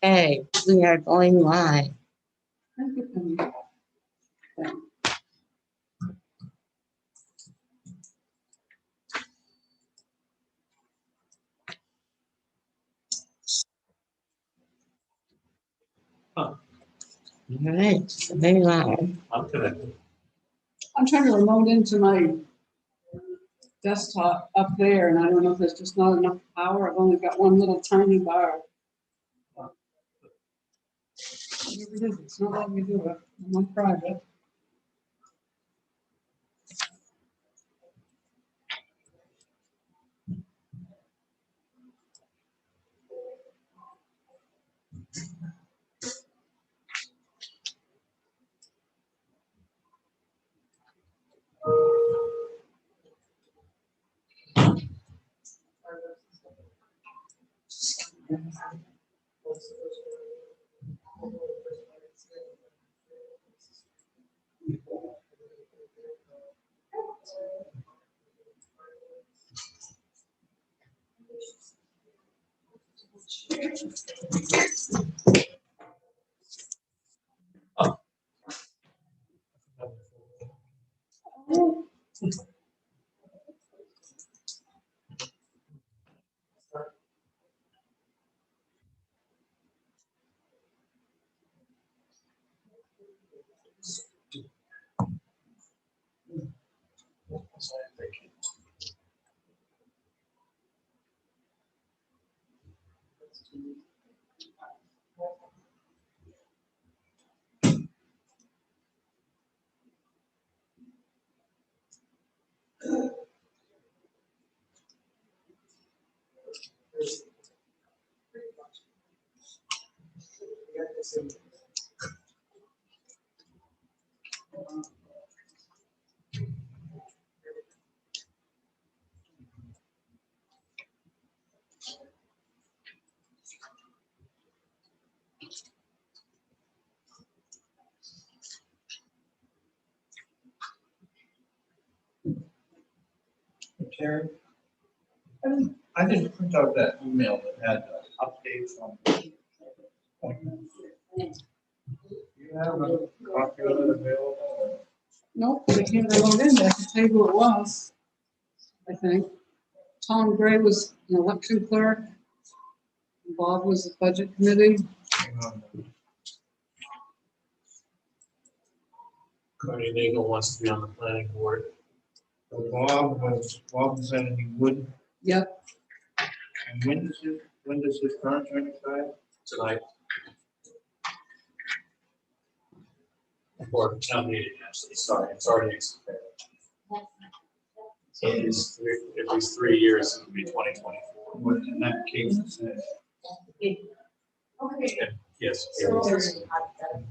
Okay, we are going live. All right, very live. I'm connected. I'm trying to remote into my desktop up there, and I don't know if there's just not enough power. I've only got one little tiny bar. Whatever it is, it's not letting me do it. I'm on private. Terry, I didn't print out that email that had the updates on appointments. You have a copy of it available? Nope, I can't remote in there. I can tell you who it was, I think. Tom Gray was an election clerk. Bob was the budget committee. Hang on. Carney Nagel wants to be on the planning board. So Bob said he would, Yep, and when does his contract expire? Tonight. Or town meeting, actually, sorry, it's already expired. So if it's 3 years, it'll be 2024. What in that case it says? And yes.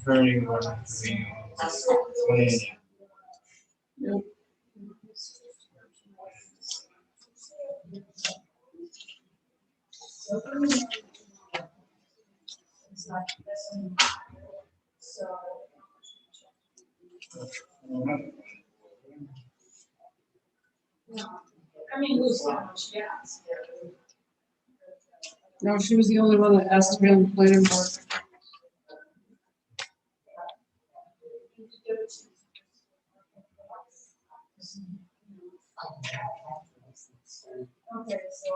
Turning on the planning. yep. I mean, who's how much gas? No, she was the only one that asked to be on the planning board. Okay, so,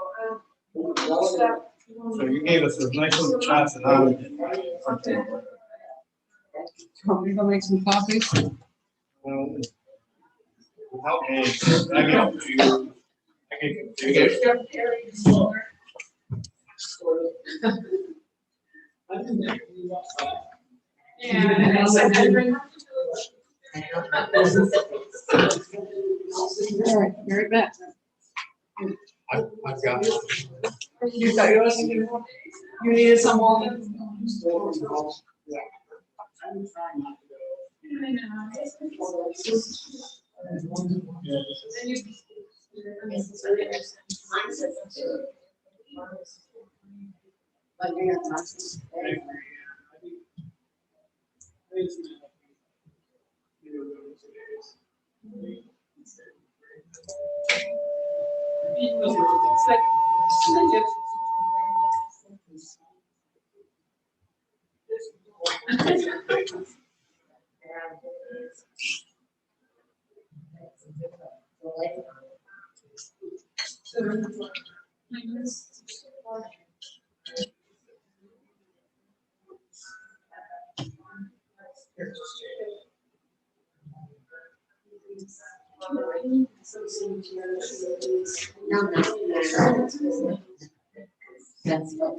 So you gave us a nice little chart and how we did. Okay. Want me to go make some copies? Well, without eggs, I get confused. I get confused. yeah, I said, I bring. All right, be right back. I've got. You got yours? You needed some more? No, no. That's what.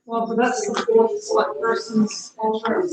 Well, but that's the board, select person's over.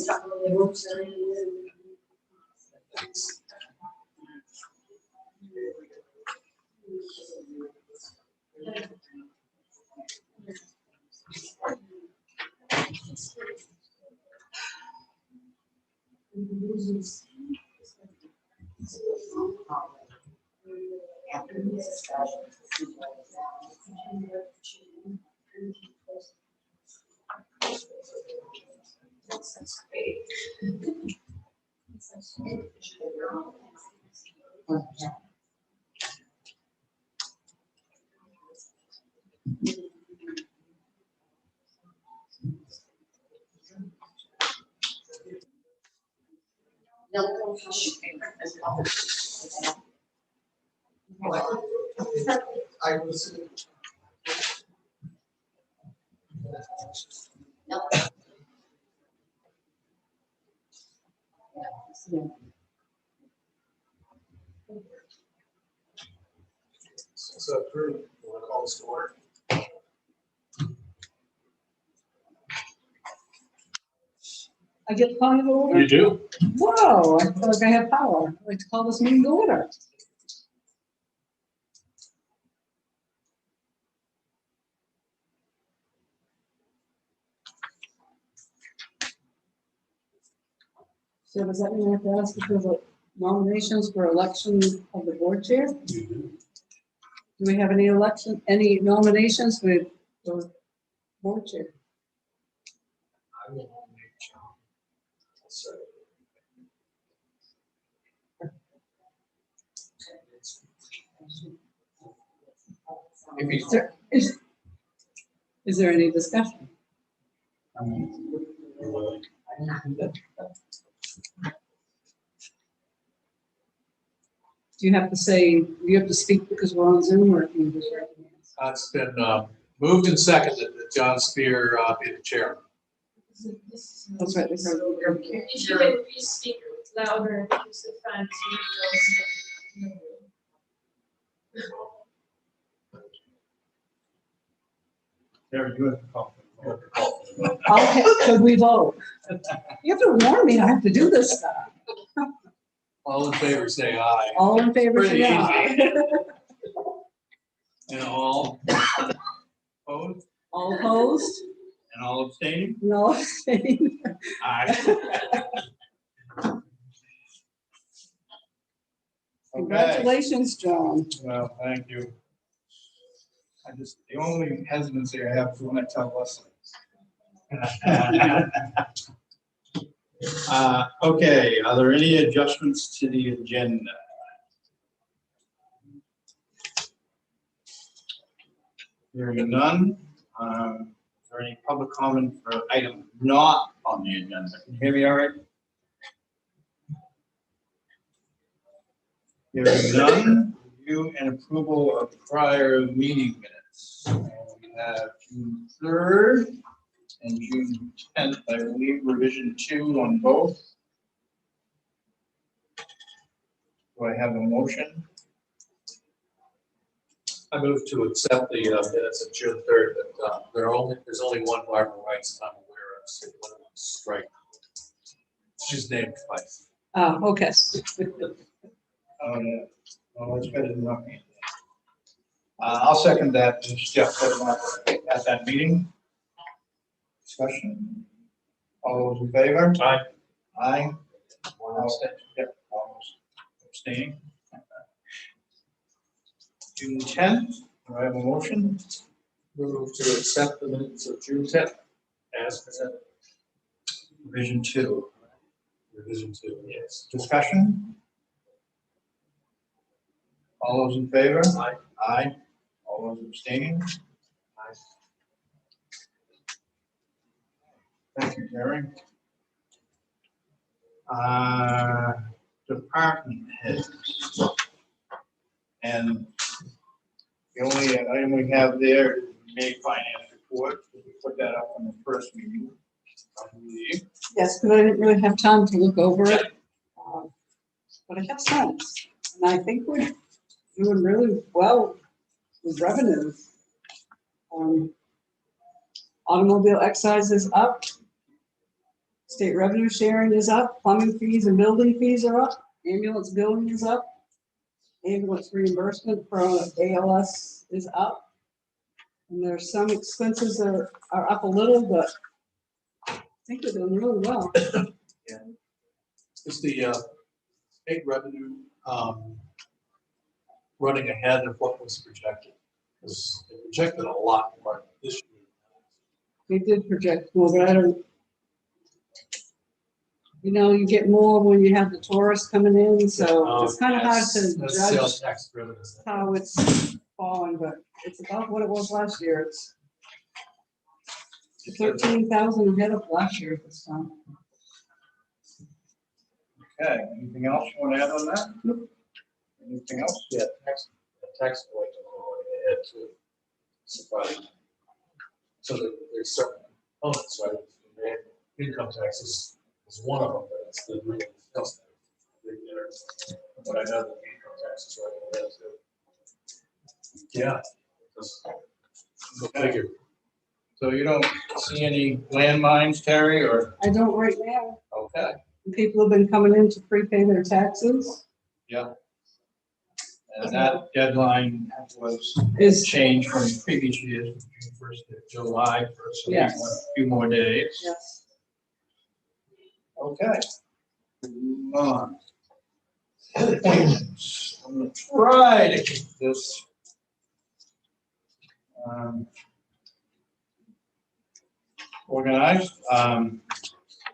I was. So, Drew, you want to call this to order? I get power to order? You do? Whoa, I feel like I have power. I'd like to call this meeting to order. So does that mean I have to ask if there's nominations for election of the board chair? You do. Do we have any nominations for board chair? I will nominate John. So, If he's Is there any discussion? you're willing. Do you have to say, do you have to speak because we're on Zoom, or can you just recognize? It's been moved and seconded that John Spear be the chairman. That's right. we heard you. You should speak louder because the fans. there, you have to call. Okay, could we vote? You have to warn me, I have to do this stuff. All in favor, say aye. All in favor, Pretty say aye. And all opposed All opposed? and all abstaining? No. Aye. Okay, Congratulations, John. well, thank you. The only hesitancy I have is when I tell Leslie. Okay, are there any adjustments to the agenda? Hearing none, is there any public comment for item not on the agenda? Can you hear me all right? Hearing none, review and approval of prior meeting minutes. We have June 3rd and June 10th, I believe, revision 2 on both. Do I have a motion? I move to accept the minutes of June 3rd, but there's only one Barbara Wrights I'm aware of, so one of them is strike. She's named twice. Okay. Oh, yeah. Well, that's better than nothing. I'll second that. Jeff put him up at that meeting. Discussion? All those in favor? Aye. Aye. One abstention. Yep, almost abstaining. June 10th, do I have a motion? Move to accept the minutes of June 10th as presented. Revision 2. Revision 2, yes. Discussion? All those in favor? Aye. Aye. All those abstaining? Aye. Thank you, Gary. Department heads. And the only item we have there is May finance report. We put that up on the first meeting, I believe. Yes, but I didn't really have time to look over it. But I have sense, and I think we're doing really well with revenues. Automobile excise is up. State revenue sharing is up. Plumbing fees and building fees are up. Ambulance billing is up. Ambulance reimbursement for ALS is up. And there's some expenses that are up a little, but I think we're doing really well. Is the state revenue running ahead of what was projected? Because they projected a lot more this year. They did project more, but I don't, you get more when you have the tourists coming in, so it's kind of hard to That's judge sales tax driven, isn't it? how it's falling, but it's about what it was last year. It's 13,000 ahead of last year at this time. Okay, anything else you want to add on that? Nope. Anything else? Yeah, tax collector going ahead too. Surprising. So there's certain components, right? The income taxes is one of them, but it's the real sales tax. But I know that the income tax is right ahead too. Yeah. Go figure. So you don't see any landmines, Terry, or? I don't right now. Okay. People have been coming in to prepay their taxes. Yeah. And that deadline was Is, changed from previous years, June 1st to July 1st, so we Yes. want a few more days. yes. Okay. Moving on. Appointments. I'm gonna try to keep this. Organized.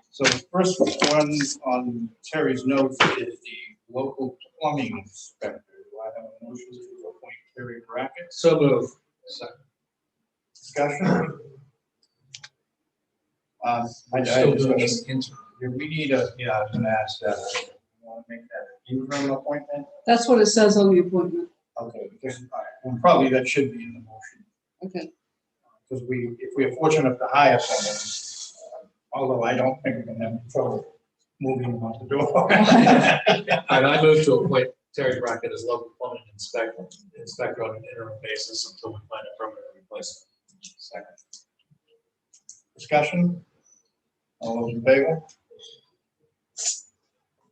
So the first one on Terry's notes is the local plumbing inspector. Do I have a motion to appoint Terry Brackett? So move. Second. Discussion? I Still doing discussion. this interim. Yeah, we need a, yeah, I was gonna ask that. You want to make that interim appointment? That's what it says on the appointment. Okay, because, all right, well, probably that should be in the motion. Okay. Because if we are fortunate enough to hire someone, although I don't think we're gonna have any trouble moving him out the door. And I move to appoint Terry Brackett as local plumbing inspector on an interim basis until we find a permanent replacement. Second. Discussion? All those in favor?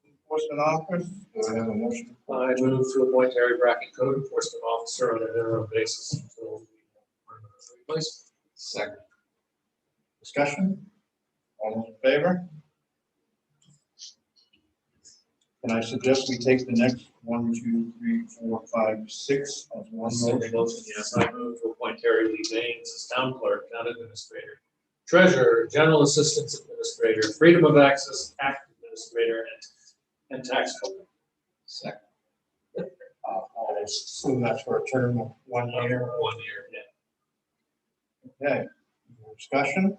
Enforcement officer, do I have a motion? I move to appoint Terry Brackett code enforcement officer on an interim basis until we find a permanent replacement. Second. Discussion? All those in favor? Can I suggest we take the next 1, 2, 3, 4, 5, 6 as one motion? Yes, I move to appoint Terry Lee Baines as town clerk, town administrator, treasurer, general assistance administrator, freedom of access act administrator, and tax collector. Second. I assume that's for a term of 1 year. 1 year, yeah. Okay. Discussion?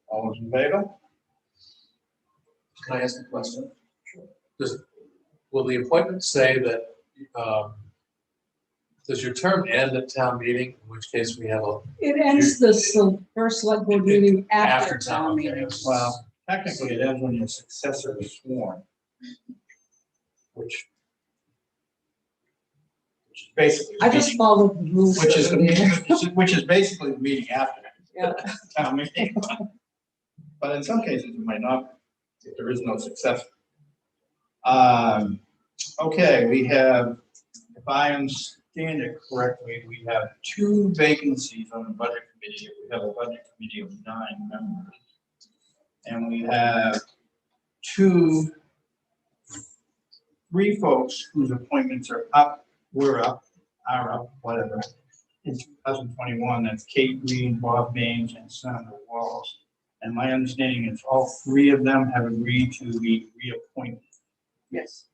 All those in favor? Can I ask a question? Will the appointment say that, does your term end at town meeting, in which case we have a? It ends the first select board meeting after town okay. meeting. Well, technically it ends when your successor is sworn. Which is basically. I just followed the rules. Which is, over there. which is basically the meeting after Yeah. town meeting. But in some cases it might not, if there is no successor. Okay, we have, if I understand it correctly, we have 2 vacancies on the budget committee. We have a budget committee of 9 members. And we have three folks whose appointments are up, are up, whatever, in 2021. That's Kate Green, Bob Baines, and Senator Wallace. And my understanding is all three of them have agreed to be reappointed. Yes.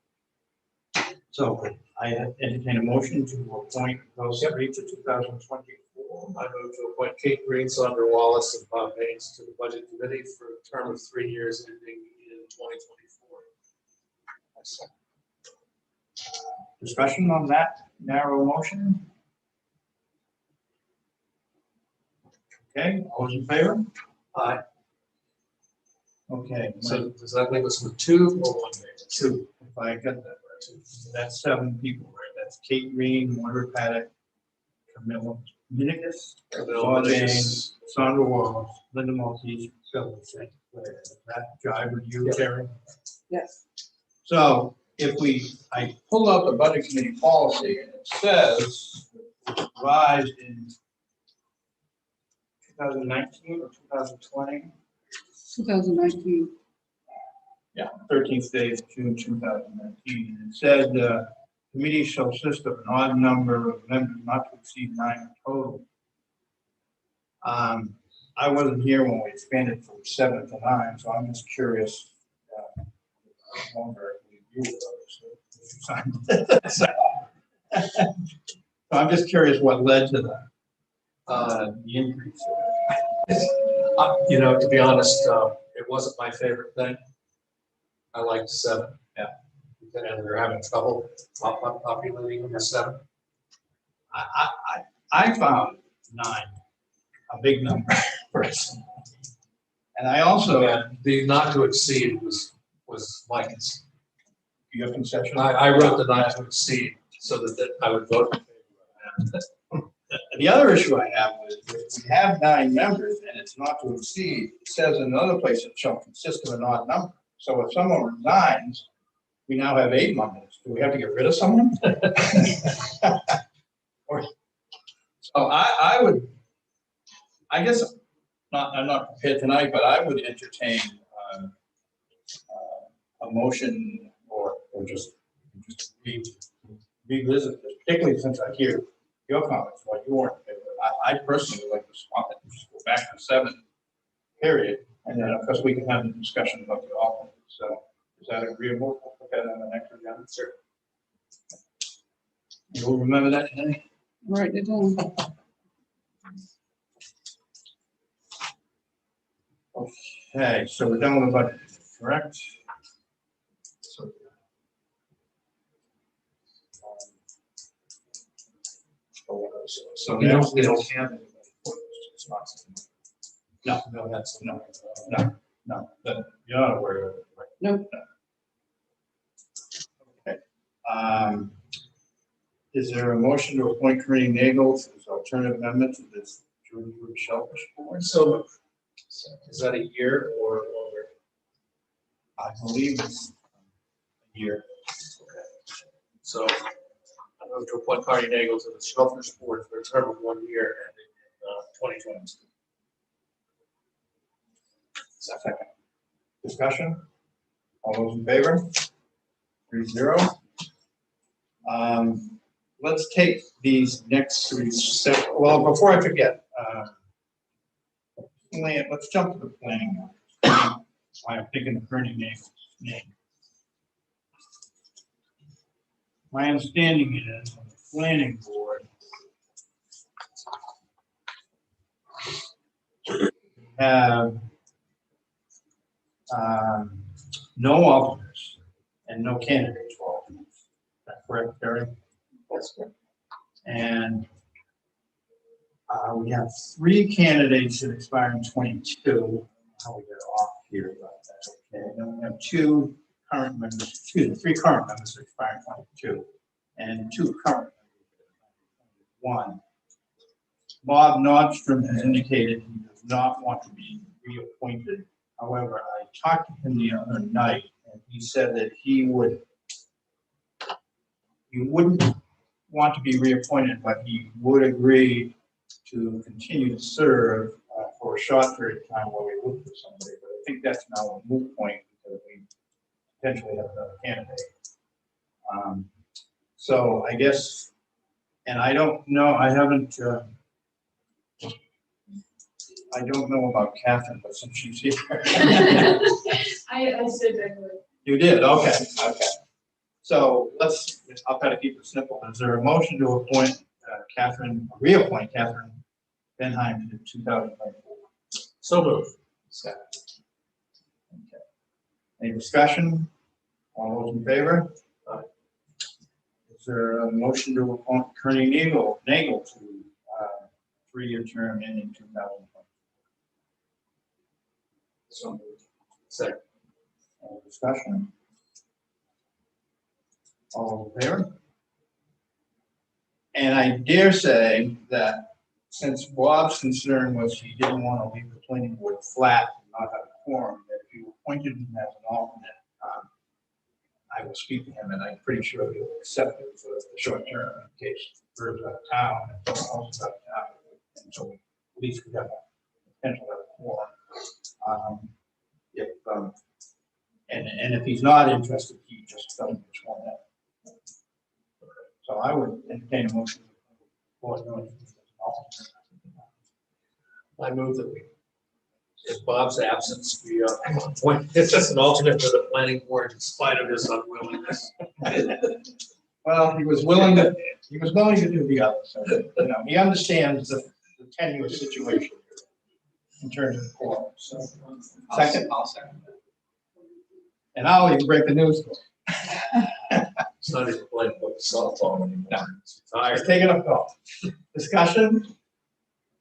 So I entertain a motion to appoint those three to 2024. I move to appoint Kate Green, Sandra Wallace, and Bob Haynes to the Budget Committee for a term of 3 years ending in 2024. Discussion on that narrow motion? Okay, all those in favor? Aye. Okay, So does that leave us with 2 or 1 vacancy? two, if I got that right. So that's 7 people, right? That's Kate Green, Moira Paddock, Camilla Minigus, Bob Baines, Sandra Wallace, Linda Maltese, Phil St. Clair. That jive with you, Terry? Yes. So if I pull up the budget committee policy, and it says, revised in 2019 or 2020? 2019. Yeah, 13th day of June 2019. And it said, committee shall consist of an odd number of members not to exceed 9 in total. I wasn't here when we expanded from 7 to 9, so I'm just curious. So I'm just curious what led to the increase. You know, to be honest, it wasn't my favorite thing. I liked 7. Yeah. And we were having trouble populating the 7. I found 9 a big number personally. And I also And the not to exceed was my concern. your concession. I wrote the not to exceed so that I would vote in favor of that. The other issue I have is if we have 9 members and it's not to exceed, it says in another place it shall consist of an odd number. So if someone resigns, we now have 8 members. Do we have to get rid of someone? So I guess I'm not prepared tonight, but I would entertain a motion or just revisit this, particularly since I hear your comments, what you weren't in favor of. I personally would like to swap it, just go back to 7, period. And then, of course, we can have the discussion about the alternate. So is that agreeable? We'll put that on the next agenda. Sure. You'll remember that, Jenny? Write it down. Okay, so we're done with the budget, correct? So We now don't have anybody for this responsibility. no, that's no, that you're not aware of it, right? No. Okay. Is there a motion to appoint Corinne Nagel as alternative member to this Jury Shellfish Board? So is that a year or longer? I believe it's a year. Okay. So I move to appoint Carney Nagel to the Shellfish Board for a term of 1 year ending in 2022. Second. Discussion? All those in favor? 3-0. Let's take these next 3 steps. Well, before I forget, let's jump to the planning. Why I'm thinking of Bernie Nagel's name. My understanding is on the planning board, have no alternates and no candidates for alternates. Is that correct, Terry? That's good. And we have 3 candidates that expire in 22. How we get off here about that? Okay, then we have 2 current members, 3 current members that expire in 22, and 2 current members. 1. Bob Nordstrom has indicated he does not want to be reappointed. However, I talked to him the other night, and he said that he wouldn't want to be reappointed, but he would agree to continue to serve for a short period of time while we look for somebody. But think that's now a moot point because we potentially have another candidate. So I guess, and I don't know, I haven't, I don't know about Catherine, but since she's here. I said I would. You did, okay, okay. So I'll try to keep it simple. Is there a motion to appoint reappoint Catherine Benheim to 2024? So moved. Second. Okay. Any discussion? All those in favor? Aye. Is there a motion to appoint Kearney Nagel to 3-year term ending 2020? So moved. Second. Any discussion? All in favor? And I dare say that since Bob's concern was he didn't want to leave the planning board flat and not have a quorum, that if you appointed him as an alternate, I will speak to him, and I'm pretty sure he'll accept it for the short term in case Bird's out of town and someone else is out of town. And so at least we have a potential of a quorum. And if he's not interested, he just doesn't get sworn in. So I would entertain a motion for an alternate. I move that we, in Bob's absence, we appoint it's just an alternate for the planning board in spite of his unwillingness. Well, he was willing to do the other, so, he understands the tenuous situation in terms of quorum, so. Second? I'll second that. And I'll even break the news to him. It's not even playing with softball anymore. It's tired. Let's take it up, golf. Discussion?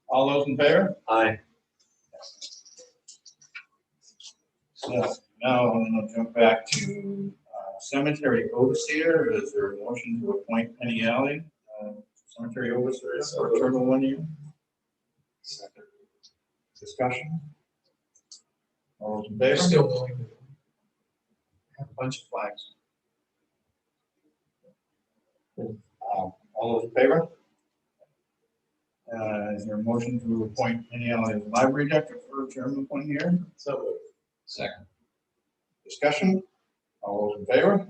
All those in favor? Aye. So now I'm gonna jump back to cemetery overseer. Is there a motion to appoint Penny Alley, cemetery overseer for a term of 1 year? Second. Discussion? All those in They're favor? still going to A bunch of flags. All those in favor? Is there a motion to appoint Penny Alley as library director for a term of 1 year? So moved. Second. Discussion? All those in favor?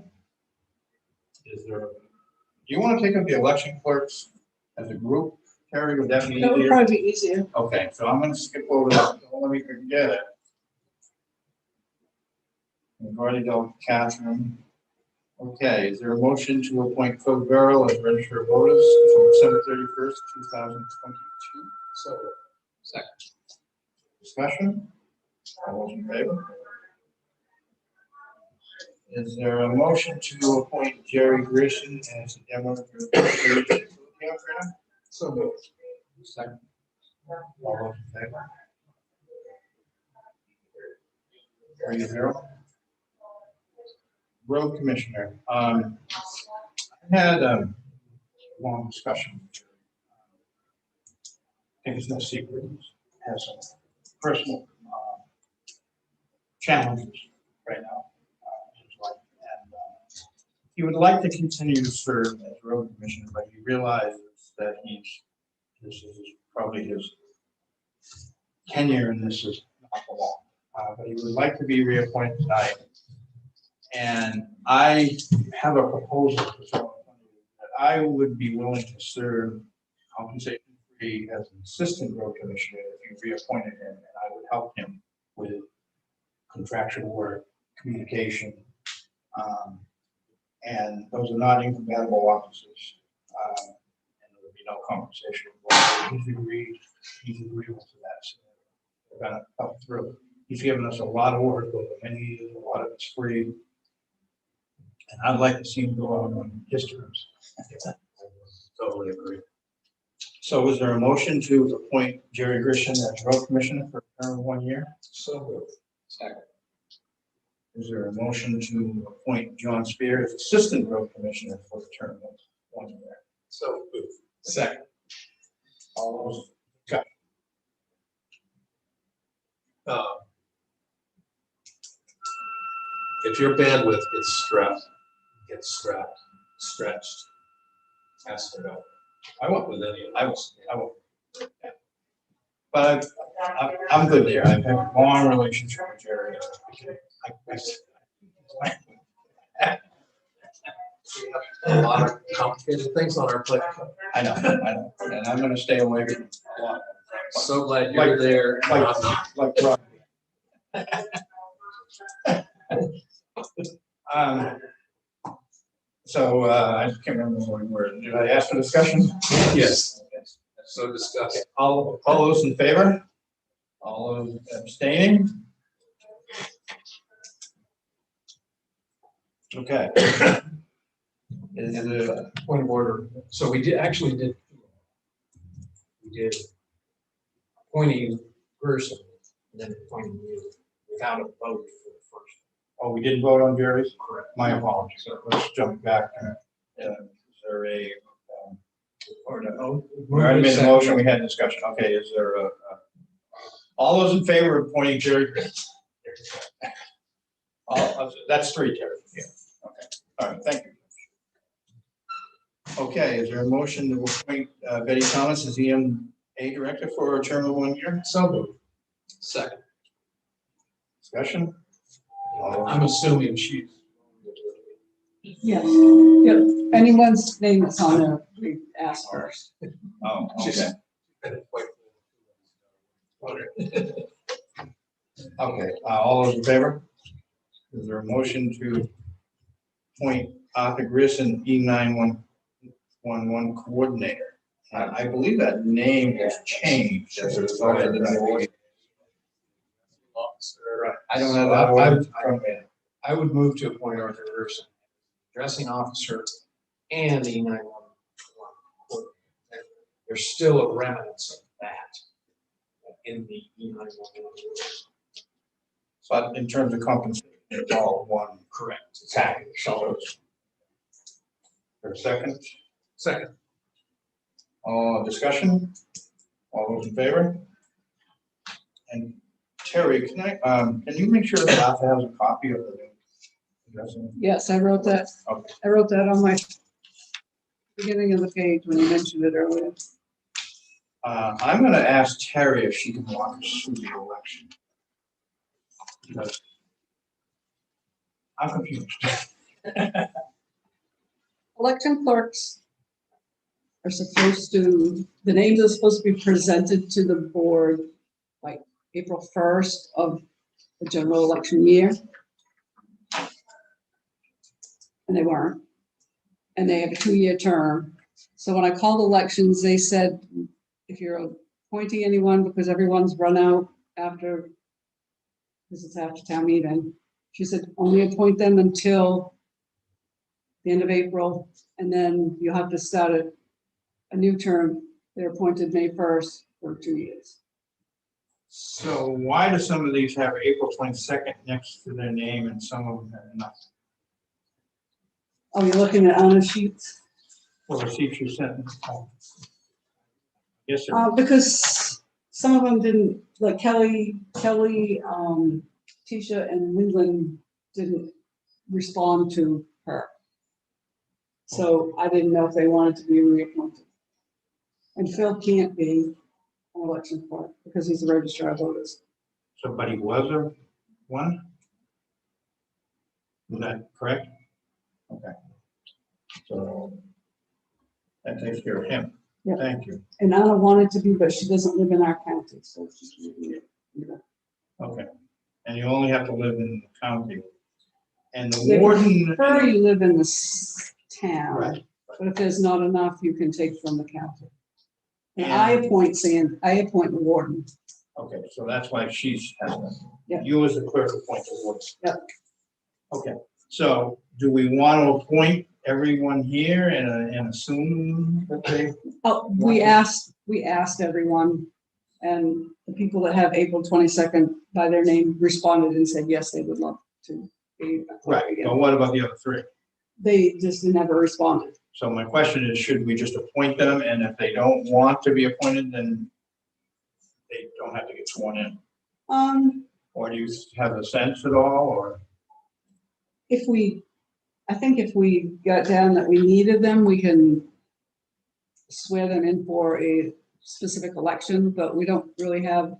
Is there, do you want to take up the election clerks as a group? Terry, would that be That would easier? probably be easier. Okay, so I'm going to skip over that. Don't let me forget it. We've already dealt with Catherine. Okay, is there a motion to appoint Phil Burrell as registered of voters from December 31st, 2022? So moved. Second. Discussion? All those in favor? Is there a motion to appoint Jerry Grisham as a demo operator? So moved. Second. All those in favor? 3-0. Road commissioner. I had a long discussion. I think it's no secret. He has some personal challenges right now in his life. And he would like to continue to serve as road commissioner, but he realizes that this is probably his tenure and this is not long. But he would like to be reappointed tonight. And I have a proposal for someone that I would be willing to serve compensation free as an assistant road commissioner if you reappointed him, and I would help him with contractual work, communication, and those are not incompatible offices. And there would be no compensation. He's agreeable to that. So we're gonna help through. He's given us a lot of work over many years, a lot of it's free. And I'd like to see him go out on his terms. Totally agree. So is there a motion to appoint Jerry Grisham as road commissioner for a term of 1 year? So moved. Second. Is there a motion to appoint John Spear as assistant road commissioner for the term of 1 year? So moved. Second. All those, If your bandwidth gets stretched, ask for help. I won't, With any of I those. won't. Yeah. But I'm good there. I've had a long relationship with Jerry. A lot of complicated things on our plate. I know, and I'm gonna stay away from a lot. So glad you're there. Like Rob. So, I can't remember what we were, did I ask for discussion? Yes. So discuss. All those in favor? All those abstaining? Okay. Is it, Point of order. So we did appointing person and then appointing you without a vote for the first. oh, we didn't vote on Jerry's? Correct. My apologies. So let's jump back. Is there a, or no? We already made a motion, we had discussion. Okay, is there all those in favor of appointing Jerry? That's three, Terry. Yeah. Okay. All right, thank you. Okay, is there a motion to appoint Betty Thomas as EMA director for a term of 1 year? So moved. Second. Discussion? I'm assuming she's. Yes, yep, anyone's name that's on there, we ask first. Oh, She's- okay. Okay, all those in favor? Is there a motion to appoint Arthur Grissom, E911 coordinator? I believe that name has changed as a result of the. Right, I don't have that one from me. I would move to appoint Arthur Gerson, dressing officer and E911. There's still a remnants of that in the E911. But in terms of compensation, it's all one. Correct. Package. So, for a second, Second. discussion? All those in favor? And Terry, can you make sure that Arthur has a copy of the addressing? Yes, I wrote that, Okay. I wrote that on my beginning of the page when you mentioned it earlier. I'm gonna ask Terry if she can walk us through the election. Because I'm confused. Election clerks are supposed to, the names are supposed to be presented to the board like April 1st of the general election year. And they weren't. And they have a 2-year term. So when I called elections, they said, if you're appointing anyone, because everyone's run out after, because it's after town meeting, she said, only appoint them until the end of April, and then you'll have to start a new term. They're appointed May 1st for 2 years. So why do some of these have April 22nd next to their name and some of them have nothing? Oh, you're looking at honor sheets? Well, the sheet you sent. Yes, sir. Because some of them didn't, like Kelly, Tisha and Wyndland didn't respond to her. So I didn't know if they wanted to be reappointed. And Phil can't be an election clerk because he's the registrar of voters. Somebody was a one? Is that correct? Okay. So that takes care of him. Yeah. Thank you. And Anna wanted to be, but she doesn't live in our county, so she can't be it either. Okay. And you only have to live in the county. And They the warden. prefer you live in this town, Right. but if there's not enough, you can take from the county. And And- I appoint the warden. Okay, so that's why she's has that. Yeah. You as the clerk appoint the warden. Yep. Okay, so do we want to appoint everyone here and assume that they? Oh, we asked everyone, and the people that have April 22nd by their name responded and said, yes, they would love to be a clerk Right, again. but what about the other three? They just never responded. So my question is, should we just appoint them, and if they don't want to be appointed, then they don't have to get sworn in? Or do you have a sense at all, or? I think if we got down that we needed them, we can swear them in for a specific election, but we don't really have,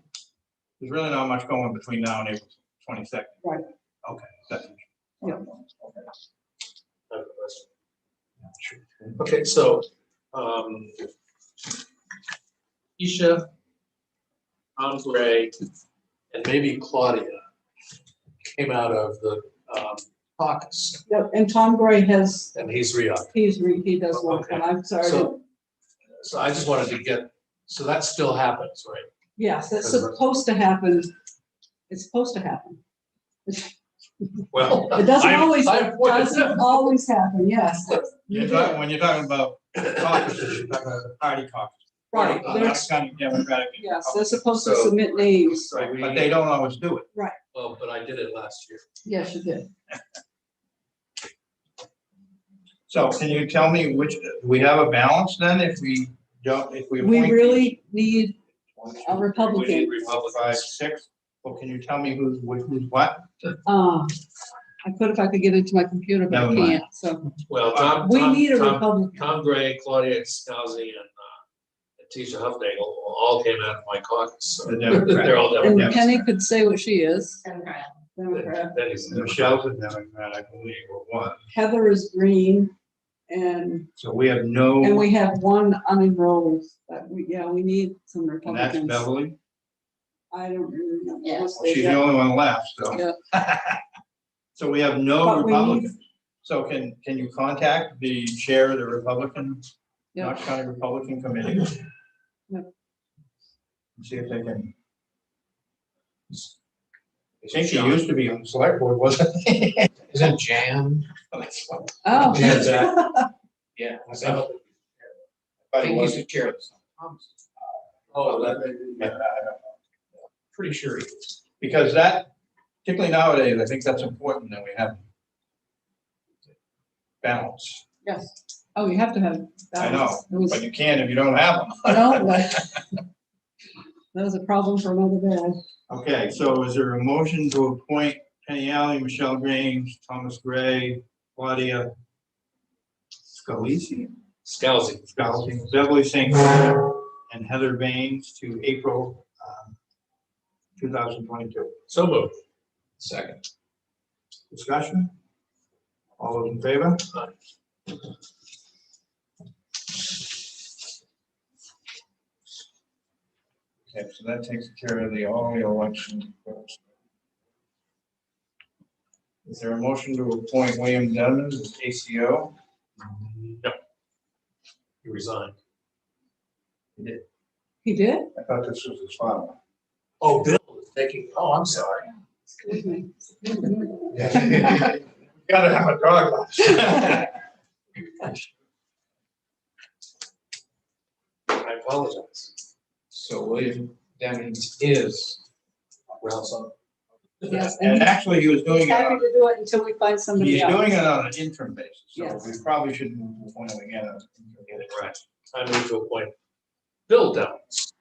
There's really not much going between now and April 22nd. Right. Okay. That's Yeah. I have a question. Okay, so, Isha, Tom Gray, and maybe Claudia came out of the caucus, yeah, and Tom Gray has, and he's re-up. he does work, and I'm sorry. So I just wanted to get, so that still happens, right? Yes, that's supposed to happen. It's supposed to happen. Well, It doesn't I'm- always, I'm it for it. doesn't always happen, yes. When you're talking about caucuses, you're talking about the party caucus. Right, Not there's, county Democratic. yes, they're supposed to So- submit names. Right, But they don't always do it. well, but I did it last year. Yes, you did. So can you tell me do we have a balance then if we don't, if we We appoint? really need a We Republican. need Republicans. 5, 6. Well, can you tell me who's what? I could if I could get into my computer, but I Never mind. can't, so. Well, We need a Republican. Tom Gray, Claudia Scalzi, and Tisha Huffnagel all came out of my caucus. So The Democrat. they're all And Democrats. Penny could say what she is. Democrat. Democrat. That is a Democrat. Michelle's a Democrat, I believe, or what? Heather is green, and So we have no, we have one unenrolled, but we need some and that's Republicans. Beverly. I don't really know. Yeah. Unless Well, they she's the get- only one left, so. Yeah. So we have no But we need- Republicans. So can you contact the chair of the Republican, Yeah. Knox County Republican Committee? Yeah. And see if they can. I think she used to be on the select board, wasn't he? Isn't Jan? Oh. Jan's act. Yeah. I But think he he's was, the chair of the. Oh, that, yeah, I don't know. Pretty sure he is. Because that, particularly nowadays, I think that's important that we have balance. Yes. Oh, you have to have. I know, balance. It was- but you can't if you don't have them. No, but that was a problem for another day. Okay, so is there a motion to appoint Penny Alley, Michelle Grange, Thomas Gray, Claudia Scalisi, Beverly St. Clair, and Heather Baines to April 2022? so moved. Second. Discussion? All those in favor? Okay, so that takes care of all the election votes. Is there a motion to appoint William Denman as ACO? No. He resigned. He did. He did? I thought this was his father. Oh, Bill is taking, oh, I'm sorry. Excuse me. Gotta have a dog license. I apologize. So William Demings is. Grandson. Yes, And and actually, he was doing he's it happy on, to do it until we find somebody he's else. doing it on an interim basis, so Yes. we probably shouldn't move to appoint him again. Get it right. I move to appoint Bill Downs,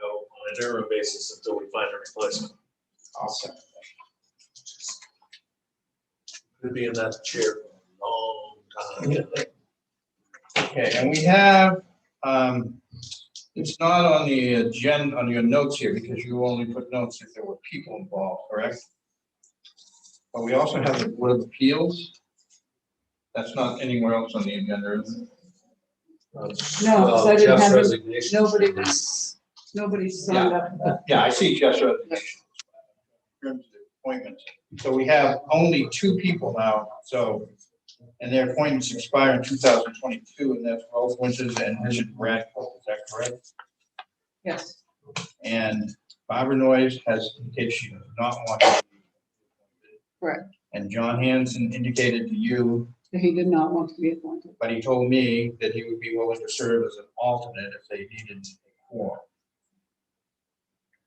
on an interim basis until we find a replacement. I'll second Could be in that chair for a long time. Okay, and we have, it's not on the agenda, on your notes here, because you only put notes if there were people involved, correct? But we also have the Board of Appeals. That's not anywhere else on the agenda, is it? No, 'cause I didn't Jeff's have it. resignation. Nobody signed up for that. Yeah, I see just resignation. In terms of appointments. So we have only 2 people now, so, and their appointments expire in 2022, and that's Ralph Winters and Richard Bradford, is that correct? Yes. And Barbara Noyes has indicated she does not want to be appointed. Correct. And John Hanson indicated to you, He did not want to be appointed. but he told me that he would be willing to serve as an alternate if they needed a quorum.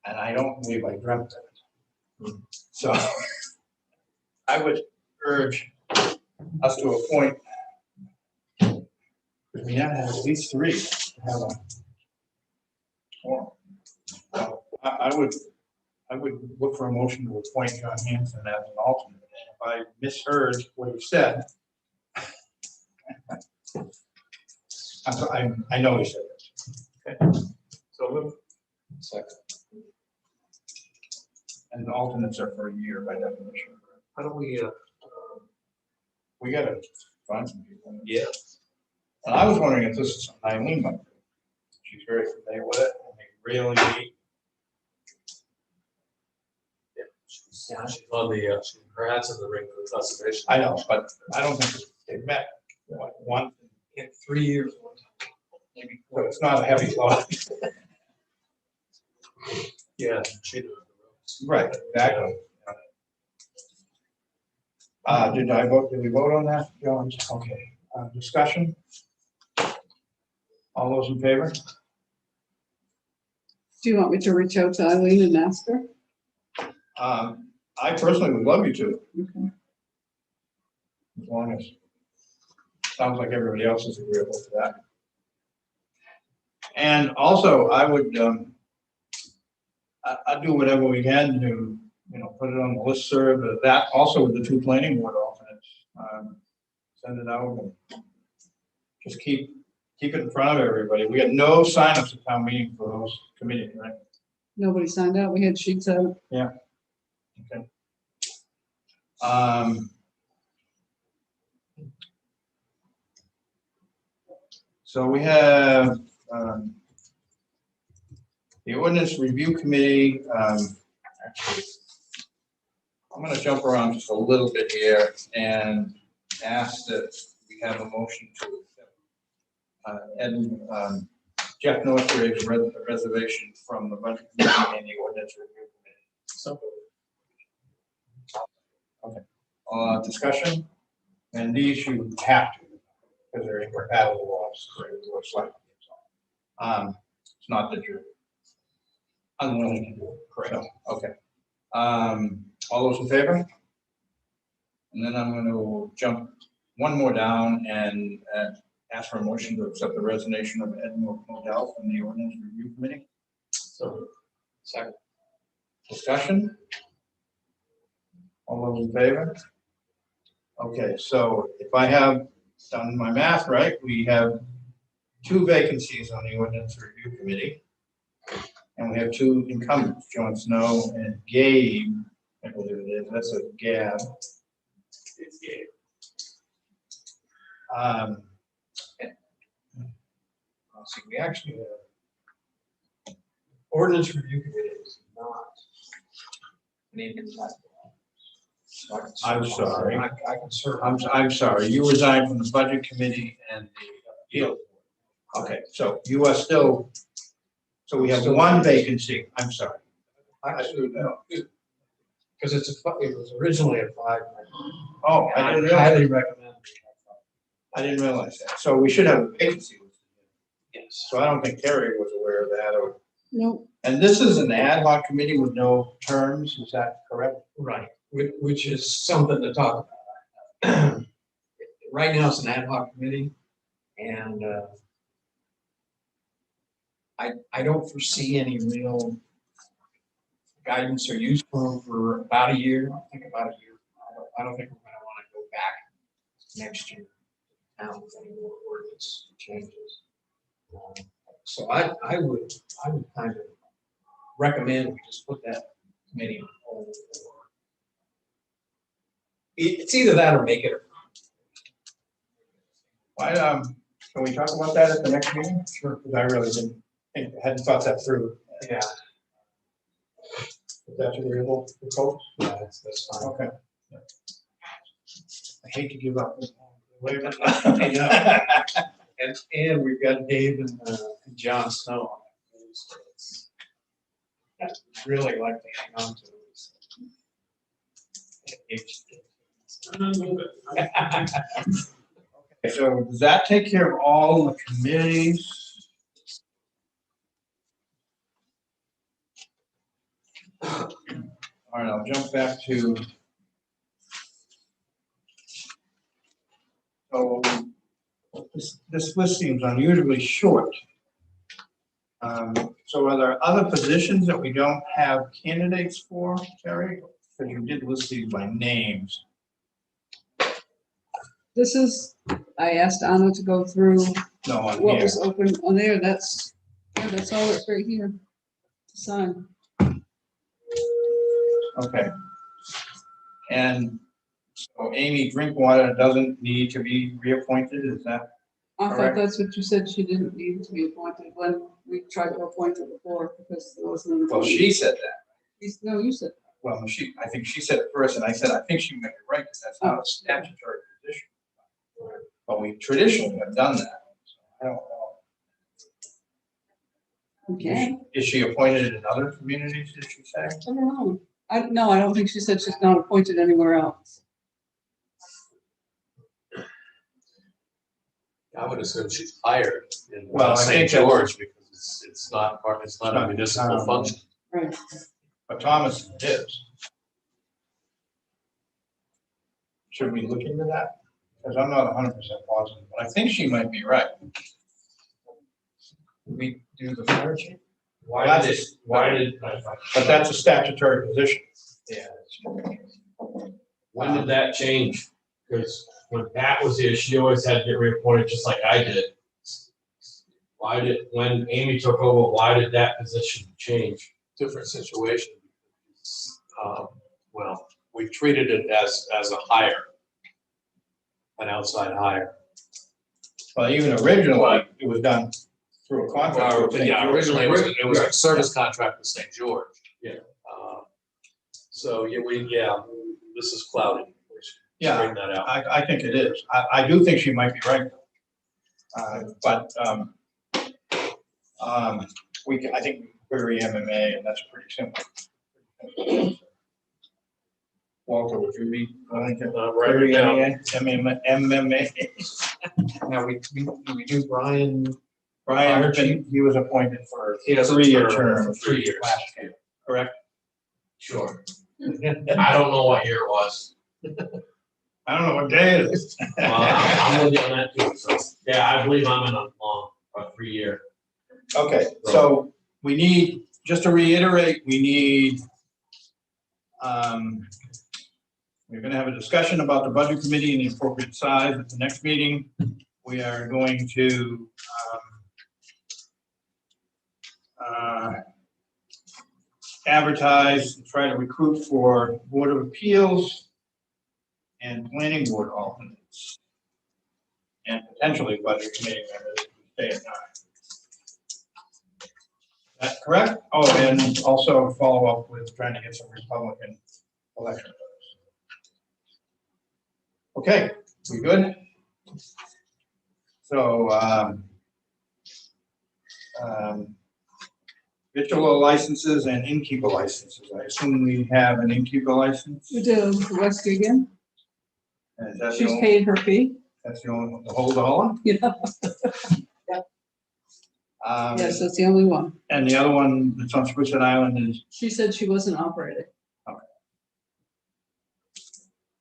And I don't believe I dreamt that. So I would urge us to appoint, because we have to have at least 3 to have a quorum. So I would look for a motion to appoint John Hanson as an alternate. And if I misheard what he said, I know he said this. Okay. moved. Second. And the alternates are for a year by definition. How do we, We gotta find some people. yeah, And I was wondering if this is something Eileen might do. She's very familiar with it, and they really meet. she's on the, her hat's in the ring for conservation. I know, but I don't think they've met, what, one, In 3 years. maybe, so it's not a heavy load. Yeah, she did. Right, exactly. Did we vote on that, Jones? Okay, discussion? All those in favor? Do you want me to reach out to Eileen and ask her? I personally would love you to, Okay. as long as, sounds like everybody else is agreeable to that. And also, I would, I'd do whatever we can to, put it on the listserv, but that also with the 2 planning board alternates. Send it out and just keep it in front of everybody. We got no signups at town meeting for those committees, right? Nobody signed up. We had sheets out. Okay. So we have, the ordinance review committee, actually, I'm gonna jump around just a little bit here and ask that we have a motion to accept Jeff Northridge's reservation from the budget committee and the ordinance review committee. So, Discussion, and these you have to, because they're incompatible laws. It's not that you're unwilling to do it, correct? No, okay. All those in favor? And then I'm going to jump one more down and ask for a motion to accept the resignation of Ed Modell from the ordinance review committee. so, Second. Discussion? All those in favor? Okay, so if I have done my math right, we have 2 vacancies on the ordinance review committee. And we have 2 incumbents, John Snow and Gabe, I believe it is. That's a Gab. it's Gabe. Let's see, we actually have ordinance review committee is not named in that. So I can I'm serve- sorry. I can serve. I'm sorry, you resigned from the budget committee and the appeal. Okay, so you are still, so we have 1 vacancy, I'm sorry. Actually, no. Because it was originally a 5. Oh, I I didn't realize, highly recommend. I didn't realize that. So we should have a vacancy. Yes. So I don't think Terry was aware of that, or, Nope. and this is an ad hoc committee with no terms, is that correct? Right, which is something to talk about. Right now, it's an ad hoc committee, and I don't foresee any real guidance or use for about a year. I think about a year. I don't think we're gonna wanna go back next year now with any more ordinance changes. So I would kind of recommend we just put that committee on hold. It's either that or make it. Why, can we talk about that at the next meeting? Sure. Because I really hadn't thought that through. Yeah. Is that agreeable to folks? Yeah, that's fine. Okay. I hate to give up. Wait a minute. And we've got Dave and John Snow on it. So I'd really like to hang on to this. Okay, so does that take care of all the committees? All right, I'll jump back to. So this list seems unusually short. So are there other positions that we don't have candidates for, Terry? Because you did list these by names. This is, I asked Anna to go through No, on what here. was open on there. That's Yeah, that's all that's right here. To sign. Okay. And so Amy Drinkwater doesn't need to be reappointed, is that? I thought Correct. that's what you said, she didn't need to be appointed when we tried to appoint her before, because there wasn't. an Well, she said that. No, you said. Well, I think she said it first, and I said, I think she may be right, because that's not a statutory position. But we traditionally have done that. So I don't know. Okay. Is she appointed in other communities, did she say? I don't know. No, I don't think she said she's not appointed anywhere else. I would assume she's hired in Well, I St. think that's- George because it's not a municipal function. Right. But Thomas is. Should we look into that? Because I'm not 100% positive, but I think she might be right. We do the fire chief? Why did, but that's a statutory position. Yeah. When did that change? Because when Pat was here, she always had to get reappointed just like I did. When Amy took over, why did that position change? Different situation. Well, we treated it as a hire, an outside hire. Well, even originally, it was done through a contract. with St. Yeah, George. originally it was a service contract with St. George. Yeah. So, this is clouded. We should Yeah. straighten that out. I think it is. I do think she might be right. But I think we can query MMA, and that's pretty simple. Walter, would you be going to Right query now, MMA? Now, we do Brian, Brian, he was appointed for He has a 3-year term term. for 3 years. Last year, correct? Sure. I don't know what year it was. I don't know what day it is. I'm with you on that too. So, yeah, I believe I'm in a 3-year. Okay, so we need, just to reiterate, we need, we're gonna have a discussion about the budget committee and the appropriate size at the next meeting. We are going to advertise, try to recruit for Board of Appeals and Planning Board alternates. And potentially budget committee members if we stay at 9. That's correct? Oh, and also follow up with trying to get some Republican election votes. Okay, we good? So, victular licenses and innkeeper licenses. I assume we have an innkeeper license? We do, West again. And is that the She's only, paid her fee, that's the only, the whole dollar? you know. Yes, that's the only one. And the other one that's on Sprucehead Island is, She said she wasn't operating.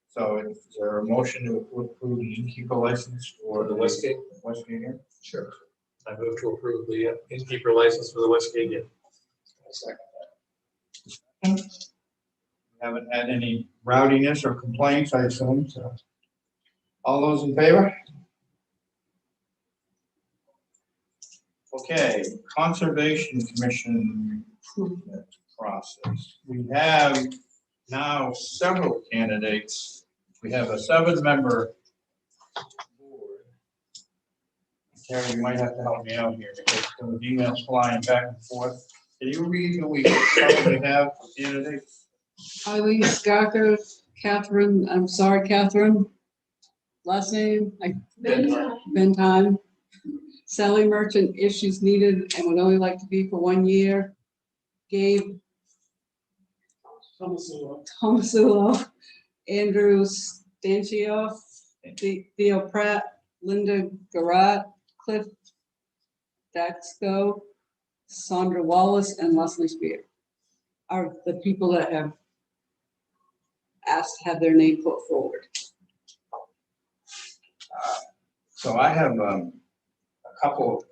so is there a motion to approve the innkeeper license for The Westgate? Westgate here? Sure. I move to approve the innkeeper license for the Westgate Inn. We haven't had any rowdiness or complaints, I assume, so. All those in favor? Okay, Conservation Commission recruitment process. We have now several candidates. We have a 7-member board. Terry, you might have to help me out here because there was emails flying back and forth. Can you read who we currently have for candidates? Eileen Skaker, Catherine, I'm sorry, Catherine. Last name, Ben Time. Sally Merchant, if she's needed and would only like to be for 1 year. Gabe Tomasulo, Andrew Stanchioff, Theo Pratt, Linda Garat, Cliff Daxco, Sandra Wallace, and Leslie Spear are the people that have asked to have their name put forward. So I have a couple of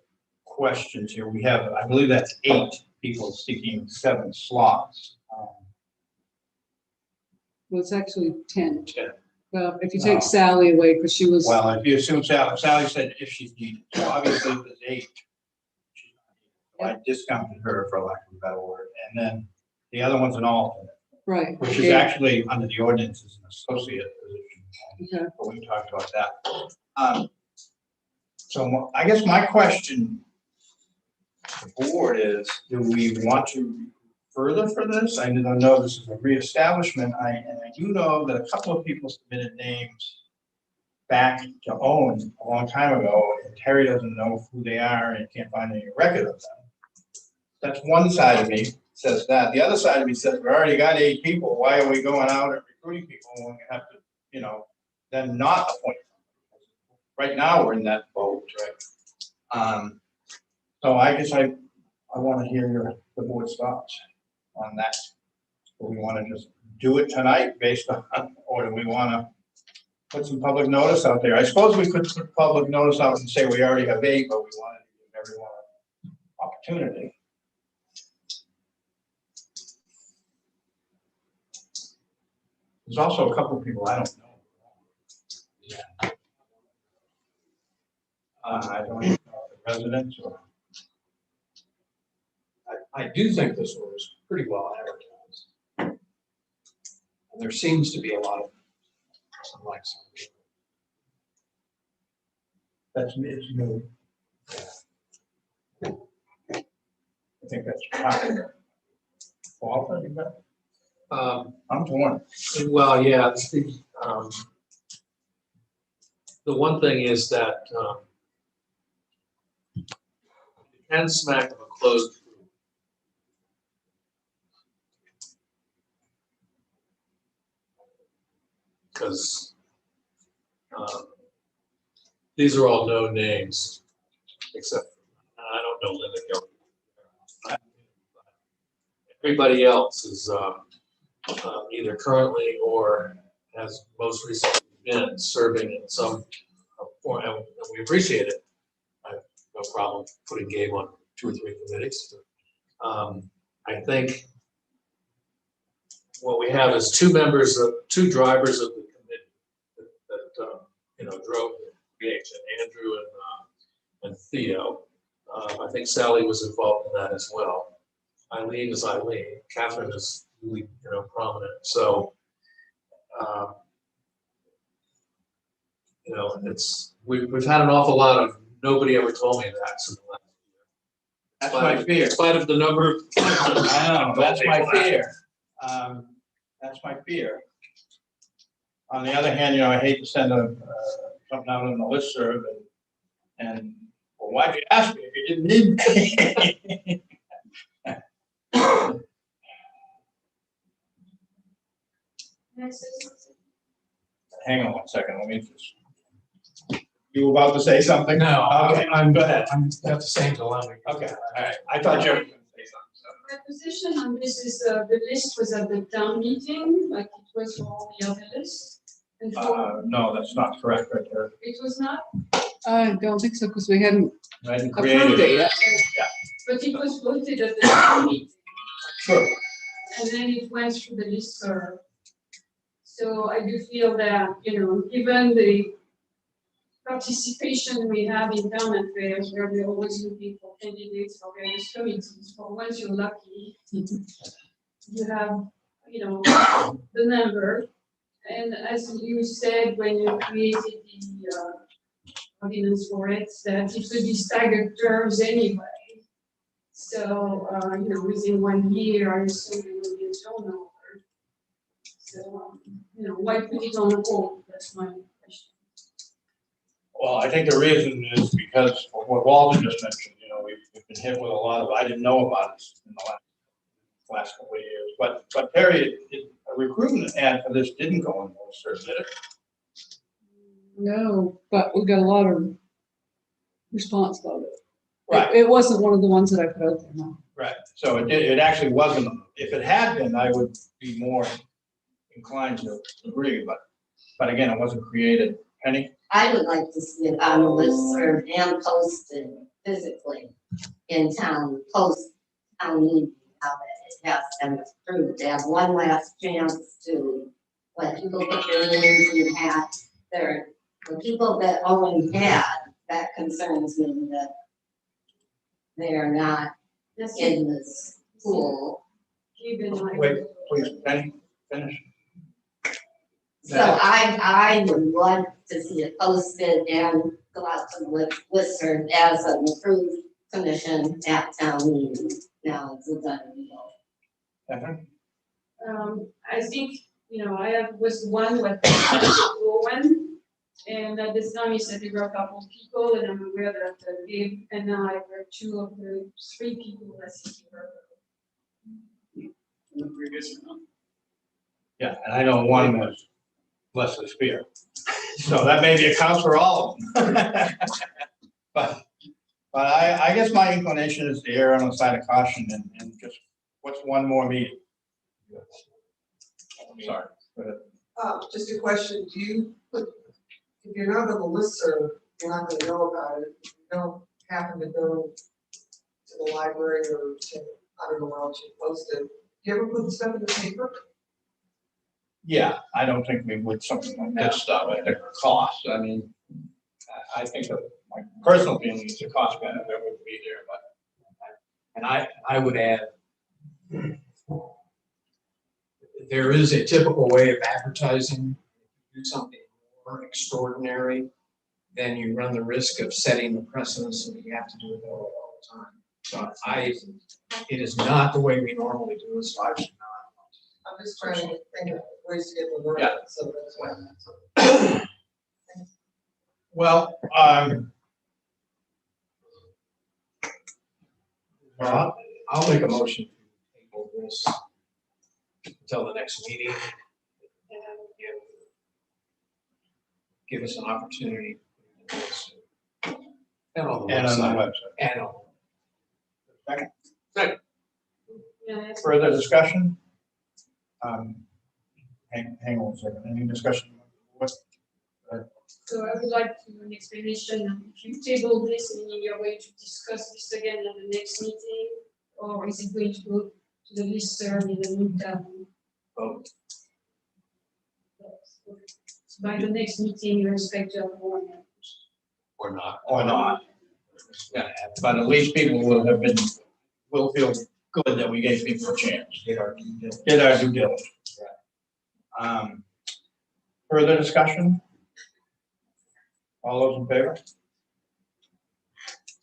questions here. We have, I believe that's 8 people seeking 7 slots. Well, it's actually 10. 10. Well, if you No. take Sally away, because she was, Well, if you assume Sally said if she's needed, so obviously if there's 8. I discounted her, for lack of a better word, and then the other one's an alternate, Right. which is Yeah. actually under the ordinance is an associate position. Okay. But we talked about that. So I guess my question to the board is, do we want to further for this? I don't know, this is a reestablishment, and I do know that a couple of people submitted names back to own a long time ago, and Terry doesn't know who they are and can't find any record of them. That's one side of me says that. The other side of me says, we already got 8 people, why are we going out and recruiting people when we have to, then not appoint them? Right now, we're in that boat, right? So I guess I want to hear the board's thoughts on that. Do we want to just do it tonight based on, or do we want to put some public notice out there? I suppose we could put public notice out and say we already have 8, but we want to give everyone an opportunity. There's also a couple of people I don't know. I don't know if the residents or. I do think this was pretty well advertised. And there seems to be a lot of, like, It's new. I think that's popular. Well, I'm torn. Well, yeah, the one thing is that you can smack of a closed group. Because these are all known names, except I don't know Linda Gilbert. Everybody else is either currently or has most recently been serving in some form, and we appreciate it. I have no problem putting Gabe on 2 or 3 committees. I think what we have is 2 drivers of the committee that drove the engagement, Andrew and Theo. I think Sally was involved in that as well. Eileen is Eileen. Catherine is really, prominent. So, we've had an awful lot of nobody ever told me that since the last year. That's my fear. In spite of the number of. I know, that's my fear. That's my fear. On the other hand, I hate to send something out on the listserv and well, why'd you ask me if you didn't need me? Hang on 1 second, let me just. You were about to say something? No, Okay, I'm go ahead. I'm at the same dilemma. Okay, all right. I thought you were going to say something. My position on this is the list was at the town meeting, like it was for all the other lists. And for, No, that's not correct right there. it was not, I don't think so, because we hadn't I hadn't approved created it it. yet. but it was voted at the town meeting. Sure. And then it went through the listserv. So I do feel that, given the participation we have in town affairs, where we're always looking for candidates for various committees, for once you're lucky, you have, the number. And as you said, when you created the ordinance for it, that it would be staggered terms anyway. So, within 1 year, I assume it will be a turnover. So, why put it on hold? That's my question. Well, I think the reason is because of what Walter just mentioned, we've been hit with a lot of, I didn't know about it in the last couple of years. But Terry, a recruitment ad for this didn't go on the listserv, did it? No, but we got a lot of response about it. Right. It wasn't one of the ones that I put out there, no. Right. So it actually wasn't, if it had been, I would be more inclined to agree, but again, it wasn't created. Penny? I would like to see it on the listserv and posted physically in town, post town meeting, how it has been approved. To have one last chance to let people get their names in the hat. The people that only had, that concerns me that they are not That's in the school. keep in mind. Wait, please, Penny, finish. So I would want to see it posted and go out to the listserv as an approved commission at town meeting. Now it's a done deal. Stephanie? I think, I was one with Owen, and at this time he said there were a couple of people, and I'm aware that Dave and I were two of the three people that he heard. In the previous one. Yeah, and I know one was Leslie Spear. So that maybe accounts for all of them. But I guess my inclination is to err on the side of caution and just, what's one more meeting? Sorry. Go ahead. Just a question, do you put, if you're not on the listserv, you're not gonna know about it, if you don't happen to go to the library or to, I don't know where else you post it, do you ever put stuff in the paper? Yeah, I don't think we would something like this stuff at the cost. I mean, I think that my personal feeling is the cost benefit would be there, but. And I would add, there is a typical way of advertising. Do something more extraordinary, then you run the risk of setting the precedence and you have to do it all the time. So it is not the way we normally do it, so I should not. I'm just trying to think of ways to get the word Yeah. out, so that's why. Well, I'll make a motion to table this until the next meeting and give us an opportunity to do this. And on the and on the website. website. And on. Second. Yeah, Further discussion? Hang on a second, any discussion? What? So I would like to an explanation, if you table this, meaning you're going to discuss this again at the next meeting, or is it going to go to the listserv in the meantime? Vote. So by the next meeting, you expect to have more members. Or not. Or not? Yeah, but at least people will feel good that we gave people a chance. Did our due diligence. Further discussion? All those in favor?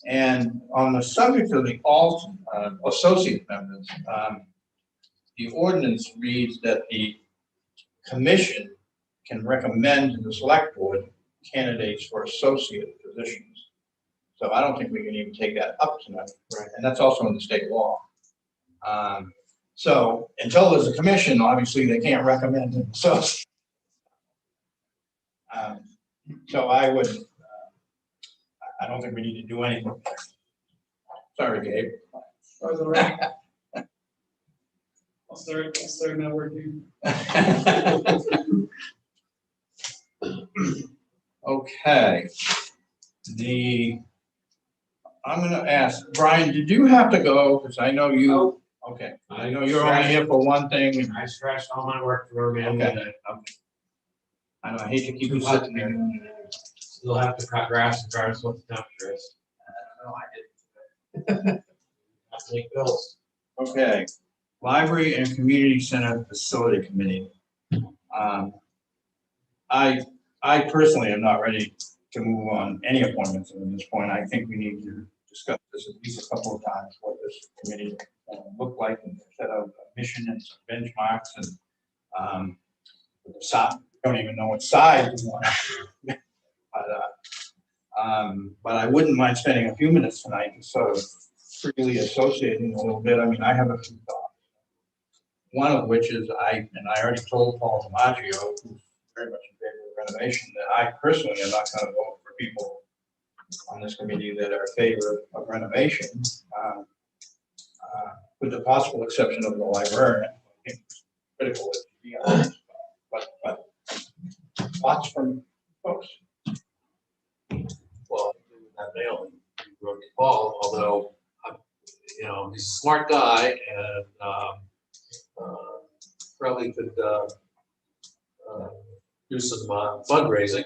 And on the subject of the associate members, the ordinance reads that the commission can recommend to the select board candidates for associate positions. So I don't think we can even take that up tonight. Right. And that's also in the state law. So until there's a commission, obviously they can't recommend an associate. So I would, I don't think we need to do anything. Sorry, Gabe. For the record. What's their number, dude? Okay. I'm gonna ask, Brian, did you have to go? Because I know you, okay, I know you're only here for one thing. and- I scratched all my work through again. Okay. I know, I hate to keep you sitting there. You'll have to cut grass and try to what the temperature is. No, I didn't. Have to make bills. Okay, Library and Community Center Facility Committee. I personally am not ready to move on any appointments at this point. I think we need to discuss this at least a couple of times, what this committee look like and set out a mission and some benchmarks and don't even know what size we want. But I wouldn't mind spending a few minutes tonight and sort of freely associating a little bit. I mean, I have a few thoughts. One of which is I already told Paul DiMaggio, who's very much in favor of renovation, that I personally am not going to vote for people on this committee that are in favor of renovation, with the possible exception of the librarian. I think it's critical to be honest, but thoughts from folks? Well, that mail, you wrote to Paul, although, he's a smart guy and probably could do some fundraising.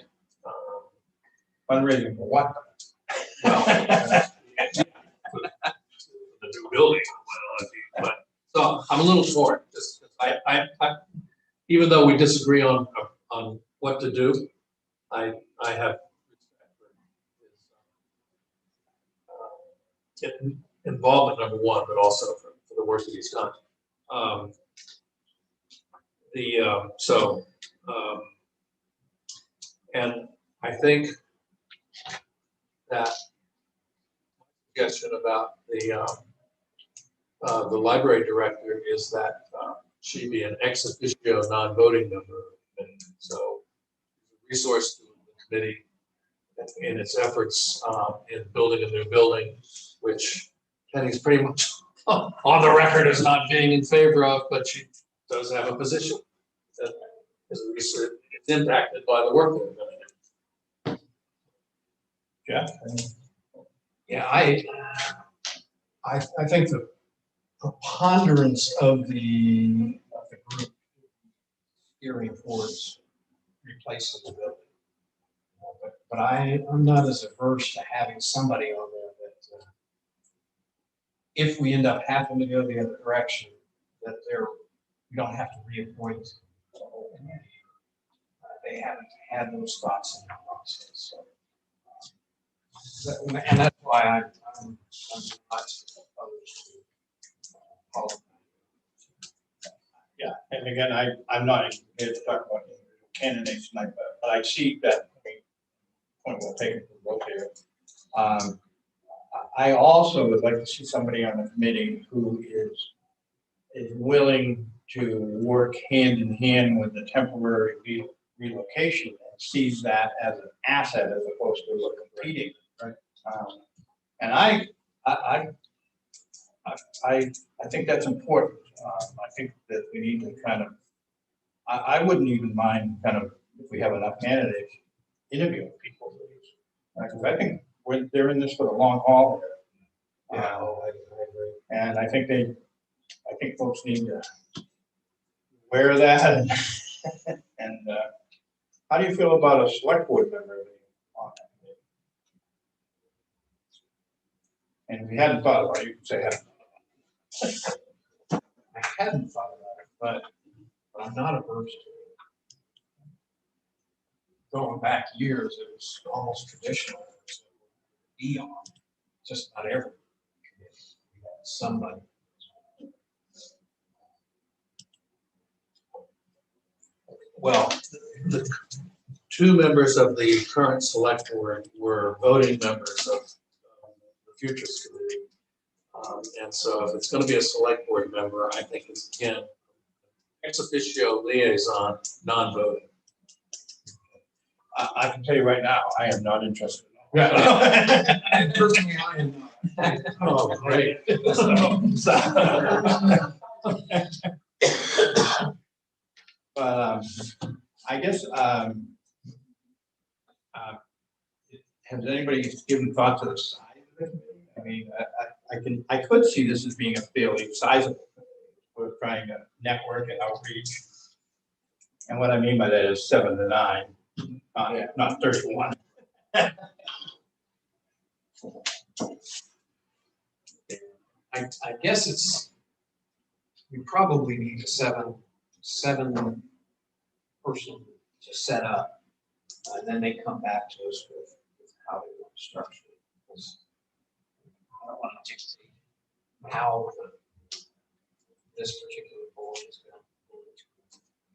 Fundraising for what? Well, the new building. But, so I'm a little torn, just, I, even though we disagree on what to do, I have respect for his involvement, number one, but also for the work that he's done. And I think that suggestion about the library director is that she be an ex officio non-voting member. And so resource to the committee in its efforts in building a new building, which Kenny's pretty much on the record as not being in favor of, but she does have a position that is impacted by the work that we're going to do. Jeff? Yeah, I think the preponderance of the group steering towards replacing the building. But I'm not as averse to having somebody on there that if we end up having to go the other direction, that we don't have to reappoint the whole committee. They haven't had those thoughts in the process. So, and that's why I'm not opposed to all of that. Yeah, and again, I'm not here to talk about individual candidates tonight, but I see that, point well taken from both here. I also would like to see somebody on the committee who is willing to work hand in hand with the temporary relocation and sees that as an asset as opposed to competing. Right. And I think that's important. I think that we need to kind of, I wouldn't even mind kind of, if we have enough candidates, interviewing people. Because I think they're in this for the long haul. Yeah, I agree. And I think folks need to wear that. And how do you feel about a select board member being on that committee? And if you hadn't thought about it, you could say hadn't. I hadn't thought about it, but I'm not averse to it. Going back years, it was almost traditional to be on, just not every committee. We had somebody. Well, the two members of the current select board were voting members of the futures committee. And so if it's going to be a select board member, I think it's, again, ex officio liaison, non-voting. I can tell you right now, I am not interested. Personally, I am not. Oh, great. But I guess, has anybody given thought to the size of it? I mean, I could see this as being a fairly sizable. We're trying to network and outreach. And what I mean by that is 7 to 9, not 31. I guess we probably need a seven person to set up, and then they come back to us with how they want to structure it. Because I don't want to dictate how this particular board is going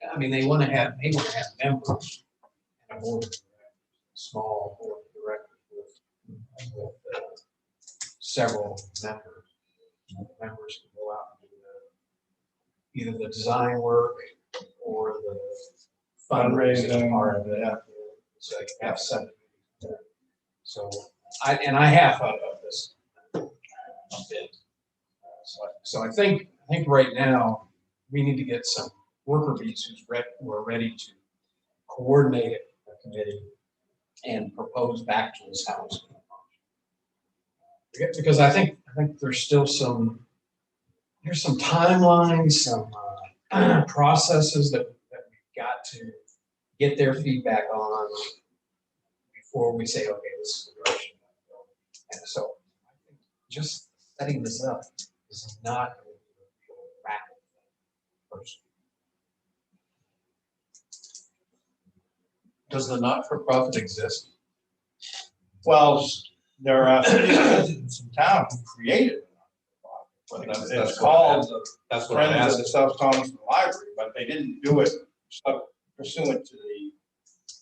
to. I mean, they want to have members and a board of directors, a small board of directors with several members. Members can go out and do either the design work or the fundraising part of it. So you have 7. So I have thought about this a bit. So I think right now we need to get some worker bees who are ready to coordinate a committee and propose back to us how it's going to function. Because I think there's still some timelines, some processes that we've got to get their feedback on before we say, okay, this is the direction. And so I think just setting this up is not a rapid person. Does the not-for-profit exist? Well, there are citizens in town who created it. Well, It's called the That's what I'm Friends of asking. the South Thompson Library, but they didn't do it pursuant to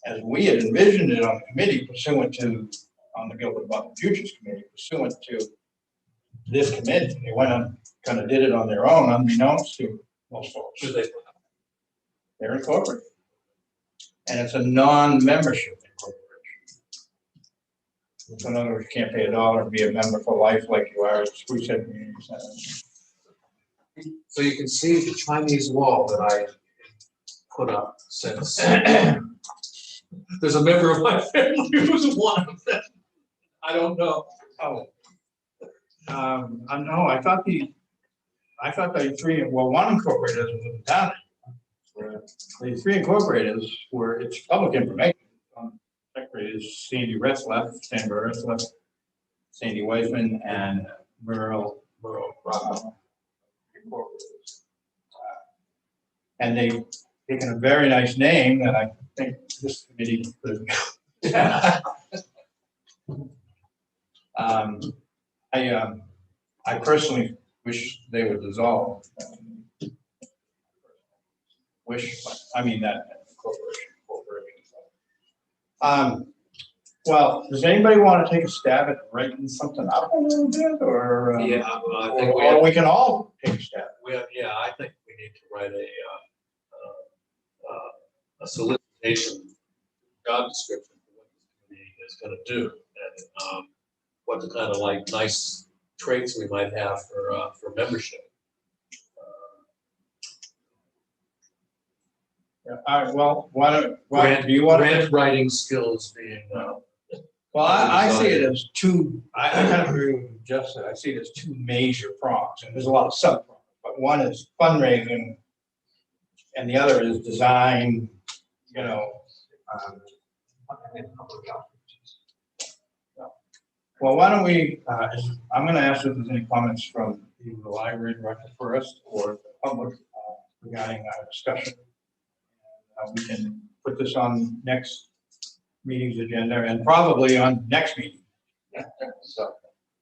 as we had envisioned it on the committee, on the Gilbert Butler Futures Committee, pursuant to this committee. They went on, kind of did it on their own, unbeknownst to most folks. Should they? They're incorporated. And it's a non-membership incorporation. So in other words, you can't pay $1 and be a member for life like you are at Spruce Head Community Center. So you can see the Chinese wall that I put up since. There's a member of my family who's one of them. I don't know. Oh. No, I thought the three, well, one incorporated doesn't live in town. The three incorporators were, it's public information. Secretary is Sandy Retzlaff, Sandra Retzlaff, Sandy Weisman, and Merle Rockwell. And they've taken a very nice name that I think this committee could. I personally wish they would dissolve. I mean that corporation. Well, does anybody want to take a stab at writing something up a little bit, or? Yeah, I think Or we can all take a stab. yeah, I think we need to write a solicitation job description for what this committee is going to do, and what the kind of like nice traits we might have for membership. Yeah, all right, well, do you want to? Grant writing skills being. Well, I see it as two, I kind of agree with Jeff said, I see it as two major prongs, and there's a lot of sub prongs, but one is fundraising, and the other is design, you know. Well, why don't we, I'm gonna ask if there's any comments from either the library director first, or the public regarding our discussion. We can put this on next meeting's agenda, and probably on next meeting. So,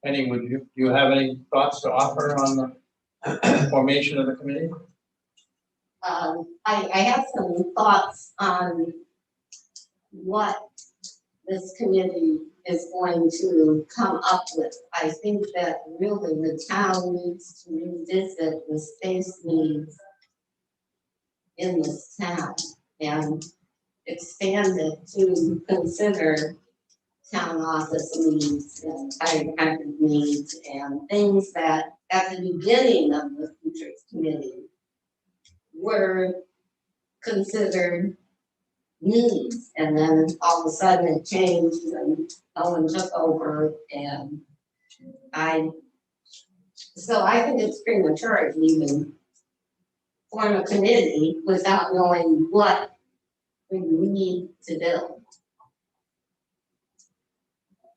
do you have any thoughts to offer on the formation of the committee? I have some thoughts on what this committee is going to come up with. I think that really the town needs to revisit the space needs in this town and expand it to consider town office needs and fire department needs and things that at the beginning of the Futures Committee were considered needs, and then all of a sudden it changed and Ellen took over, and so I think it's premature to even form a committee without knowing what we need to do.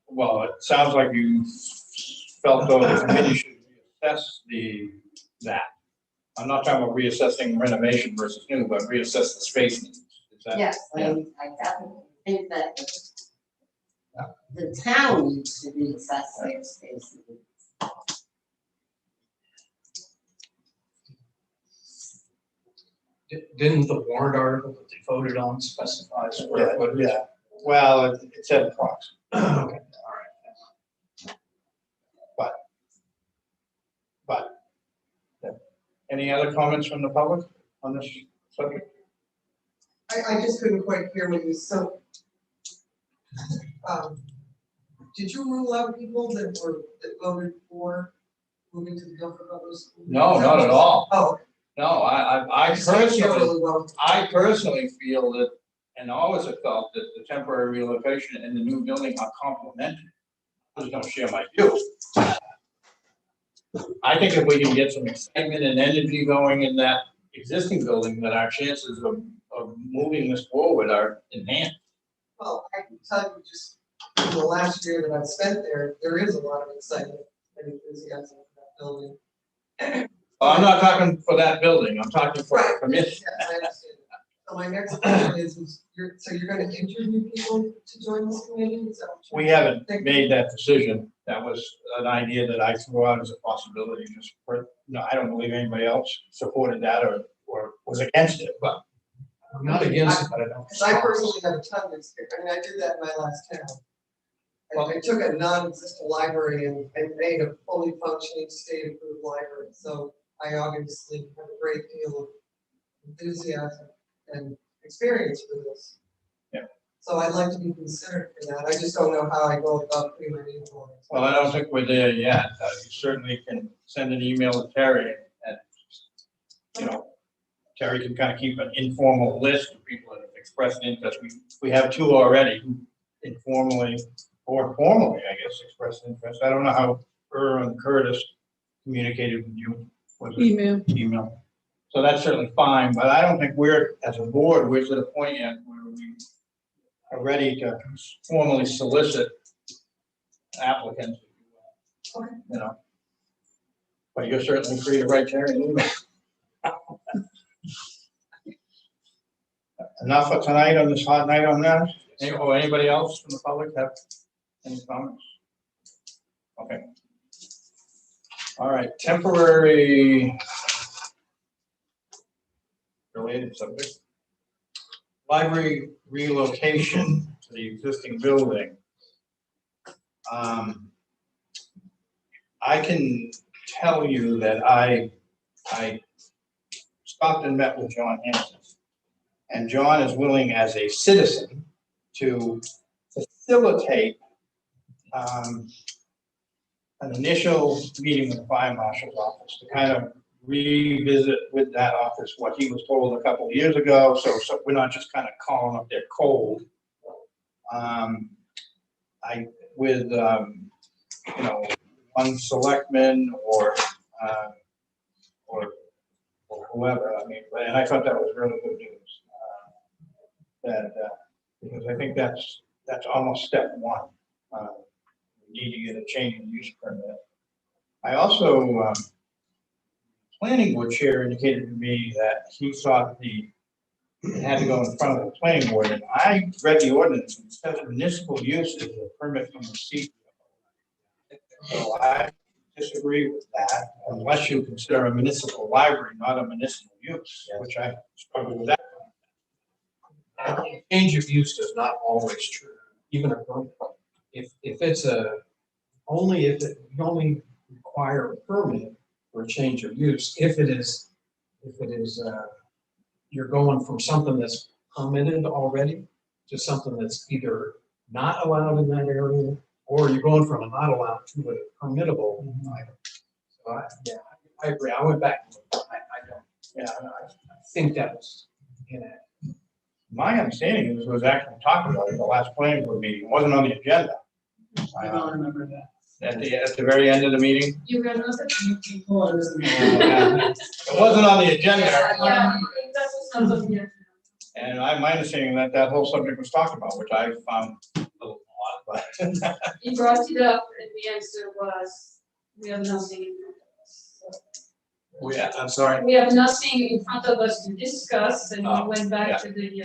Well, it sounds like you felt though the committee should reassess that. I'm not talking about reassessing renovation versus new, but reassess the space needs. Is that? Yes, Yeah. I definitely think that the town needs to reassess their space needs. Didn't the warrant article that they voted on specify square footage? Yeah, well, it said approximately. Okay, all right. But, any other comments from the public on this subject? I just couldn't quite hear what you, so, did you rule out people that voted for moving to the Guilford Butler School? No, not at all. Oh. No, I personally feel that, and always have felt that the temporary relocation and the new building are complementary. I just don't share my view. I think if we can get some excitement and energy going in that existing building, that our chances of moving this forward are enhanced. Well, I can tell you just in the last year that I've spent there, there is a lot of excitement and enthusiasm in that building. Well, I'm not talking for that building, I'm talking for Right. the commission. Yes, I understand. So my next question is you're gonna interview people to join this committee? Is that what you're We haven't thinking? made that decision. That was an idea that I threw out as a possibility, just for, no, I don't believe anybody else supported that or was against it, but. I'm not against it, but I don't. Because I personally have a ton of experience. I mean, I did that in my last town. I took a non-existent library and made a fully functioning state-approved library. So I obviously have a great deal of enthusiasm and experience for this. Yeah. So I'd like to be considered for that. I just don't know how I go about putting my name on it. Well, I don't think we're there yet. You certainly can send an email to Terry and, you know, Terry can kind of keep an informal list of people that have expressed interest. We have two already who informally or formally, I guess, expressed interest. I don't know how and Curtis communicated with you. Was it Email. email? So that's certainly fine, but I don't think we're, as a board, we're to the point yet where we are ready to formally solicit applicants. You know, but you're certainly free to write Terry an email. Enough for tonight on this hot night on that? Anybody else from the public have any comments? Okay. All right, temporary related subject. Library relocation to the existing building. I can tell you that I stopped and met with John Hanson. And John is willing as a citizen to facilitate an initial meeting with the fire marshal's office to kind of revisit with that office what he was told a couple of years ago. So we're not just kind of calling up there cold. With you know, one selectman or whoever. I mean, and I thought that was really good news. Because I think that's almost step one. We need to get a change in use permit. I also, planning board chair indicated to me that he thought it had to go in front of the planning board, and I read the ordinance and says municipal use is a permit from the CEO. So I disagree with that, unless you consider a municipal library not a municipal use, which I struggle with that. Change of use is not always true, even a permit. If it's only if you only require a permit for a change of use, if it is you're going from something that's permitted already to something that's either not allowed in that area, or you're going from a not allowed to a permittable item. So I agree. I went back. I think that was inaccurate. My understanding is it was actually talked about in the last planning board meeting. It wasn't on the agenda. I don't remember that. At the very end of the meeting. You can look at It wasn't on the agenda. yeah, that was something, yeah. And my understanding that whole subject was talked about, which I found a little odd, but. He brought it up and the answer was, we have nothing in front of us. So I'm sorry. we have nothing in front of us to discuss, and we went yeah. back to the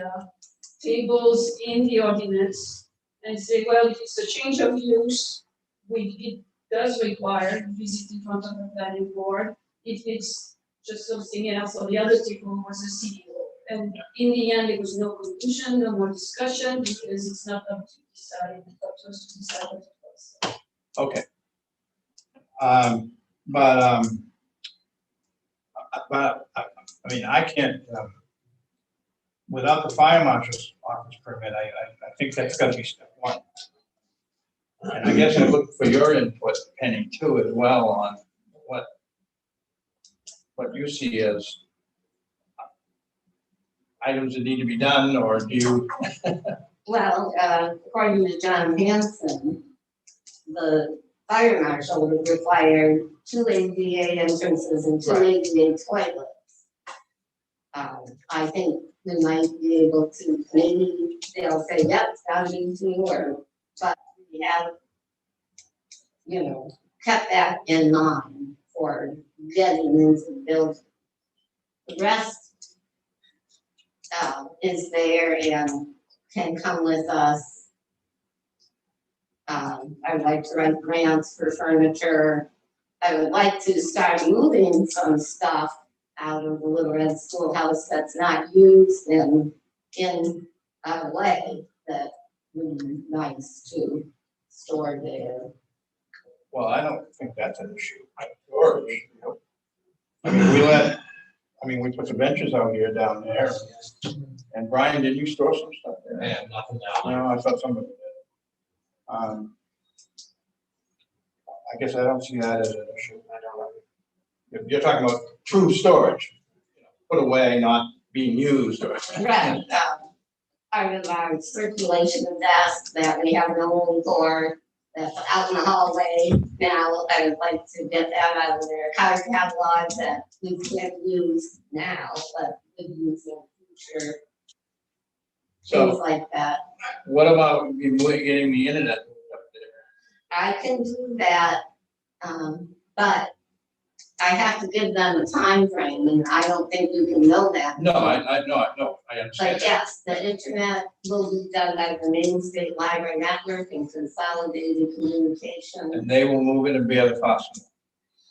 tables in the ordinance and say, well, if it's a change of use, it does require visit in front of the planning board. If it's just something else, or the other table was a CEO. And in the end, there was no conclusion, no more discussion, because it's not up to decide, it's up to us to decide what it was. Okay. But I mean, I can't, without the fire marshal's office permit, I think that's gotta be step one. And I guess I look for your input, Penny, too, as well, on what you see as items that need to be done, or do you? Well, according to John Hanson, the fire marshal would require 2 ADA entrances and 2 ADA toilets. I think we might be able to, maybe they'll say, yep, it's gotta be 2, but we have, kept that in mind for getting into the building. The rest is there and can come with us. I'd like to write grants for furniture. I would like to start moving some stuff out of the Little Red Schoolhouse that's not used and in a way that would be nice to store there. Well, I don't think that's an issue. Storage, you know. I mean, we put the benches out here down there. And Brian, did you store some stuff there? I have nothing now. No, I thought somebody did. I guess I don't see that as an issue. I don't know. You're talking about true storage, put away, not being used or. Right, part of our circulation desk that we have no room for, that's out in the hallway now. I would like to get that out of there. Card catalog that we can't use now, but we use in the future. Things So like that. what about getting the internet up there? I can do that, but I have to give them a time frame, and I don't think you can know that. No, I understand. But yes, the internet will be done by the Main State Library Network and Consolidated Communication. And they will move in and bear the cost.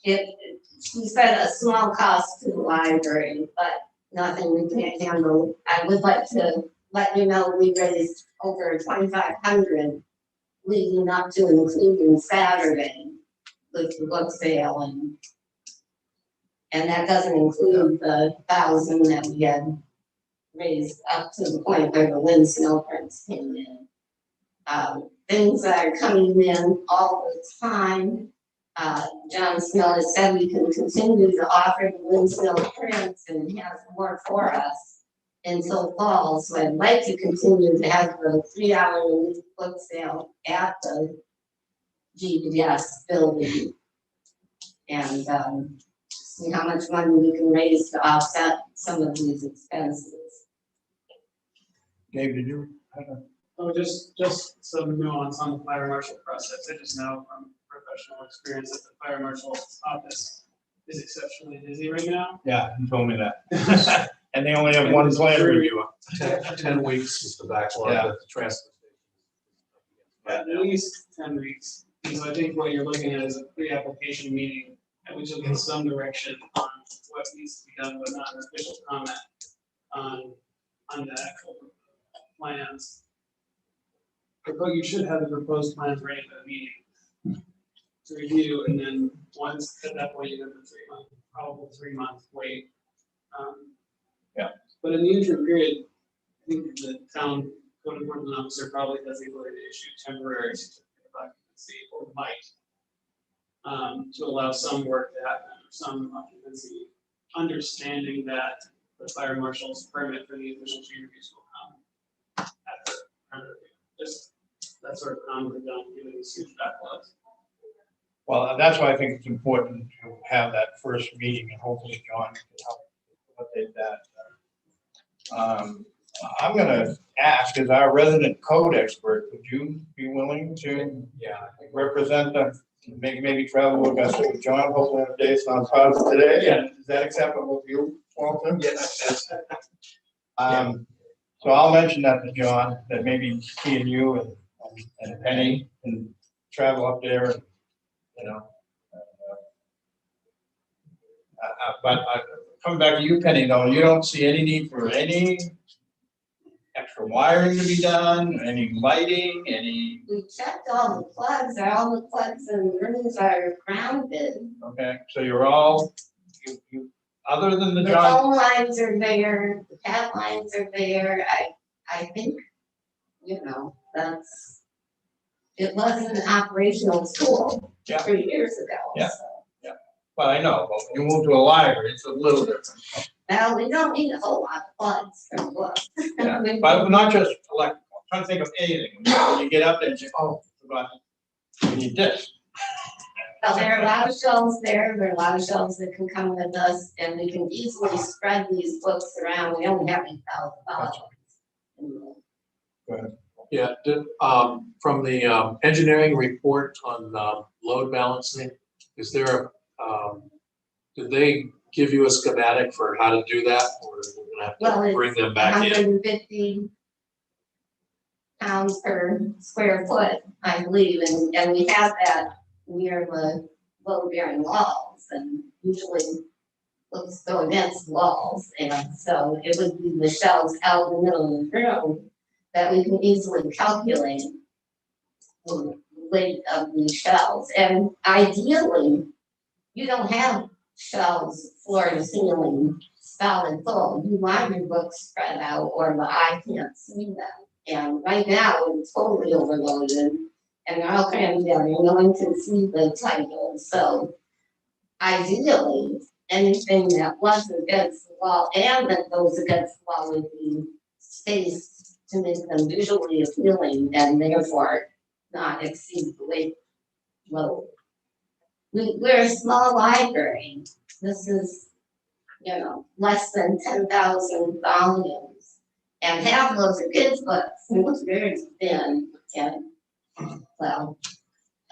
She said a small cost to the library, but nothing we can't handle. I would like to let you know we raised over 2,500 leading up to and including Saturday with the book sale, and that doesn't include the 1,000 that we had raised up to the point where the Lynn Snow prints came in. Things are coming in all the time. John Snow has said we can continue to offer the Lynn Snow prints, and he has more for us until fall. So I'd like to continue to have the 3-hour book sale at the GBS building. And see how much money we can raise to offset some of these expenses. Dave, did you? Oh, just some nuance on the fire marshal process. I just know from professional experience that the fire marshal's office is exceptionally busy right now. Yeah, you told me that. And they only have one plan review. 10 weeks is the backlog Yeah. at the transfer At least 10 weeks. And so I think what you're looking at is a pre-application meeting at which you'll get some direction on what needs to be done, but not an official comment on the actual plans. But you should have the proposed plans ready for the meeting to review, and then once at that point you have the 3-month, probably 3-month wait. Yeah. But in the interim period, I think the town code enforcement officer probably has the ability to issue temporary certificate of occupancy, or might, to allow some work to happen, or some occupancy, understanding that the fire marshal's permit for the official tree reviews will come after permit review. Just that sort of commonly done, given these huge backlogs. Well, that's why I think it's important to have that first meeting, and hopefully John can help facilitate that. I'm gonna ask, as our resident code expert, would you be willing to represent maybe travel with us with John, hopefully on days on cause today? Yeah. Is that acceptable with you, Walter? Yes. So I'll mention that to John, that maybe he and you and Penny can travel up there, and, you know. But coming back to you, Penny, though, you don't see any need for any extra wiring to be done, any lighting, any, We checked all the plugs, all the plugs and rooms are grounded. okay, so you're all, you, other than the The John, phone lines are there, the cat lines are there. I think, you know, it wasn't an operational tool Yeah. 3 years ago. Yeah. So. well, I know, but when you move to a library, it's a little different. Well, we don't need a whole lot of plugs for books. Yeah, but not just electrical, I'm trying to think of anything. When you get up there and say, oh, forgot, we need this. Well, there are a lot of shelves there. There are a lot of shelves that can come with us, and we can easily spread these books around. We only have $8,000. Yeah, from the engineering report on load balancing, is there Did they give you a schematic for how to do that, or we're gonna Well, have to bring them back in? 150 pounds per square foot, I believe, and we have that near the load bearing walls, and usually those go against walls, and so it would be the shelves out in the middle of the room that we can easily calculate the weight of these shelves, and ideally, you don't have shelves floor to ceiling solid full. You want your books spread out or the eye can't see them. And right now, it's totally overloaded and they're all crammed together. No one can see the titles. So ideally, anything that was against the wall and that goes against the wall would be spaced to make them visually appealing and therefore not exceed the weight load. We're a small library. This is, less than 10,000 volumes. And half of those are kids' books. It was very thin. And, well,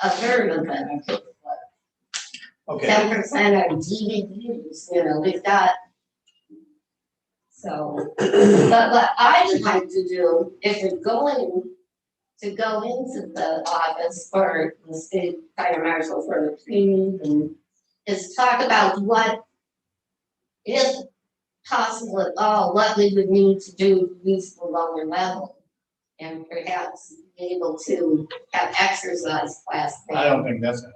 a third of them are kids' books. Okay, 10% are DVDs, we've got. So, but what I would like to do, if we're going to go into the office for the state fire marshal for the training and is talk about what, if possible at all, what we would need to do to reach the lower level. And perhaps be able to have exercise class there. I don't think that's gonna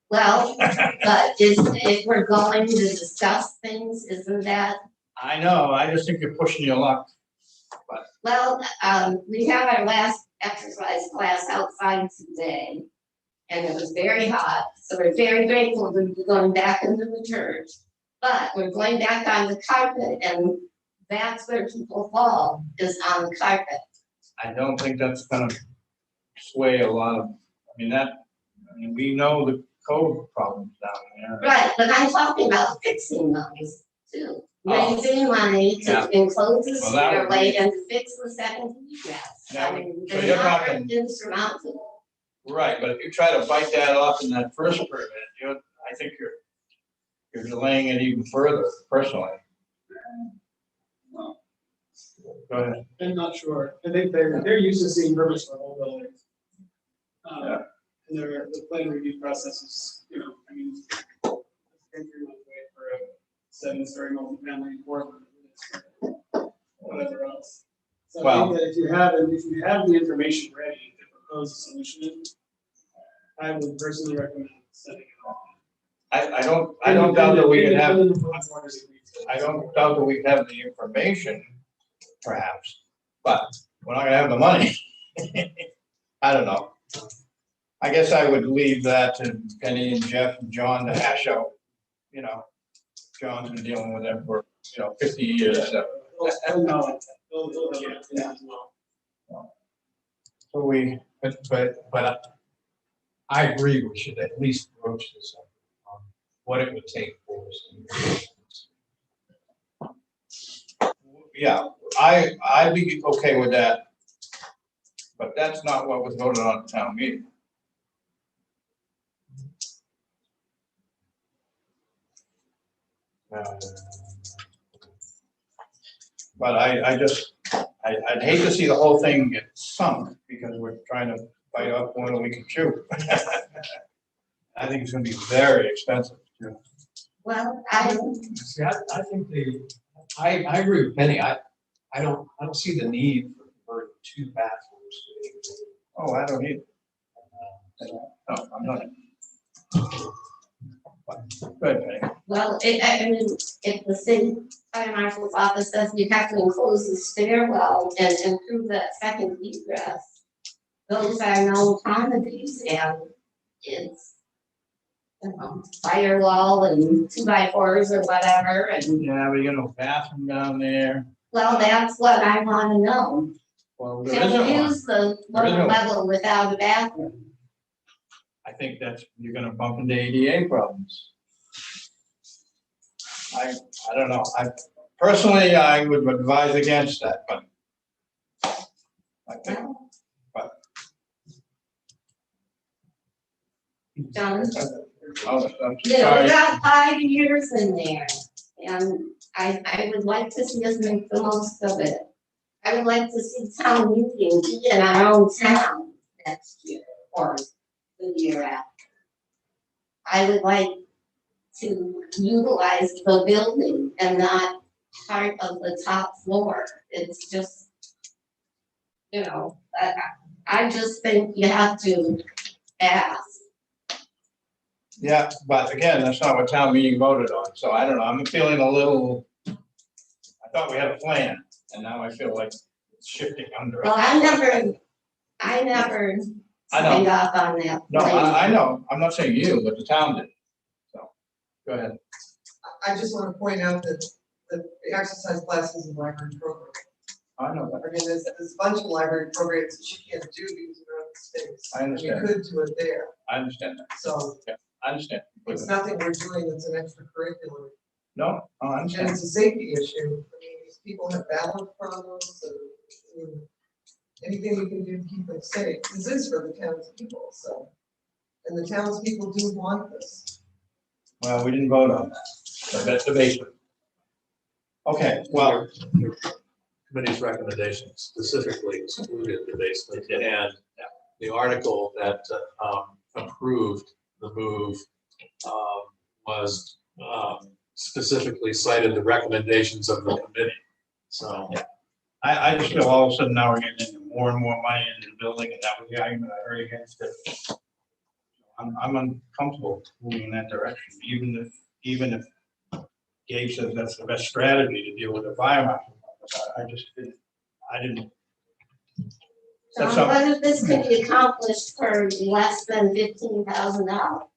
Well, but if we're going to discuss things, isn't that? I know, I just think you're pushing your luck. Well, we have our last exercise class outside today, and it was very hot, so we're very grateful to be going back into the church. But we're going back on the carpet, and that's where people fall, is on the carpet. I don't think that's gonna sway a lot of, we know the code problems down there. Right, but I'm talking about fixing those too. Oh. Raising money Yeah. to enclose the Well, that would be- stairway and to fix the second egress. That I would- mean, so they're you're not talking- insurmountable. Right, but if you try to bite that off in that first permit, I think you're delaying it even further, personally. Go ahead. I'm not sure. I think they're used to seeing permits for whole buildings. Yeah. And the plan review process is, for a 7-story multifamily apartment. Whatever else. So I Well- think that if you have the information ready to propose a solution, I would personally recommend sending it off. I don't doubt that we can have, Independent of what the board has agreed to. I don't doubt that we have the information, perhaps, but we're not gonna have the money. I don't know. I guess I would leave that to Penny and Jeff and John to hash out, John's been dealing with them for, 50 years, so. They'll know it. They'll have it as well. So But I agree, we should at least broach this up, what it would take for us. yeah, I'd be okay with that. But that's not what was voted on at town meeting. But I'd hate to see the whole thing get sunk because we're trying to bite off more than we can chew. I think it's gonna be very expensive. Well, See, I think I agree with Penny, I don't see the need for converting 2 bathrooms to 8. Oh, I don't either. No, I'm not. Go ahead, Penny. well, if the city fire marshal's office says you have to enclose the stairwell and improve that second egress, those are known quantities and it's, firewall and 2x4s or whatever, and Yeah, we got no bathroom down there. well, that's what I wanna know. Well, there Can isn't we one. use the There isn't lower one. level without a bathroom? I think you're gonna bump into ADA problems. I don't know. Personally, I would advise against that, but I think, John? Oh, I'm You know, sorry. we got 5 years in there, and I would like to see us make the most of it. I would like to see town meeting be in our own town next year or the year after. I would like to utilize the building and not part of the top floor. It's just, you know, I just think you have to ask. Yeah, but again, that's not what town meeting voted on, so I don't know, I'm feeling a little, I thought we had a plan, and now I feel like it's shifting under. Well, I never I know. signed off on that. No, plan. I know, I'm not saying you, but the town did, so, go ahead. I just want to point out that the exercise classes and library program. I know that, I mean, there's a bunch of library programs that you can't do because you're out of space. I understand. You could do it there, I understand that, so I understand. it's nothing we're doing that's an extracurricular. No, I And understand, it's a safety issue. I mean, these people have balance problems and, I mean, anything we can do to keep them safe. This is for the townspeople, so. And the townspeople do want this. well, we didn't vote on that, so that's the basement. Okay, well, Your committee's recommendation specifically excluded the basement, and the article that approved the move was specifically cited the recommendations of the committee. So I just feel all of a sudden now we're getting into more and more money into the building, and that was the argument I heard against it. I'm uncomfortable moving in that direction, even if Gabe says that's the best strategy to deal with the fire marshal. I didn't. That's John, not- what if this could be accomplished for less than $15,000?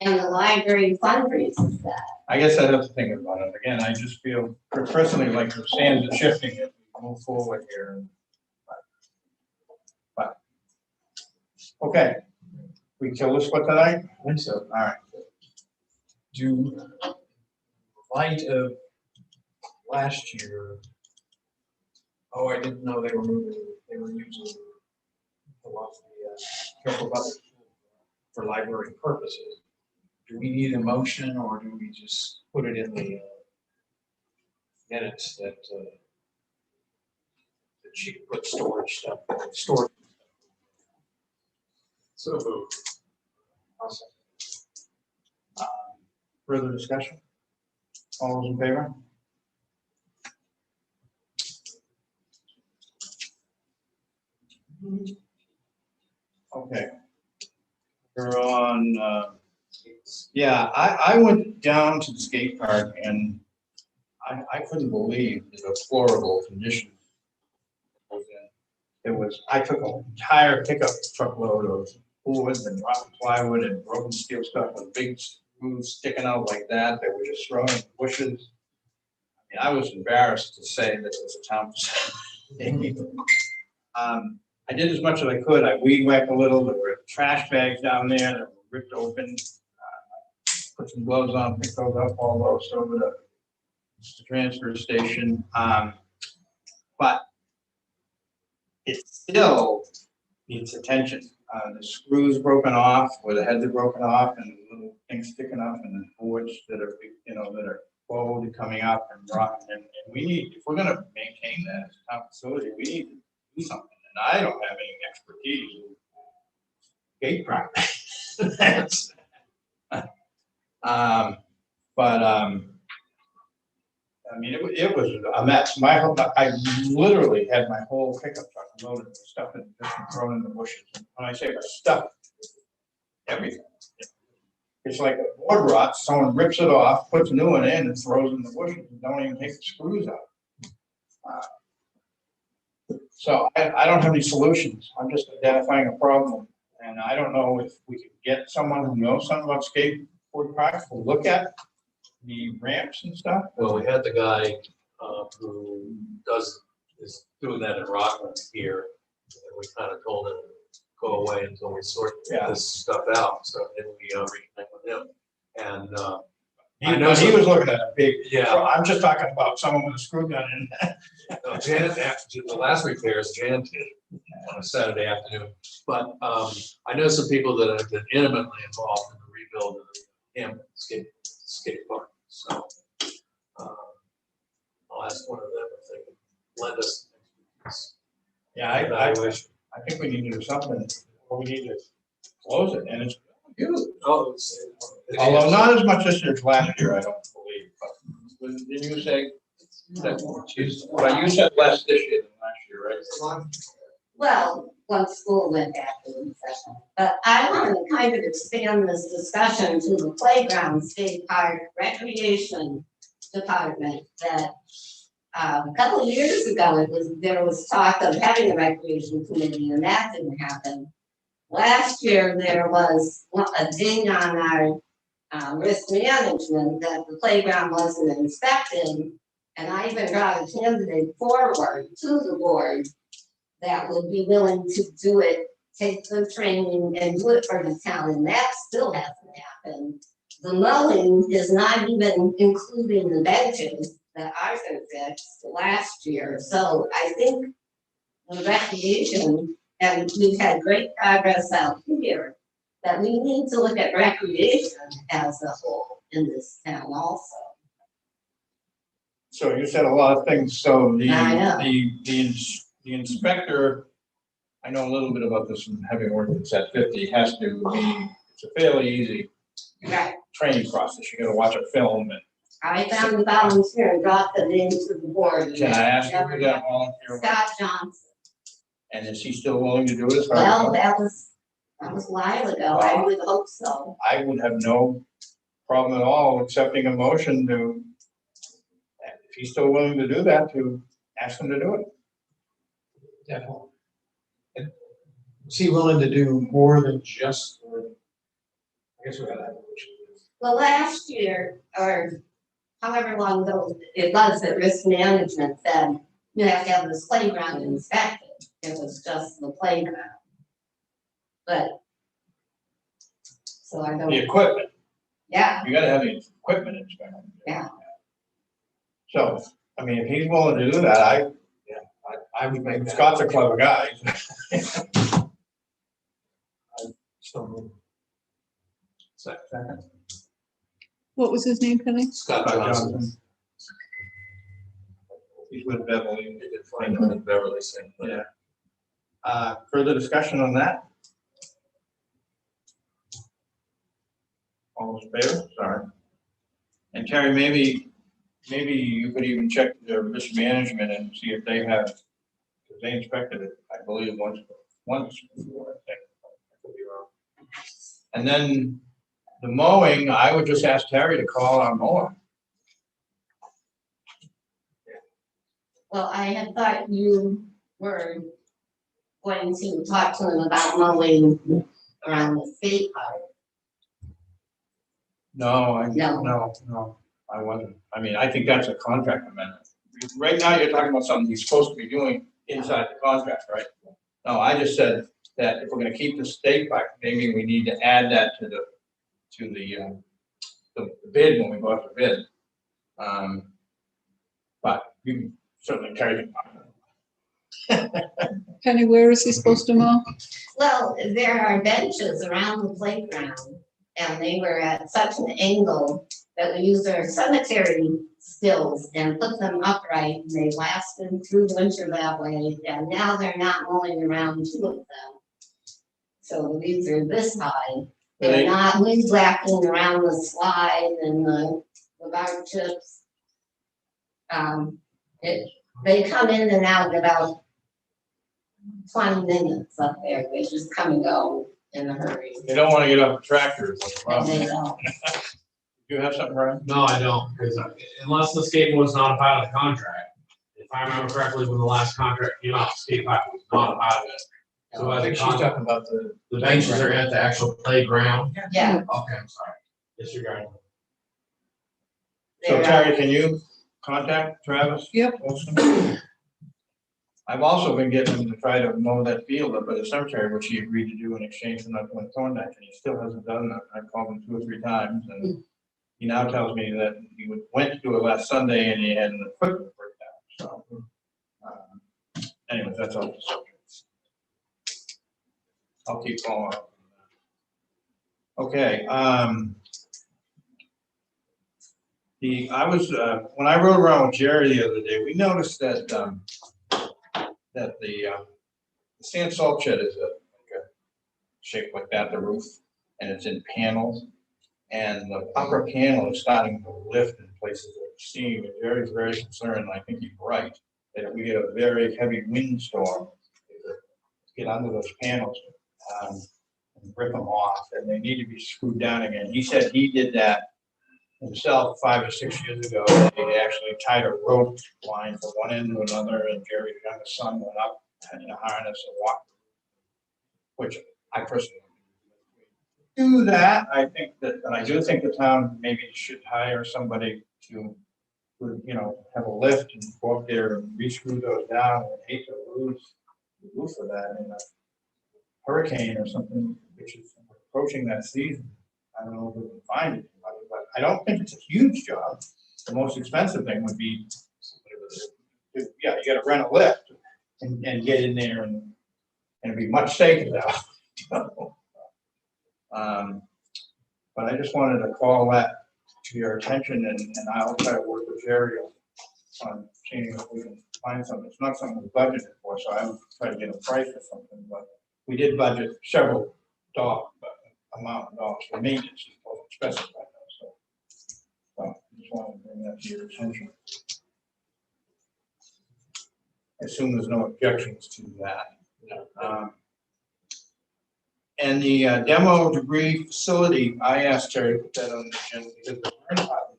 And the library fundraises that. I guess I have to think about it. Again, I just feel personally like the sands are shifting as we move forward here. But, okay, we kill this for tonight? I think so. All right. Do light of last year. Oh, I didn't know they were moving, they were using a lot of the Careful Butler for library purposes. Do we need a motion or do we just put it in the minutes that she could put storage stuff, storage? so moved. Awesome. Further discussion? All those in favor? Okay. We're on, yeah, I went down to the skate park and I couldn't believe the deplorable condition. It was, I took an entire pickup truckload of wood and rotten plywood and broken steel stuff with big screws sticking out like that. They were just throwing in bushes. I mean, I was embarrassed to say that it was a town facility. I did as much as I could. I weed whacked a little. There were trash bags down there that were ripped open. Put some gloves on, picked those up, all those over the transfer station. But it still needs attention. The screws broken off, where the heads are broken off, and little things sticking up, and the boards that are, you know, that are bowed and coming up and rotten. And we need, if we're going to maintain that as a town facility, we need to do something. And I don't have any expertise in gate practice. That's, I mean, it was a mess. I literally had my whole pickup truck loaded with stuff and just thrown in the bushes. And when I say stuff, everything. It's like a board rot, someone rips it off, puts a new one in and throws it in the bushes and don't even take the screws out. So I don't have any solutions. I'm just identifying a problem. And I don't know if we could get someone who knows something about skateboard parks to look at the ramps and stuff. Well, we had the guy who is doing that in Rockland here, and we kind of told him to go away until we sort this stuff out. So then we reconnect with him, and I know he was looking at a big. Yeah. I'm just talking about someone with a screw gun in. Janet, after the last repairs, Janet did on a Saturday afternoon. But I know some people that have been intimately involved in the rebuild the skate park, so. I'll ask one of them if they can lend us. Yeah, I think we need to do something, or we need to close it, and it's huge. Oh, Although not as much this year as last year, I don't believe, but didn't you say that, well, you said less this year than last year, right? Well, once school went back to the session, but I want to kind of expand this discussion to the playground, state park, recreation department, that a couple of years ago, there was talk of having a recreation committee, and that didn't happen. Last year, there was a ding on our risk management that the playground wasn't inspected, and I even got a candidate forward to the board that would be willing to do it, take the training and do it for the town, and that still hasn't happened. The mowing is not even including the benches that Arthur fixed last year, so I think the recreation, and we've had great progress out here, that we need to look at recreation as a whole in this town also. So you said a lot of things, so I know. the inspector, I know a little bit about this from having worked at set 50, has to be, it's a fairly easy Right. training process. You gotta watch a film, and I found a volunteer and brought them into the board. can I ask you who that volunteer was? Scott Johnson. And is he still willing to do it as far as I Well, know? that was a while ago. I would hope so. I would have no problem at all accepting a motion to, if he's still willing to do that, to ask him to do it. Definitely. Is he willing to do more than just, I guess we gotta have a motion. Well, last year, or however long ago it was, that risk management said you have to have this playground inspected. It was just the playground. But, so I The don't, equipment, yeah, you gotta have the equipment inspected. Yeah. So, I mean, if he's willing to do that, I would make that. Scott's a clever guy. So, Second. What was his name, Penny? Scott Johnson. He's with Beverly. You can find him in Beverly, same thing. Yeah. Further discussion on that? All those in favor? Sorry. And Terry, maybe you could even check their risk management and see if they have, because they inspected it, I believe, once before, I think. I could be wrong. And then the mowing, I would just ask Terry to call our mower. well, I had thought you were going to talk to him about mowing around the skate park. No, No. no, I wasn't. I mean, I think that's a contract amendment. Right now, you're talking about something he's supposed to be doing inside the contract, right? No, I just said that if we're gonna keep the state park, maybe we need to add that to the bid when we go out to bid. But you can certainly carry it. Penny, where is he supposed to mow? Well, there are benches around the playground, and they were at such an angle that we used our cemetery stills and put them upright, and they lasted through winter that way, and now they're not mowing around two of them. So the weeds are this high, they're not weed whacking around the slide and the bark chips. They come in and out in about 20 minutes up there, they just come and go in a hurry. They don't wanna get off the tractor. And they don't. Do you have something, Brian? No, I don't, because unless the skateboard is not a part of the contract, if I remember correctly, when the last contract came out, skate park was not a part of it. So I I think think she's talking about the. the benches are at the actual playground. Yeah. Okay, I'm sorry. Disregard. So they're, Terry, can you contact Travis? Yep. Wilson? I've also been getting him to try to mow that field up at the cemetery, which he agreed to do in exchange for not doing Thorndike, and he still hasn't done that. I've called him 2 or 3 times, and he now tells me that he went to do it last Sunday and he had an equipment breakdown, so. Anyways, that's all the subject. I'll keep following up. Okay, when I rode around with Jerry the other day, we noticed that, that the sand salt shed is like a shaped like that, the roof, and it's in panels. And the upper panel is starting to lift in places of steam, and Jerry's very concerned, and I think he's right, that if we get a very heavy windstorm, get under those panels, and rip them off, and they need to be screwed down again. He said he did that himself 5 or 6 years ago. They actually tied a rope line from one end to another, and Jerry's youngest son went up in a harness and walked, which I personally do that. I think that, and I do think the town maybe should hire somebody to, you know, have a lift and go up there and re-screw those down. I hate to lose the roof of that in a hurricane or something, which is approaching that season. I don't know if we can find it, but I don't think it's a huge job. The most expensive thing would be, yeah, you gotta rent a lift and get in there, and it'd be much safer that way. But I just wanted to call that to your attention, and I'll try to work with Jerry on seeing if we can find something. It's not something we budgeted for, so I would try to get a price or something, but we did budget several amount of dollars for maintenance, it wasn't specified though, so I just wanted to bring that to your attention. I assume there's no objections to that. And the demo debris facility, I asked Terry to put that on the agenda because the burn pile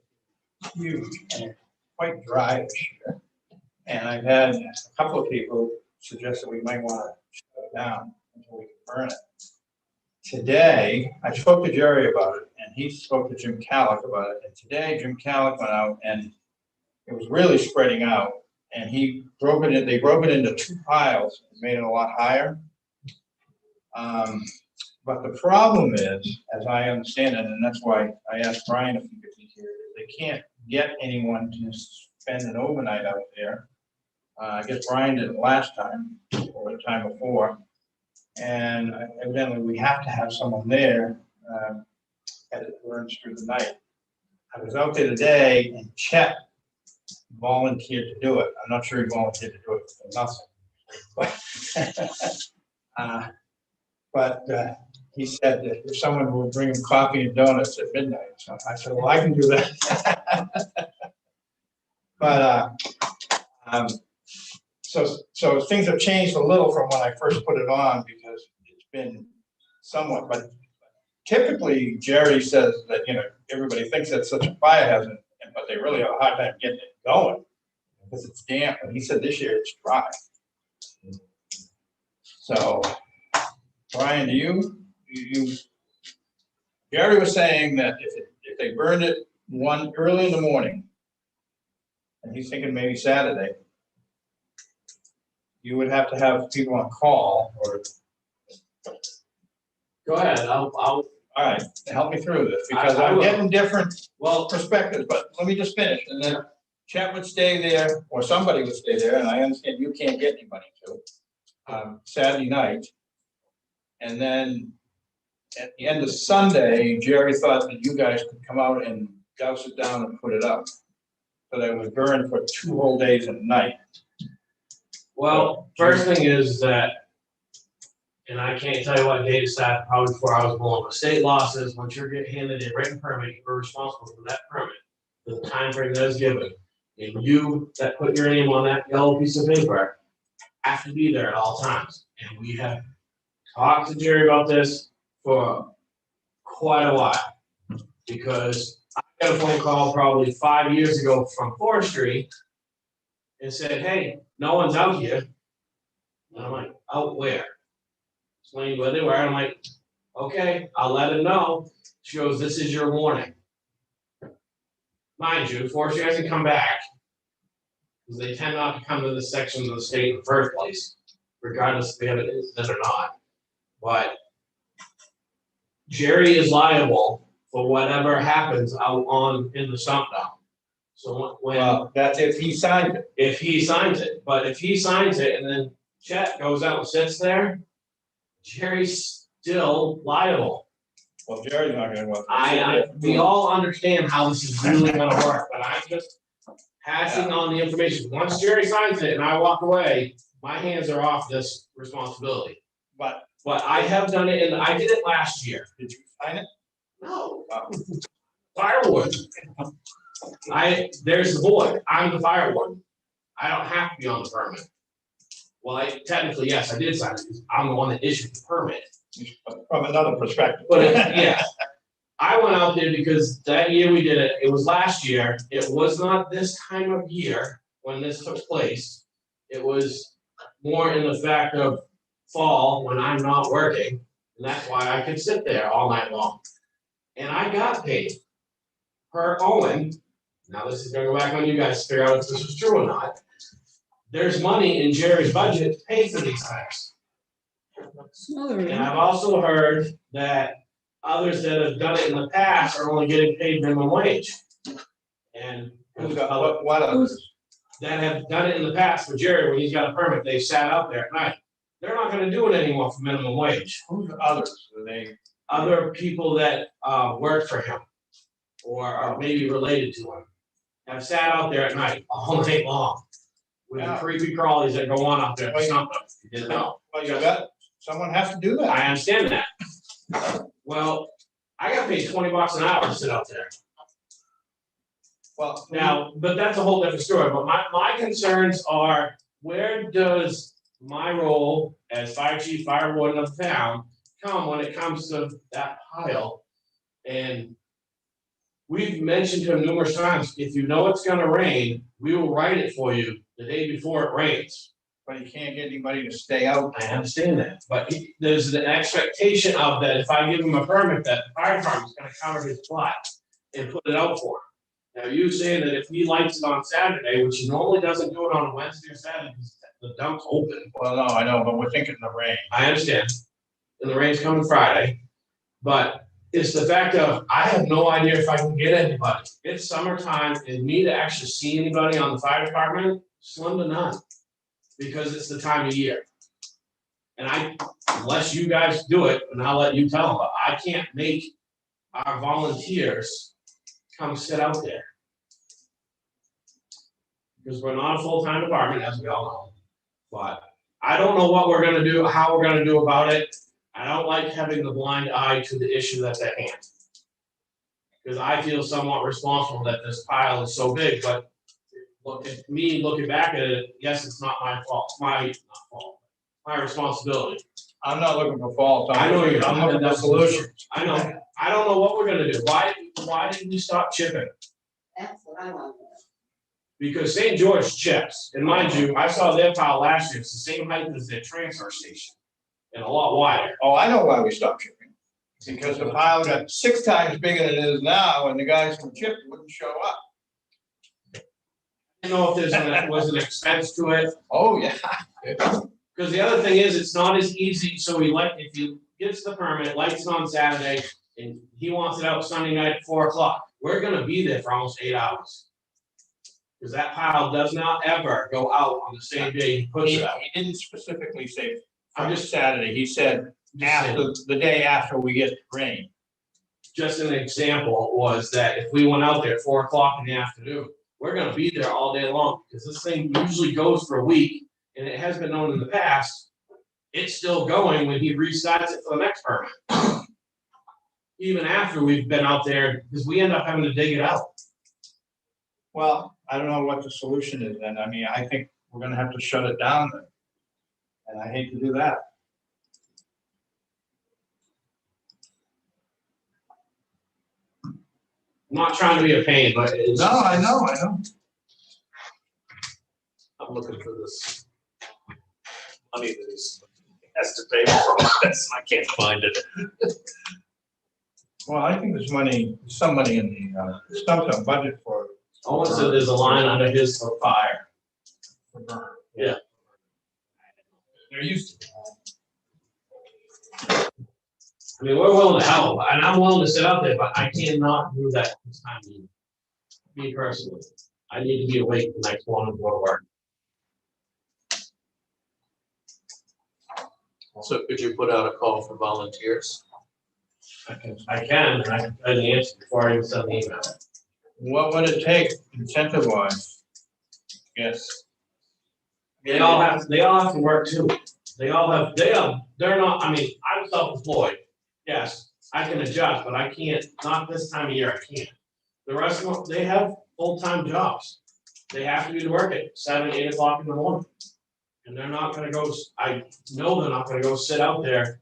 is huge and quite dry this year. And I've had a couple of people suggest that we might want to shut it down until we can burn it. Today, I spoke to Jerry about it, and he spoke to Jim Callick about it. And today, Jim Callick went out, and it was really spreading out. And he broke it in, they broke it into 2 piles and made it a lot higher. But the problem is, as I understand it, and that's why I asked Brian if he could be here, they can't get anyone to spend an overnight out there. I guess Brian did it last time or the time before. And evidently we have to have someone there as it burns through the night. I was out there today, and Chet volunteered to do it. I'm not sure he volunteered to do it for nothing. But he said that if someone would bring him coffee and donuts at midnight. So I said, well, I can do that. But so things have changed a little from when I first put it on, because it's been somewhat, but typically Jerry says that, you know, everybody thinks that's such a fire hazard, but they really have a hard time getting it going because it's damp. And he said this year it's dry. So, Brian, Jerry was saying that if they burned it early in the morning, and he's thinking maybe Saturday, you would have to have people on call, or. Go ahead, All right, help me through this, because I I'm will. getting different well, perspectives, but let me just finish, and then Chet would stay there, or somebody would stay there, and I understand you can't get anybody to, Saturday night. And then at the end of Sunday, Jerry thought that you guys could come out and douse it down and put it up. So that it would burn for 2 whole days and night. well, first thing is that, and I can't tell you what date it started, probably before I was born, but state law says once you're getting handed a written permit, you're responsible for that permit, the time frame that is given. And you that put your name on that yellow piece of paper have to be there at all times. And we have talked to Jerry about this for quite a while, because I got a phone call probably 5 years ago from forestry and said, hey, no one's out here. And I'm like, out where? Explain where they were. I'm like, okay, I'll let him know. She goes, this is your warning. Mind you, forestry hasn't come back, because they tend not to come to this section of the state in the first place, regardless if they have an incident or not. But Jerry is liable for whatever happens out in the sump down. So Well, that's if he signed it. if he signs it, but if he signs it and then Chet goes out and sits there, Jerry's still liable. Well, Jerry's not gonna work. we all understand how this is really gonna work, but I'm just passing on the information. Once Jerry signs it and I walk away, my hands are off this responsibility. But But I have done it, and I did it last year. did you sign it? No. Oh. Firewood. There's the board, I'm the firewood. I don't have to be on the permit. Well, technically, yes, I did sign it, because I'm the one that issued the permit. From another perspective. But yeah, I went out there because that year we did it, it was last year, it was not this time of year when this took place. It was more in the fact of fall, when I'm not working, and that's why I could sit there all night long. And I got paid per Owen. Now this is gonna go back on you guys to figure out if this was true or not. There's money in Jerry's budget to pay for these things. And I've also heard that others that have done it in the past are only getting paid minimum wage. And What others? that have done it in the past for Jerry, when he's got a permit, they sat out there at night. They're not gonna do it anymore for minimum wage. Who's others? Are they? Other people that work for him or are maybe related to him have sat out there at night, all night long, with the Yeah. creepy crawlies that go on out there, something, you know? Well, you got, someone has to do that. I understand that. Well, I got paid $20 an hour to sit out there. Well, Now, but that's a whole different story, but my concerns are, where does my role as fire chief, fire warden of the town come when it comes to that pile? And we've mentioned to him numerous times, if you know it's gonna rain, we will write it for you the day before it rains. but you can't get anybody to stay out. I understand that, but there's an expectation of that if I give him a permit, that the fire department's gonna cover his plot and put it out for him. Now, you saying that if he lights it on Saturday, which he normally doesn't do it on a Wednesday or Saturday, because the dump's open. Well, no, I know, but we're thinking the rain. I understand, and the rain's coming Friday, but it's the fact of, I have no idea if I can get anybody. It's summertime, and me to actually see anybody on the fire department, slim to none, because it's the time of year. And unless you guys do it, and I'll let you tell them, but I can't make our volunteers come sit out there. Because we're not a full-time department, as we all know. But I don't know what we're gonna do, how we're gonna do about it. I don't like having the blind eye to the issue that's at hand. Because I feel somewhat responsible that this pile is so big, but looking back at it, yes, it's not my fault, not fault, my responsibility. I'm not looking for faults. I know you're not. I'm looking for solutions. I know, I don't know what we're gonna do. Why did we stop chipping? That's what I want to know. Because St. George chips, and mind you, I saw their pile last year, it's the same height as their transfer station, and a lot wider. Oh, I know why we stopped chipping. Because the pile got 6 times bigger than it is now, and the guys from Chip wouldn't show up. I don't know if was an expense to it, Oh, yeah. because the other thing is, it's not as easy, so if he gets the permit, lights it on Saturday, and he wants it out Sunday night at 4 o'clock, we're gonna be there for almost 8 hours. Because that pile does not ever go out on the same day he puts it out. He didn't specifically say I'm from just Saturday, he said saying. after, the day after we get rain. Just an example was that if we went out there at 4 o'clock in the afternoon, we're gonna be there all day long, because this thing usually goes for a week, and it has been known in the past, it's still going when he restarts it for the next permit. Even after we've been out there, because we end up having to dig it out. Well, I don't know what the solution is then. I mean, I think we're gonna have to shut it down then. And I hate to do that. I'm not trying to be a pain, but it's. No, I know. I'm looking for this money that he's has to pay for this, and I can't find it. Well, I think there's money, some money in the, some budget for. Owen said there's a line under his for fire. Yeah. There used to be. I mean, we're willing to help, and I'm willing to sit out there, but I cannot do that this time of year. Me personally, I need to be awake the next morning before work. So could you put out a call for volunteers? I can, and I can tell you the answer before I even send the email. What would it take incentive wise? Yes. They all have to work too. They're not, I mean, I'm self-employed. Yes, I can adjust, but I can't, not this time of year, I can't. The rest of them, they have full-time jobs. They have to be to work at 7, 8 o'clock in the morning. And they're not gonna go, I know they're not gonna go sit out there,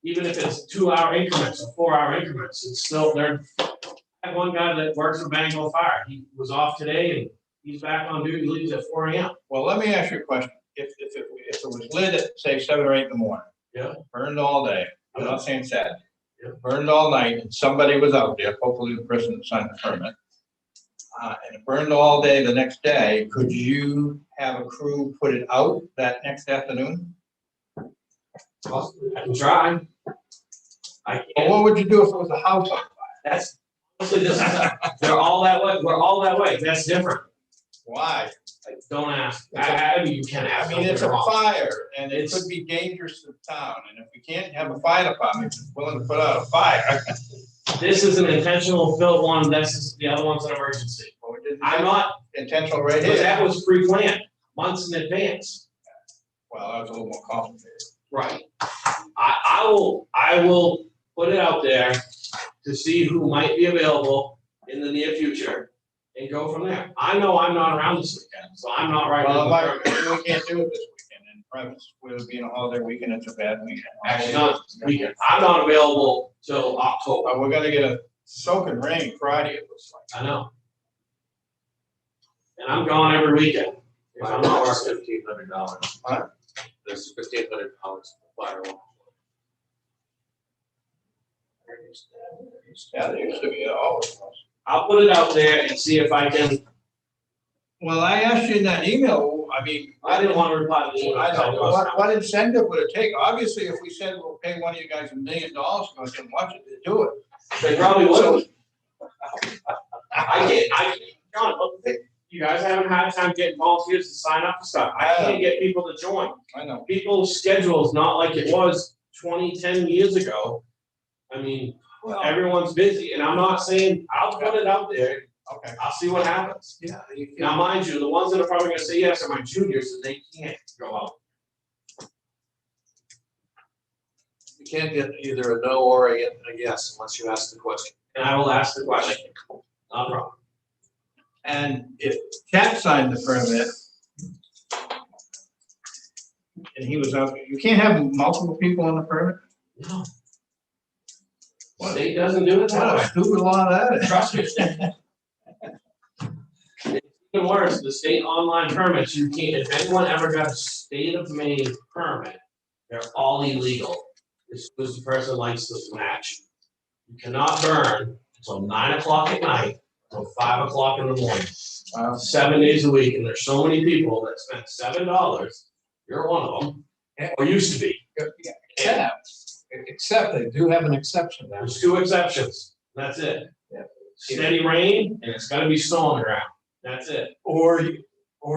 even if it's 2-hour increments or 4-hour increments, it's still, I have one guy that works at Bangor Fire. He was off today and he's back on duty, leaves at 4 AM. Well, let me ask you a question. If it was lit at, say, 7 or 8 in the morning. Yeah. Burned all day, I'm not saying Saturday. Yeah. Burned all night, and somebody was out there, hopefully the person that signed the permit. And it burned all day the next day, could you have a crew put it out that next afternoon? I can try. I Or can't. what would you do if it was a house on fire? That's, honestly, they're all that way, we're all that way, that's different. Why? Don't ask, I mean, you can I ask. mean, it's don't a get me wrong. fire, and it could be dangerous to the town, and if we can't have a fire department that's willing to put out a fire. This is an intentional built one, that's, the other one's an emergency. I'm not, Intentional right but here. that was pre-planned, months in advance. Well, that was a little more complicated. Right. I will put it out there to see who might be available in the near future and go from there. I know I'm not around this weekend, so I'm not right Well, now. we can't do it this weekend, and premise, with it being a holiday weekend, it's a bad weekend. Actually, not weekend, I'm not available till October. We're gonna get a soaking rain Friday, it looks like. I know. And I'm gone every weekend. If I'm not working. $1,500. Huh? There's $1,500 for firewall. Yeah, there used to be always. I'll put it out there and see if I can, Well, I asked you in that email, I mean. I didn't want to reply to the email. I know, what incentive would it take? Obviously, if we said we'll pay one of you guys $1 million to go and watch it, they'd do it. They probably would. I can't, John, look, you guys haven't had time getting volunteers to sign up for stuff. I can't get people to join. I know. People's schedule's not like it was 10 years ago. I mean, everyone's busy, and I'm not saying, I'll put it out there, Okay. I'll see what happens. Yeah. Now, mind you, the ones that are probably gonna say yes are my juniors, and they can't go out. You can't get either a no or a yes unless you ask the question. And I will ask the question. No problem. And if Cat signed the permit, and he was out, you can't have multiple people on the permit? No. State doesn't do it that What way. a stupid law that is. Trust me. It's even worse, the state online permits, you can't, if anyone ever got a state of Maine permit, they're all illegal. This was the person likes to match. You cannot burn until 9 o'clock at night, until 5 o'clock in the morning. 7 days a week, and there's so many people that spend $7, you're one of them, or used to be. Except they do have an exception now. There's 2 exceptions, that's it. Yeah. Steady rain, and it's gotta be snow on the ground, that's it. Or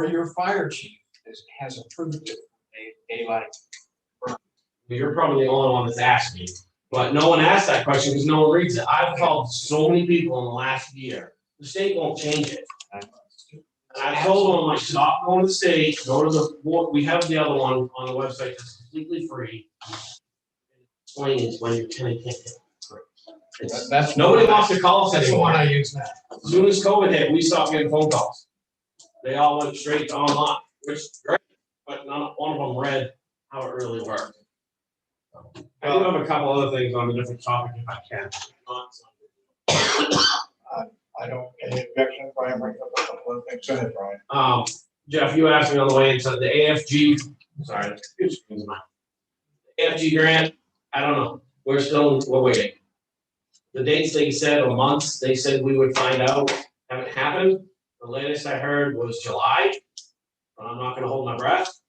your fire chief has approved it, daylight. You're probably the only one that's asked me, but no one asked that question because no one reads it. I've called so many people in the last year, the state won't change it. And I told them, like, stop going to the state, go to the, we have the other one on the website that's completely free. Explaining when you can and can't get it. That's Nobody wants to call us That's the one anymore. I use now. As soon as COVID hit, we stopped getting phone calls. They all went straight to online, which is great, but none, one of them read how it really worked. I do have a couple other things on a different topic if I can. I don't, any objection, Brian, bring up a couple of things, go ahead, Brian. Jeff, you asked me on the way into the AFG, sorry, excuse me, AFG grant, I don't know, we're waiting. The dates they said, or months, they said we would find out, haven't happened. The latest I heard was July, but I'm not gonna hold my breath.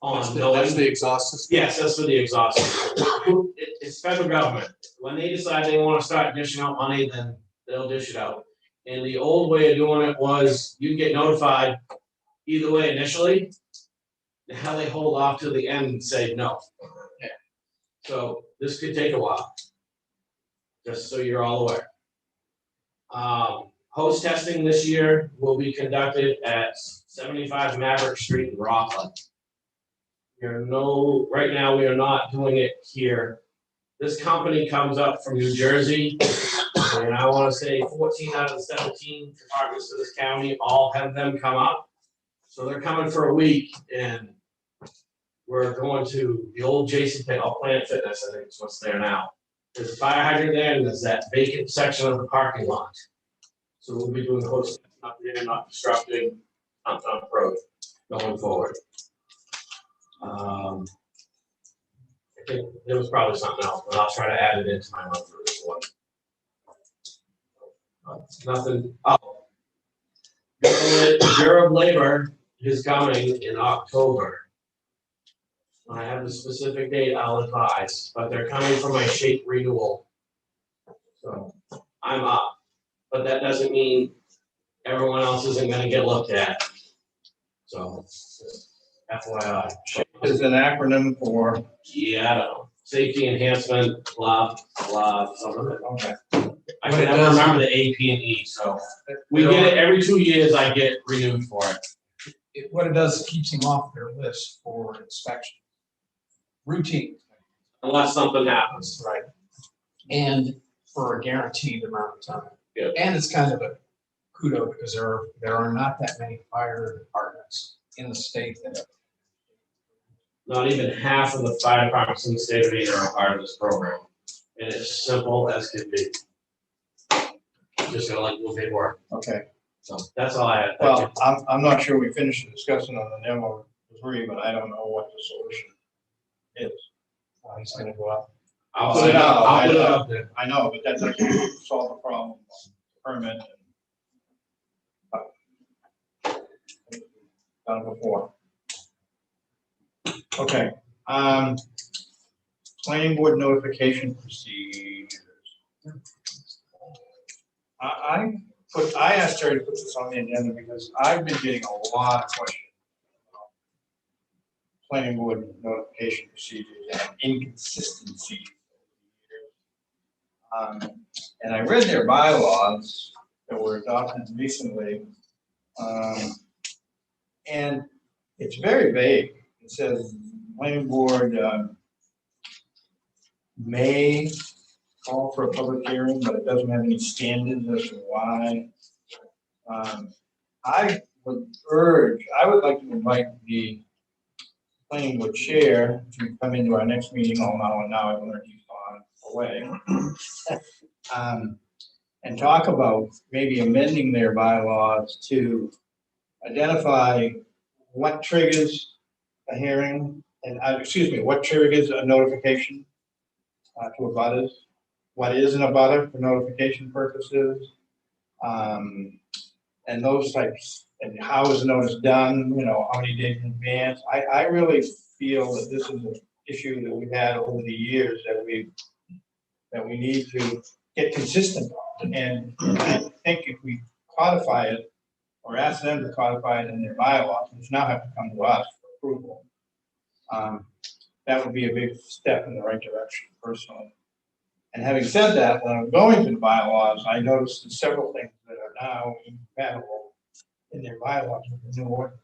That's the exhaust system. Yes, that's for the exhaust. It's federal government. When they decide they wanna start dishing out money, then they'll dish it out. And the old way of doing it was you'd get notified either way initially. Now they hold off to the end and say no. So this could take a while. Just so you're all aware. Hose testing this year will be conducted at 75 Maverick Street in Rockland. Right now, we are not doing it here. This company comes up from New Jersey, and I want to say 14 out of the 17 departments of this county all have them come up. So they're coming for a week, and we're going to the old Jason Pit, Planet Fitness, I think is what's there now. There's a fire hydrant there, and there's that vacant section of the parking lot. So we'll be doing hose up there, not disrupting on the road going forward. I think there was probably something else, but I'll try to add it into my notes for this one. Nothing. Oh. Bureau of Labor is coming in October. When I have the specific date, I'll advise, but they're coming for my shape renewal. So I'm up, but that doesn't mean everyone else isn't gonna get looked at. So FYI. Is an acronym for, Yeah, I don't know. Safety enhancement, blah, blah, some of it. okay. I can never remember the A, P, and E, so we get it every 2 years, I get renewed for it. What it does, it keeps him off their list for inspection. Routine. Unless something happens. Right. And for a guaranteed amount of time. Yeah. And it's kind of a kudo because there are not that many fire departments in the state that have. Not even half of the fire departments in the state of Maine are a part of this program. And it's simple as can be. Just gonna let you pay work. Okay, So that's all I have. Thank you. well, I'm not sure we finished the discussion on the demo 3, but I don't know what the solution is. He's gonna go out. I'll put it up there. I know, but that doesn't solve the problem, permit. Done before. Okay, planning board notification procedures. I asked her to put this on the agenda because I've been getting a lot of questions about planning board notification procedures and inconsistencies. And I read their bylaws that were adopted recently. And it's very vague. It says planning board may call for a public hearing, but it doesn't have any standards as to why. I would like to invite the planning board chair to come into our next meeting, now I've learned he's gone away. And talk about maybe amending their bylaws to identify what triggers a hearing, and what triggers a notification to abutters, what is an abutter for notification purposes, and those types, and how is notice done, how many days in advance. I really feel that this is an issue that we've had over the years that we need to get consistent on. And I think if we codify it, or ask them to codify it in their bylaws, which now have to come to us for approval, that would be a big step in the right direction, personally. And having said that, when I'm going to the bylaws, I noticed that several things that are now incompatible in their bylaws with the new ordinance.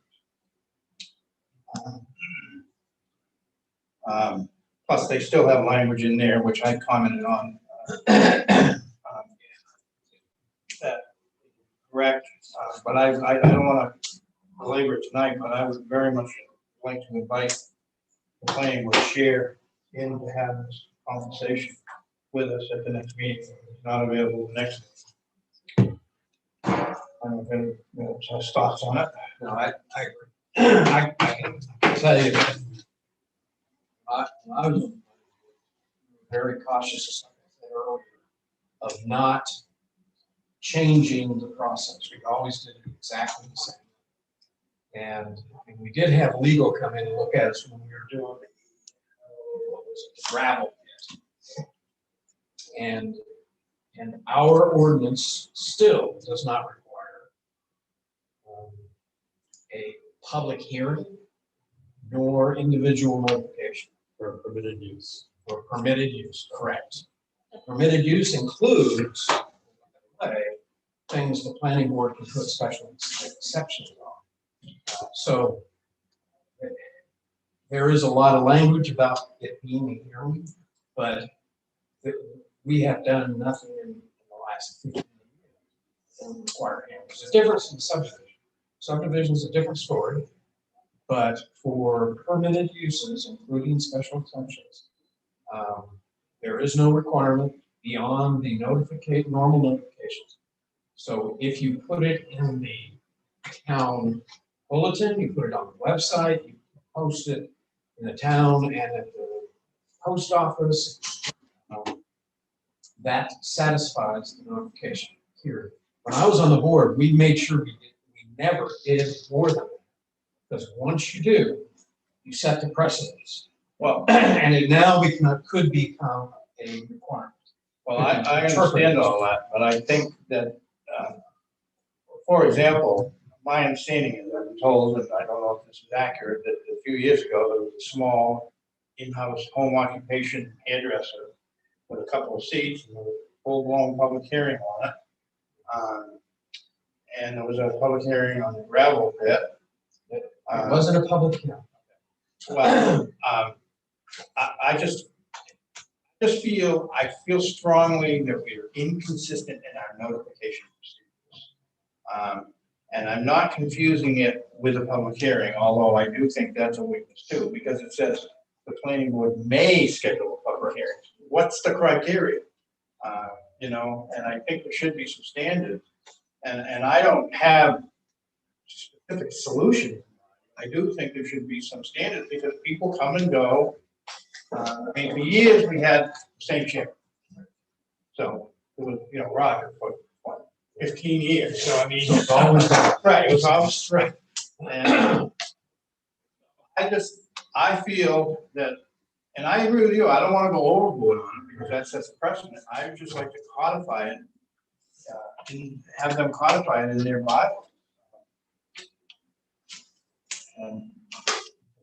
Plus, they still have language in there, which I commented on. That correct, but I don't want to belabor it tonight, but I would very much like to invite the planning board chair in to have this conversation with us at the next meeting. If it's not available the next. I don't know if anyone has thoughts on it. No, I agree. I can tell you that I was very cautious, as I said earlier, of not changing the process. We always did it exactly the same. And we did have legal come in and look at us when we were doing what was it, the gravel pit. And our ordinance still does not require a public hearing nor individual notification For permitted use. or permitted use, correct. Permitted use includes, by the way, things the planning board can put special exceptions on. So there is a lot of language about it being a hearing, but we have done nothing in the last 15 years to require hearings. There's a difference in subdivision. Subdivision is a different story, but for permitted uses, including special exceptions, there is no requirement beyond the normal notifications. So if you put it in the town bulletin, you put it on the website, you post it in the town and at the post office, that satisfies the notification period. When I was on the board, we made sure we never did more than that. Because once you do, you set the precedence. Well, And it now could become a requirement. well, I understand all that, but I think that, for example, my understanding is, I've been told, and I don't know if this is accurate, that a few years ago, there was a small in-house home occupation hairdresser with a couple of seats, and there was a full-blown public hearing on it. And there was a public hearing on the gravel pit. It wasn't a public hearing. Well, I just feel strongly that we are inconsistent in our notification procedures. And I'm not confusing it with a public hearing, although I do think that's a weakness too, because it says the planning board may schedule a public hearing. What's the criteria? You know, and I think there should be some standards. And I don't have specific solutions. I do think there should be some standards because people come and go. I mean, for years we had the same chair. So it was, you know, Roger for what, 15 years. So I mean, It's always right, it was always right. And I feel that, and I agree with you, I don't want to go overboard on it because that sets a precedent. I would just like to codify it, and have them codify it in their bylaws. And I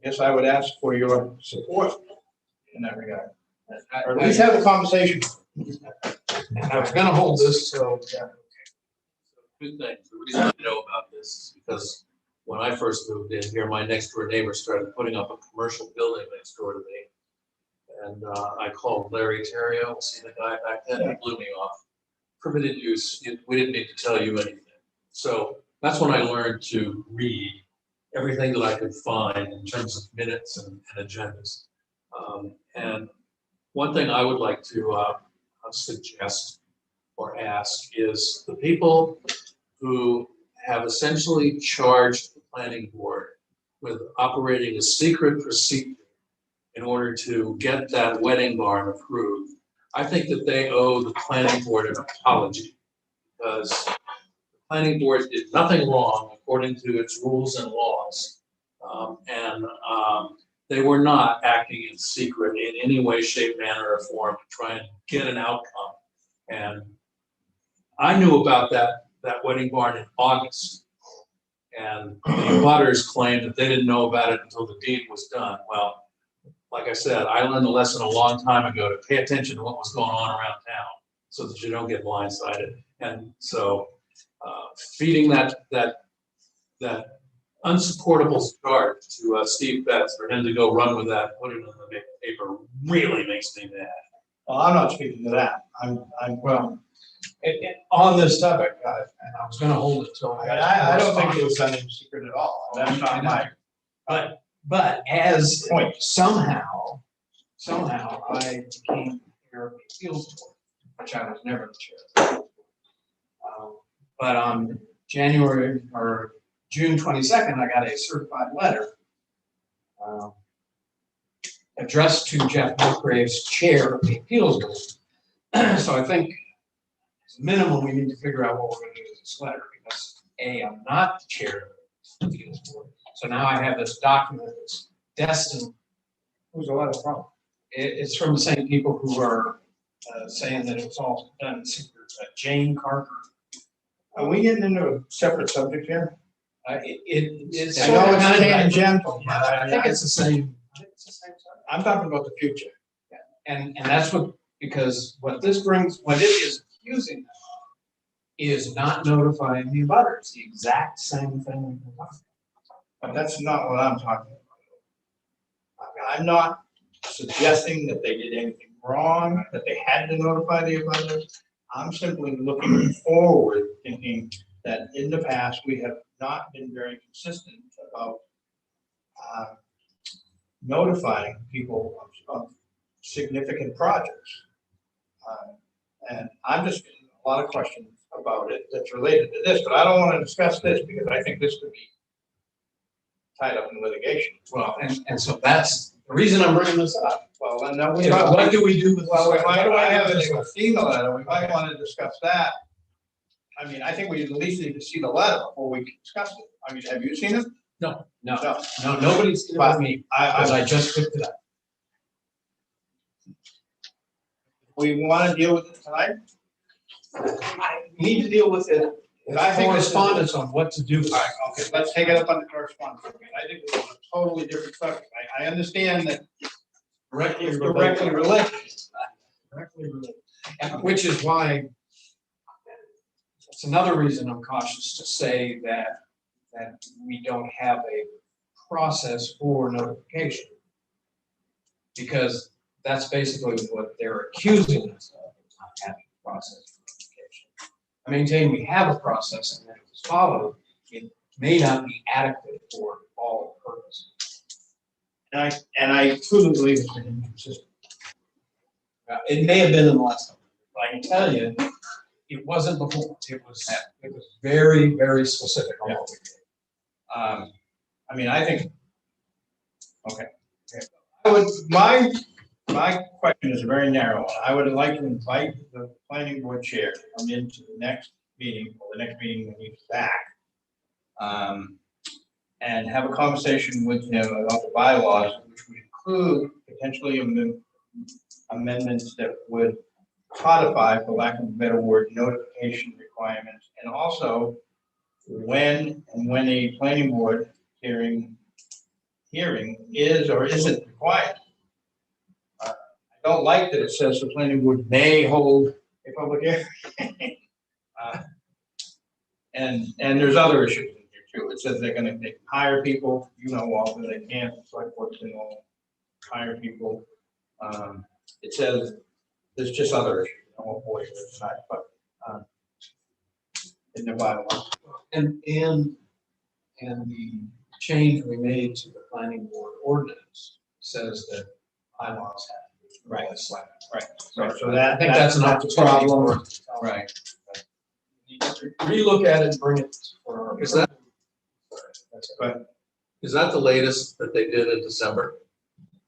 guess I would ask for your support in that regard, or at least have a conversation. And I was gonna hold this till, Two things. The reason I know about this is because when I first moved in here, my next door neighbor started putting up a commercial building next door to me. And I called Larry Terrio, see the guy back then, he blew me off. Permitted use, we didn't need to tell you anything. So that's when I learned to read everything that I could find in terms of minutes and agendas. And one thing I would like to suggest or ask is the people who have essentially charged the planning board with operating a secret procedure in order to get that wedding barn approved. I think that they owe the planning board an apology because the planning board did nothing wrong according to its rules and laws. They were not acting in secret in any way, shape, manner, or form to try and get an outcome. And I knew about that wedding barn in August. And the butters claimed that they didn't know about it until the deed was done. Well, like I said, I learned a lesson a long time ago to pay attention to what was going on around town so that you don't get blindsided. And so feeding that unsupportable charge to Steve Betts for him to go run with that, put it in the paper, really makes me mad. Well, I'm not speaking to that. well, on this topic, and I was gonna hold it till. I don't think it was done in secret at all. That's not my. But as point, somehow I became chair of the appeals board, which I was never the chair. But on January or June 22nd, I got a certified letter addressed to Jeff Musgrave's chair of the appeals board. So I think as a minimum, we need to figure out what we're gonna do with this letter because I'm not the chair of the appeals board. So now I have this document that's destined. Who's a letter from? It's from the same people who are saying that it was all done in secret. Jane Carter. Are we getting into a separate subject here? It's. I know it's tangential, but I think it's the same. I'm talking about the future. And that's what, because what this brings, what it is accusing them of is not notifying the abutters, the exact same thing. But that's not what I'm talking about. I'm not suggesting that they did anything wrong, that they had to notify the abutters. I'm simply looking forward, thinking that in the past, we have not been very consistent about notifying people of significant projects. And I'm just getting a lot of questions about it that's related to this, but I don't want to discuss this because I think this could be tied up in litigation. Well, and so that's the reason I'm bringing this up. Well, then, no, we Is what do we do with? Well, we might, what I do haven't do even with seen the letter, we might want to discuss that. I mean, I think we at least need to see the letter before we can discuss it. I mean, have you seen it? No, No. nobody's seen it But with me, I, because I just picked it up. we want to deal with it tonight? I need to deal with it. I think this is- Correspondence on what to do with All it. right, okay, let's take it up on the correspondence. I think this is a totally different subject. I understand that Directly it's related. directly related. Directly related. And which is why it's another reason I'm cautious to say that we don't have a process for notification. Because that's basically what they're accusing us of, not having a process for notification. I maintain we have a process and that it was followed. It may not be adequate for all purposes. And I truly believe it's been inconsistent. It may have been in the last time, but I can tell you, it wasn't before. It was very, very specific on what we did. I mean, I think, okay. I would, my question is a very narrow one. I would like to invite the planning board chair to come into the next meeting, or the next meeting when he's back. And have a conversation with him about the bylaws, which would include potentially amendments that would codify, for lack of a better word, notification requirements. And also when a planning board hearing is or isn't required. I don't like that it says the planning board may hold a public hearing. And there's other issues in here too. It says they can hire people, often they can't, select board can hire people. It says there's just other issues. I won't bore you with tonight, but in the bylaws. And the change we made to the planning board ordinance says that bylaws have to be. Right. Right. So that, I think that's an opportunity for. Right. You have to relook at it and bring it for our. Is that, But is that the latest that they did in December?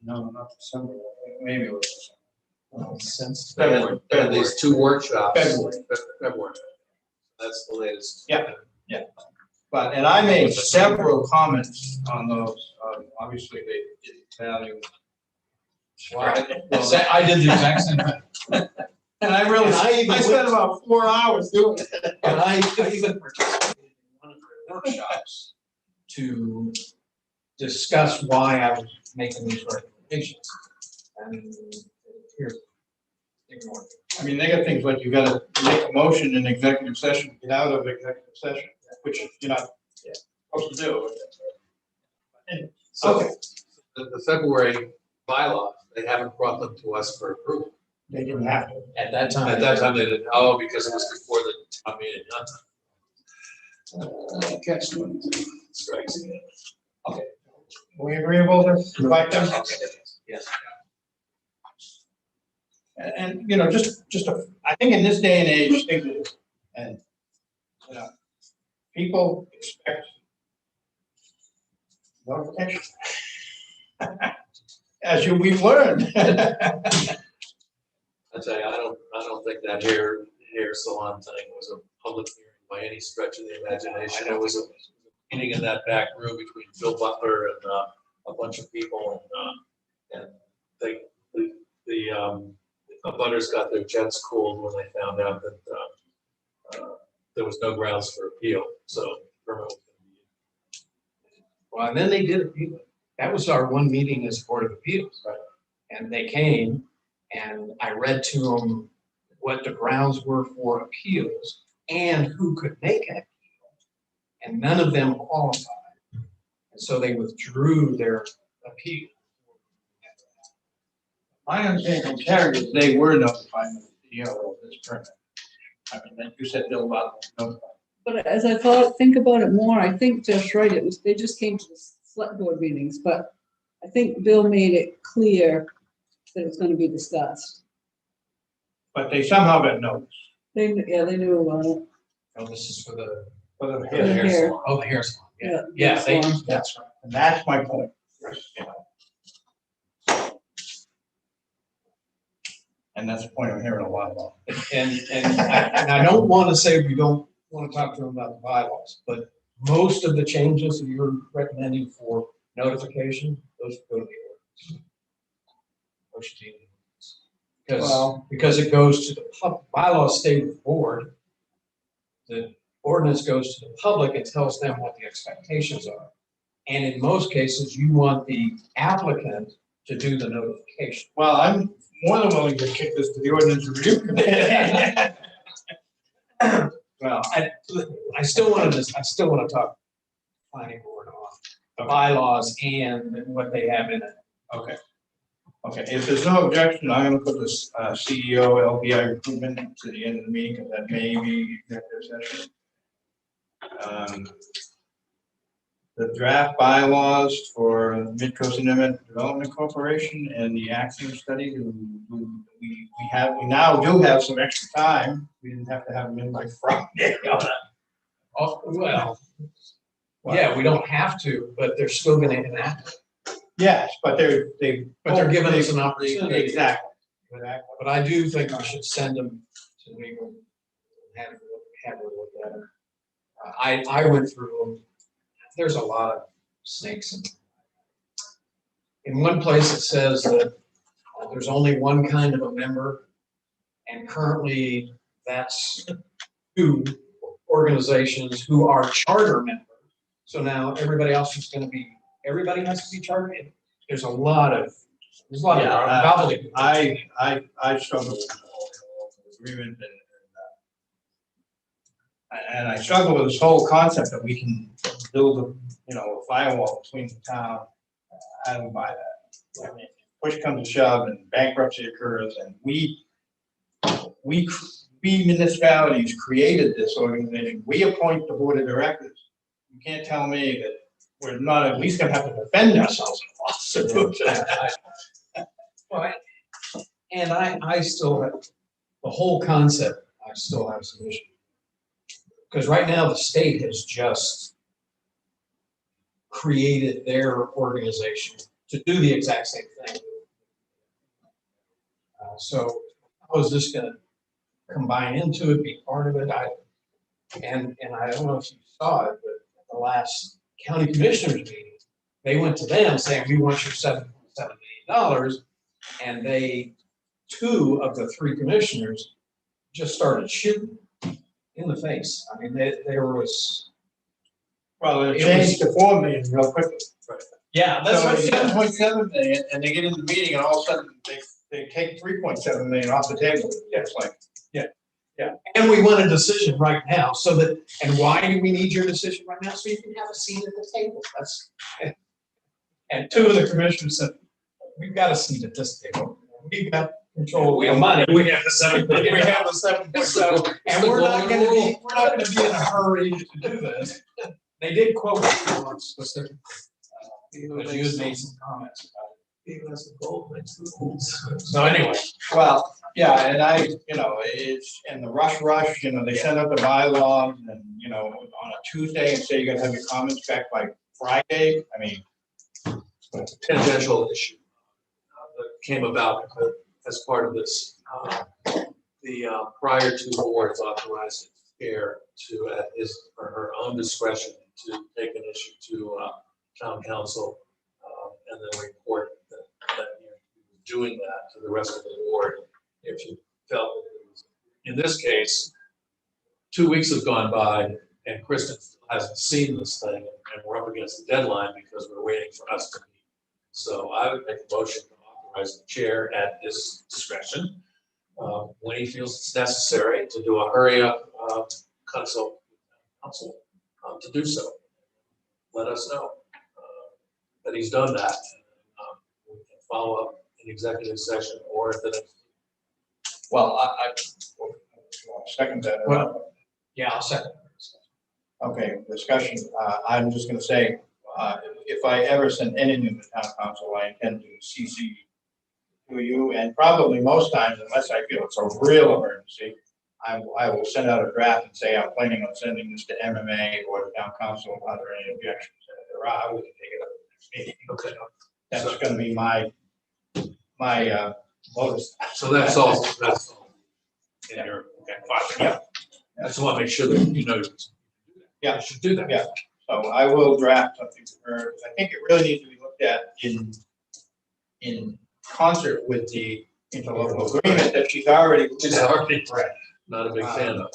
no, not December. Maybe it was Since. February. They had these two workshops. February. February. That's the latest. Yeah. But, and I made several comments on those. Obviously, they didn't value. I did the exact same thing. And I really, I spent about 4 hours doing it. And I even participated in one of their workshops to discuss why I was making these recommendations. And here's, ignore it. I mean, they got things like you gotta make a motion in executive session, get out of executive session, which you're not supposed to do. So the February bylaws, they haven't brought them to us for approval. They didn't have to. At that time. At that time, they didn't, because it was before the town meeting. Catch one. Strikes again. We agreeable to invite them? Yes. And I think in this day and age, and, people expect notification. We've learned. I tell you, I don't think that hair salon thing was a public hearing by any stretch of the imagination. It was a meeting in that back room between Bill Butler and a bunch of people, and the abutters got their jets cooled when they found out that there was no grounds for appeal. So permit was gonna be. Well, and then they did appeal it. That was our one meeting as Board of Appeals. Right. And they came And I read to them what the grounds were for appeals and who could make an appeal. And none of them qualified. And so they withdrew their appeal. My understanding from Terry is they were notified of the CEO of this permit. I mean, then you said Bill about notified. But as I think about it more, I think Jeff's right, they just came to the select board meetings, but I think Bill made it clear that it was gonna be discussed. But they somehow got notice. They knew about it. Oh, this is for the hair salon. Oh, the hair salon. Yeah, Yeah, they, salon. that's right. And that's my point. You know. And that's the point I'm hearing a lot about. And I don't want to say we don't want to talk to them about the bylaws, but most of the changes that you're recommending for notification, those go to the ordinance. Because it goes to the bylaws state of the board. The ordinance goes to the public and tells them what the expectations are. And in most cases, you want the applicant to do the notification. Well, I'm more than willing to kick this to the ordinance review committee. Well, I still want to talk planning board on the bylaws and what they have in it. Okay. Okay, if there's no objection, I'm gonna put this CEO LBI recruitment to the end of the meeting, because that may be executive session. The draft bylaws for Mid-Coast Internet Development Corporation and the action study, we now do have some extra time. We didn't have to have them in by Friday. Oh, well, yeah, we don't have to, but they're still going to enact it. Yes, but they're giving us an opportunity. Exactly. But I do think we should send them to legal and have a look at them. I went through them. There's a lot of snakes in them. In one place, it says that there's only one kind of a member, and currently that's 2 organizations who are charter members. So now everybody else is going to be. Everybody has to be chartered. There's a lot of gobbledygook. I struggle with the whole agreement and I struggle with this whole concept that we can build a firewall between the town. I don't buy that. I mean, push comes to shove and bankruptcy occurs, and we municipalities created this organization. We appoint the board of directors. You can't tell me that we're not at least gonna have to defend ourselves in a lawsuit. Well, and I still have, the whole concept, I still have some issues. Because right now, the state has just created their organization to do the exact same thing. So how is this gonna combine into it, be part of it? And I don't know if you saw it, but at the last county commissioners meeting, they went to them saying, we want your $7.7 million. And 2 of the 3 commissioners just started shooting in the face. I mean, there was. Well, it changed to $4 million real quickly. Right. Yeah, that's so what it's 7.7 million, and they get into the meeting, and all of a sudden they take 3.7 million off the table. It's like, yeah. And we want a decision right now, so that. And why do we need your decision right now? So you can have a seat at the table. And 2 of the commissioners said, we've got a seat at this table. We've got control. We have money. We have the 7. We have the 7.7. And we're not going to be in a hurry to do this. They did quote me once, because you had made some comments about it. So anyway, well, yeah, and it's in the rush, they send out the bylaws and, on a Tuesday and say you're gonna have your comments back by Friday. I mean, Tangential issue that came about as part of this. The prior 2 boards authorized the chair to, at his or her own discretion, to take an issue to town council and then report that you were doing that to the rest of the board if you felt that it was. In this case, 2 weeks have gone by and Kristen still hasn't seen this thing, and we're up against the deadline because we're waiting for us to meet. So I would make a motion to as the chair at his discretion, when he feels it's necessary to do a hurry up consult council to do so. Let us know that he's done that. We can follow up in executive session or at the next. Well, I second that. Well, yeah, I'll second. Okay, discussion. I'm just gonna say, if I ever send anything to town council, I intend to CC to you, and probably most times, unless I feel it's a real emergency, I will send out a draft and say, I'm planning on sending this to MMA or the town council. Are there any objections? If there are, we can take it up at the next meeting. Okay. That's gonna be my modus. So that's all. That's all. In your, okay, fine. Yeah. I just want to make sure that you know. Yeah. I should do that. Yeah. So I will draft something for her. I think it really needs to be looked at in concert with the interlocal agreement that she's already. She's already not a big fan of.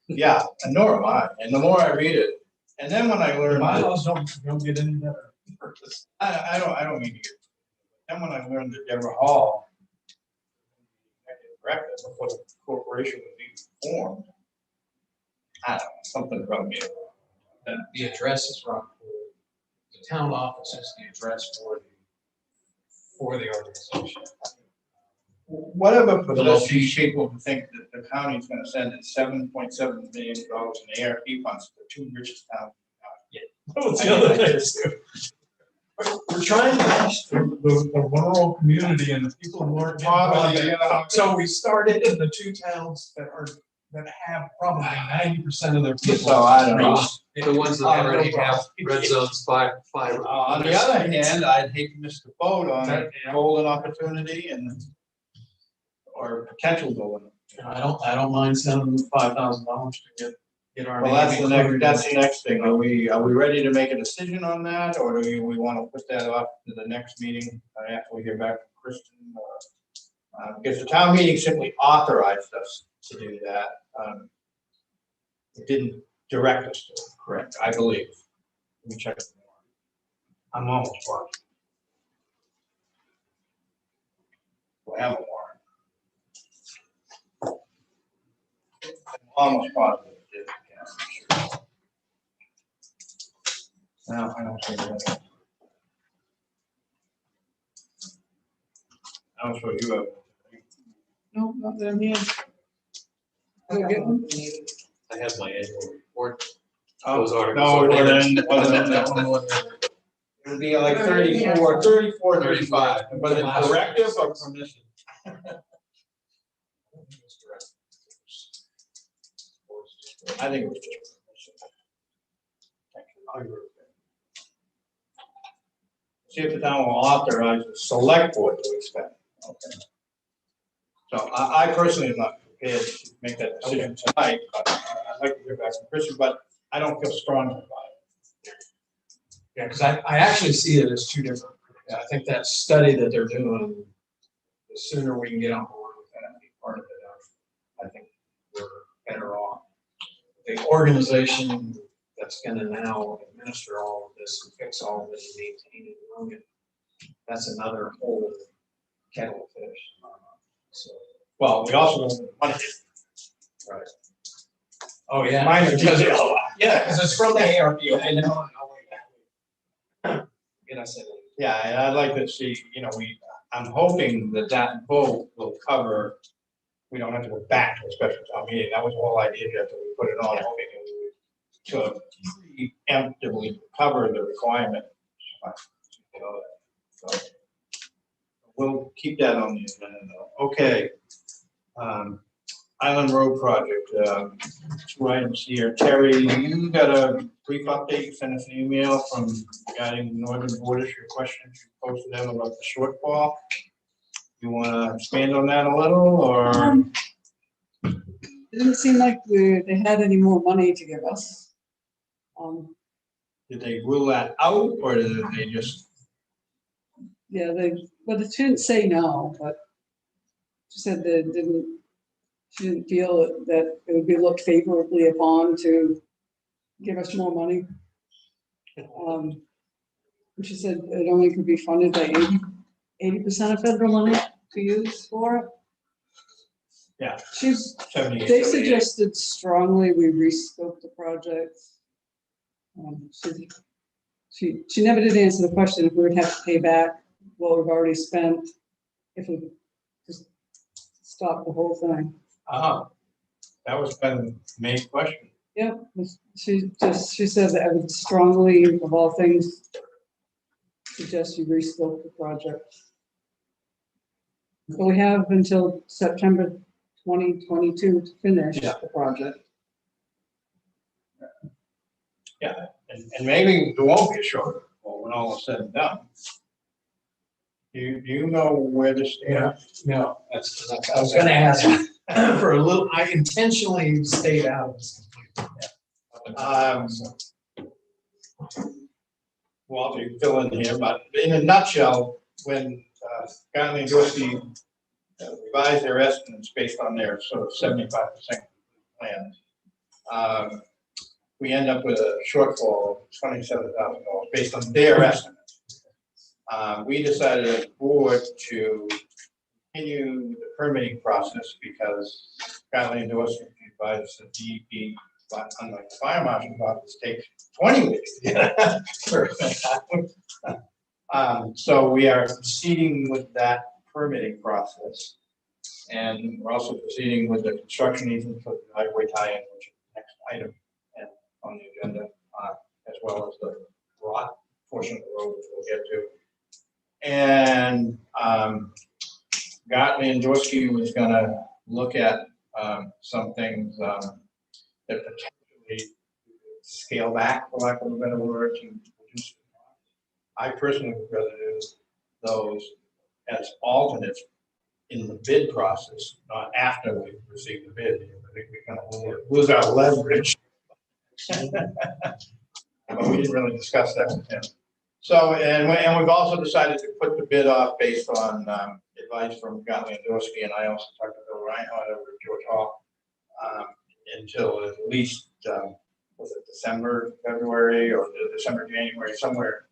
Yeah, and nor am I. And the more I read it, and then when I learn. Bylaws don't get any better. I don't mean to get. Then when I learned that Deborah Hall, director before the corporation was even formed, I don't know, something about me. The address is wrong. The town office is the address for the organization. Whatever possesses these people to think that the county's gonna send it $7.7 million in ARP funds to the two richest towns. What's the other thing? We're trying to reach the rural community and the people who aren't getting broadband. So we started in the two towns that have probably 90% of their people. So I don't know. The ones that already have red zones five. On the other hand, I'd hate to miss the boat on a golden opportunity or potential golden. I don't mind sending them $5,000 to get our. Well, that's the next thing. Are we ready to make a decision on that, or do we want to put that off to the next meeting after we hear back from Kristen? Because the town meeting simply authorized us to do that. It didn't direct us to, correct, I believe. Let me check. I'm almost positive. We have a warrant. I'm almost positive. No, I don't see that. I'm sure you have. No, not there, yeah. Did I get one? I have my annual report. Oh, Those articles no, are it in. wasn't in that one. It would be like 34, 35. Was it corrective or permissive? I think it was just permissive. See if the town will authorize the select board to expend. Okay. So I personally am not prepared to make that decision tonight, but I'd like to hear back from Christian, but I don't feel strongly about it. Yeah, because I actually see it as two different. I think that study that they're doing, the sooner we can get on board with that and be part of it, I think we're better off. The organization that's gonna now administer all of this and fix all of this and maintain and run it, that's another whole kettle of fish. So, Well, we also don't want to. right. Oh, yeah. Mine Because is- yeah, because it's from the ARP. I know. And I said, Yeah, and I'd like to see, I'm hoping that vote will cover, we don't have to go back to a special town meeting. That was the whole idea after we put it on, hoping it would to preemptively cover the requirement. So we'll keep that on the agenda though. Okay. Island Road Project, 2 items here. Terry, you got a brief update, you sent us an email from regarding Northern Borders, your questions, you posted them about the shortfall. You wanna expand on that a little, or? Didn't seem like they had any more money to give us. Did they rule that out, or did they just? Yeah, but it shouldn't say no, but she said that she didn't feel that it would be looked favorably upon to give us more money. And she said it only could be funded by 80% of federal money to use for it. Yeah. She's, 78, they 78. suggested strongly we rescope the project. She never did answer the question if we would have to pay back what we've already spent, if we just stop the whole thing. That was kind of the main question. Yeah, she said that I would strongly, of all things, suggest you rescope the project. So we have until September 2022 to finish Yeah. the project. Yeah, and maybe there won't be a shortfall when all is said and done. Do you know where this stands? No, that's, I was gonna ask for a little, I intentionally stayed out of this completely. Walter, you fill in here, but in a nutshell, when Gartley and Dorsey revised their estimates based on their sort of 75% plans, we end up with a shortfall of $27,000 based on their estimates. We decided as a board to continue the permitting process because Gartley and Dorsey advised the DEP, but unlike the fire marshal's office, takes 20 weeks to get so we are proceeding with that permitting process. And we're also proceeding with the construction easement for the driveway tie-in, which is the next item on the agenda, as well as the rock portion of the road, which we'll get to. And Gartley and Dorsey was gonna look at some things that potentially scale back, for lack of a better word, to reduce. I personally would rather do those as alternates in the bid process, not after we receive the bid. I think we kind of lose our leverage. But we didn't really discuss that with him. So, and we've also decided to put the bid off based on advice from Gartley and Dorsey, and I also talked to Bill Reinhardt over at George Hall, until at least, was it December, February, or December, January, somewhere.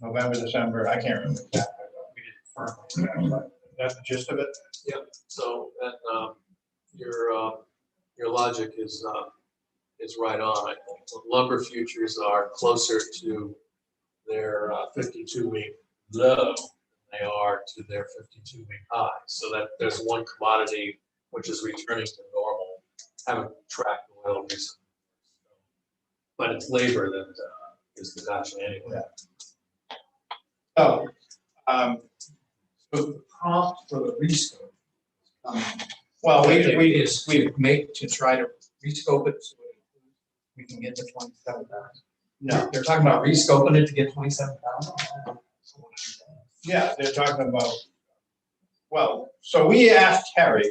November, December, I can't remember exactly, but we did firmly, but that's the gist of it. Yep, so, and, your logic is right on. I think lumber futures are closer to their 52-week low than they are to their 52-week high. So that there's one commodity which is returning to normal. Haven't tracked oil recently, but it's labor that is the gotcha anyway. So, So the prompt for the rescope. well, we make to try to rescope it so we can get to 27,000. no, They're talking about rescoping it to get 27,000. yeah, they're talking about, well, so we asked Terry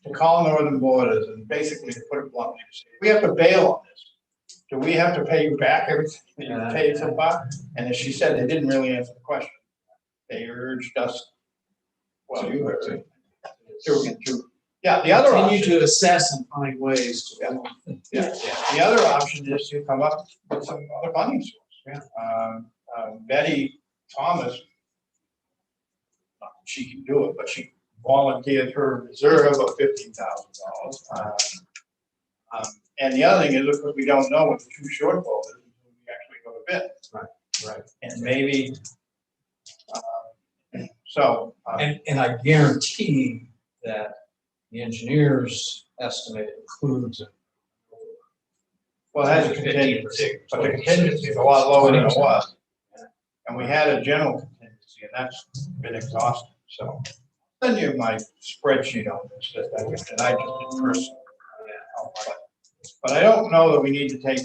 to call Northern Borders and basically to put it bluntly, we have to bail on this. Do we have to pay you back everything that you paid so far? And as she said, they didn't really answer the question. They urged us, well, you heard it. Yeah, the other Continue option, to assess and find ways to. yeah, the other option is to come up with some other funding source. Betty Thomas, not that she can do it, but she volunteered her reserve of $15,000. And the other thing is, of course, we don't know what the true shortfall is until we actually go to bid. Right. And maybe, so. And I guarantee that the engineer's estimate includes it. Well, that's a contingency, but the contingency is a lot lower than it was. And we had a general contingency, and that's been exhausted, so. Send you my spreadsheet on this, that I just did personally. But I don't know that we need to take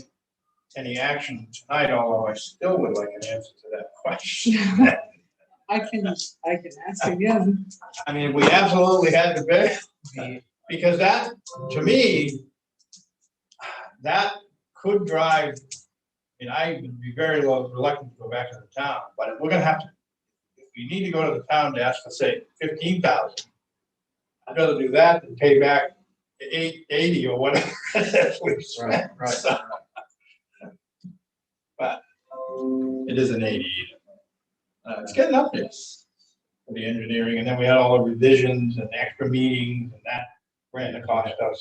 any action tonight, although I still would like an answer to that question. I can ask again. I mean, we absolutely had to bid, because that, to me, that could drive, I would be very reluctant to go back to the town, but if we're gonna have to, if we need to go to the town to ask for, say, 15,000, I'd rather do that than pay back 80 or whatever. Right. So, but it is an 80. It's getting up there. for the engineering, and then we had all the revisions and extra meetings, and that ran the cost up.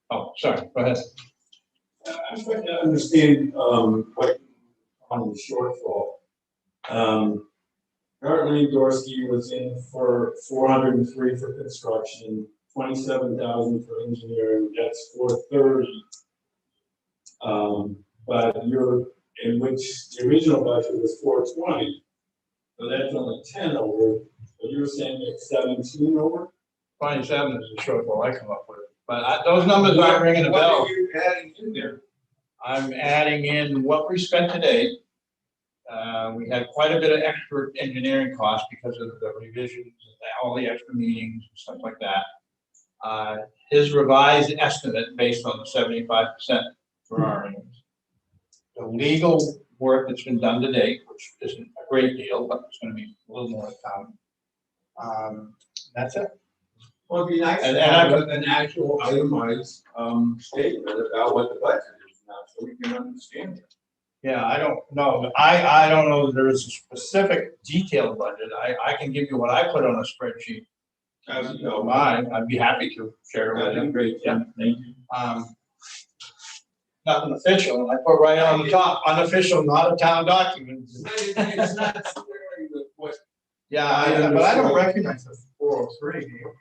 Oh, sorry, go ahead. I'm trying to understand, what, on the shortfall. Currently, Dorsey was in for 403 for construction, 27,000 for engineering, that's 430. But in which the original budget was 420, so that's only 10 over, but you're saying it's 17 over? 27 is the shortfall I come up with, but those numbers aren't ringing a bell. What are you adding in there? I'm adding in what we spent today. We had quite a bit of extra engineering costs because of the revisions, all the extra meetings, and stuff like that. His revised estimate based on the 75% for our earnings. The legal work that's been done to date, which isn't a great deal, but it's gonna be a little more to come. That's it. Well, it'd be nice And to I have could- an actual itemized, statement about what the budget is now, so we can understand it. Yeah, I don't know. I don't know that there is a specific detailed budget. I can give you what I put on a spreadsheet. As you So know, mine, I'd be happy to share it with that'd be you. great, Yeah. thank you. Nothing official, I put right on the top, unofficial, not a town document. It's not squaring the question. Yeah, but I don't recognize the 403. do you?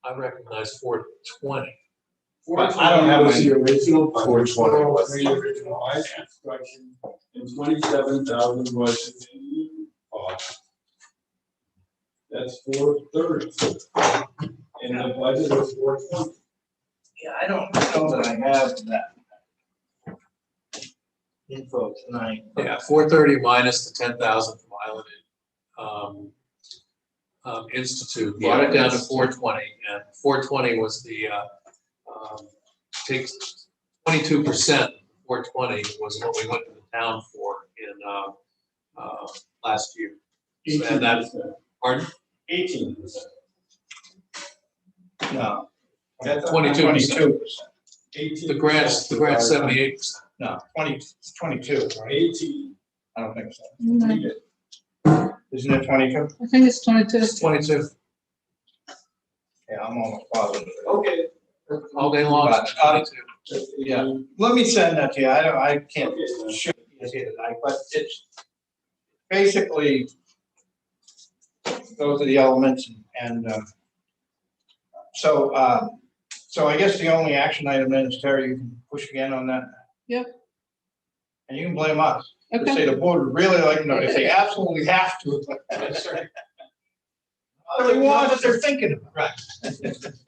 I recognize 420. But I don't have Was the my, original budget, 420 was- 403 original ice construction, and 27,000 was the cost. That's 430. And the budget was 420. yeah, I don't know that I have that info tonight. Yeah, 430 minus the 10,000 from Island Institute, brought it down to 420, and 420 was the, takes 22%, 420 was what we went to the town for in, last year. So, and that, 18%. pardon? 18%. No. 22%. 18%. The grant's 78%. No, 22, right? 18. I don't think so. Mm, Isn't it 22? I think it's 22. It's 22, Yeah, I'm almost positive. Okay. all day long, it's But, 22. Yeah, let me send that to you. I can't Okay. shoot you here tonight, but it's basically those are the elements and, so I guess the only action item then is, Terry, you can push again on that. Yep. And you can blame us. Just Okay. say the board would really like to know if they absolutely have to. Really want what they're thinking about. Right.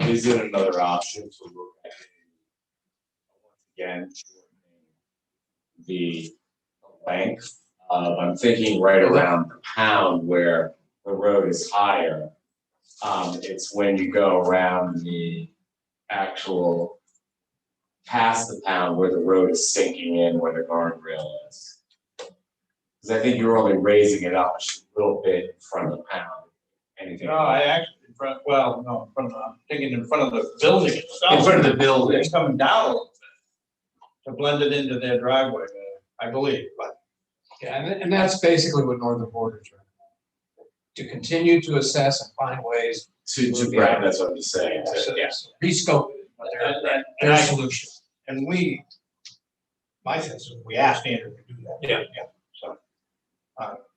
Is it another option to look at, once again, shortening the length of, I'm thinking right around the pound where the road is higher. It's when you go around the actual, past the pound where the road is sinking in, where the guardrail is. Because I think you're only raising it up a little bit in front of the pound. Anything? No, I actually, in front, well, no, in front of, I'm thinking in front of the building itself. In front of the building. It's coming down a little bit to blend it into their driveway, I believe, but. Yeah, and that's basically what Northern Border is trying to do. To continue to assess and find ways Right, that's what I'm saying. to Yeah. rescope it, but And their I- solution. And we, my sense is, we asked Andrew to do that. Yeah. So,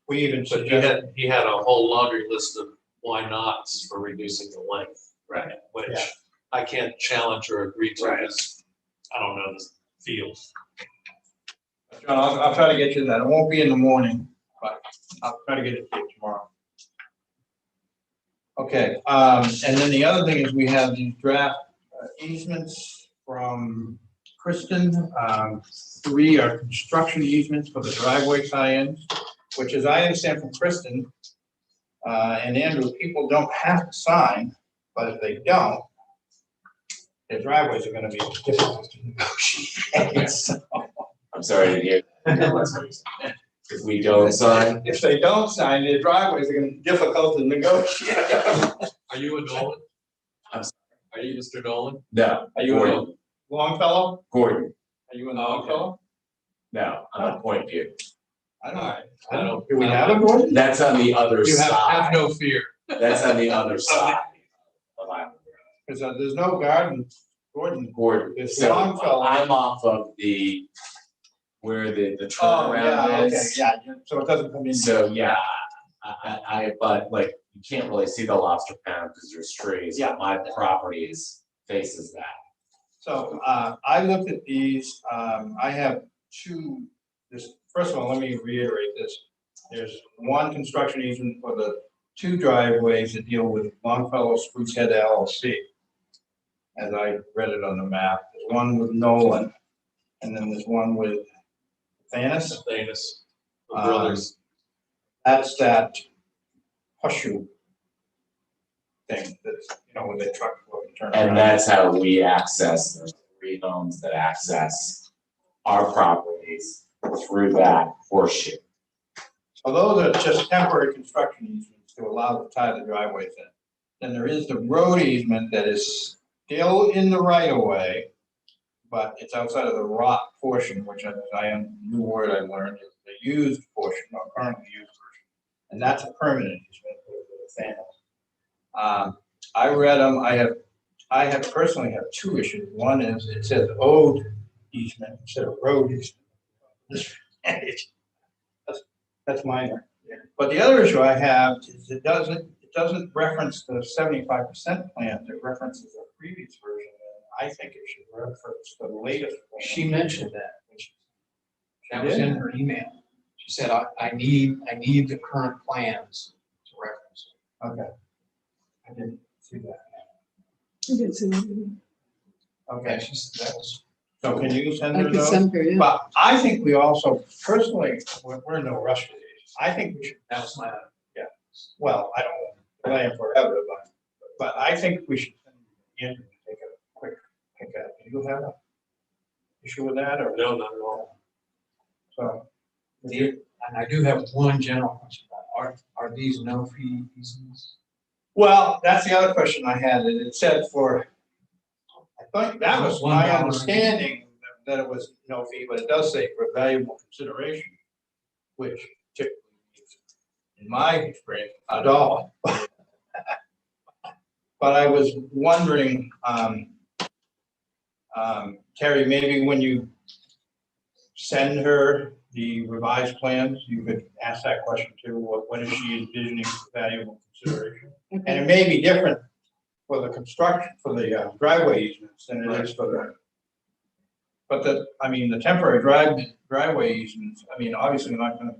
we even But suggested. he had a whole laundry list of why nots for reducing the length. Right. Which Yeah. I can't challenge or agree to, Right. because I don't know the field. John, I'll try to get you that. It won't be in the morning, but I'll try to get it to you tomorrow. Okay, and then the other thing is we have these draft easements from Kristen. 3 are construction easements for the driveway tie-ins, which as I understand from Kristen, and Andrew, people don't have to sign, but if they don't, their driveways are gonna be difficult to negotiate. So, I'm sorry to hear. If we don't sign, if they don't sign, their driveways are gonna be difficult to negotiate. Are you a Nolan? I'm sorry. Are you Mr. Nolan? no. Are you a Gordon. Longfellow? Gordon, Are you in Longfellow? no, I'm on Point View. I don't know. I don't. Do we have a Gordon? That's on the other You have side. no fear. That's on the other side of Island Because there's no garden, Gordon. Road. Gordon, There's so Longfellow. I'm off of where the Oh, turnaround yeah, okay, is. yeah, so it doesn't come in. So, yeah, but like, you can't really see the lobster pound because there's trees. Yeah. My property faces that. So, I looked at these, I have two, first of all, let me reiterate this. There's one construction easement for the two driveways that deal with Longfellow Spruce Head LLC. As I read it on the map, there's one with Nolan, and then there's one with Thanis. Famous, the brothers. That's that horseshoe thing that's, with the truck turn around. And that's how we access, there's 3 homes that access our properties through that horseshoe. So those are just temporary construction easements to allow to tie the driveways in. Then there is the road easement that is still in the right of way, but it's outside of the rock portion, which new word I learned, is the used portion, or currently used portion. And that's a permanent easement for the families. I read them, I have personally have 2 issues. One is it says owed easement instead of road easement. That's minor. But the other issue I have is it doesn't reference the 75% plan, it references a previous version. And I think it should reference the latest one. She mentioned that. That was did? in her email. She said, I need the current plans to reference. Okay. I didn't see that. I didn't see that. Okay, That was. so can you send I her could those? send her, yeah. But I think we also, personally, we're in no rush for these. I think we should, That was my. well, I don't want to delay them forever, but I think we should send you in to take a quick pick at it. Do you have an issue with that, or? No, not at all. So, And I do have one general question about, are these no fee easements? well, that's the other question I had, and it said I think that was my $1. understanding, that it was no fee, but it does say for valuable consideration, which typically means, in my experience, $1. But I was wondering, Terry, maybe when you send her the revised plans, you could ask that question too. What is she envisioning for valuable consideration? And it may be different for the construction, for the driveway easements than it is for the. But the temporary driveway easements, obviously we're not gonna.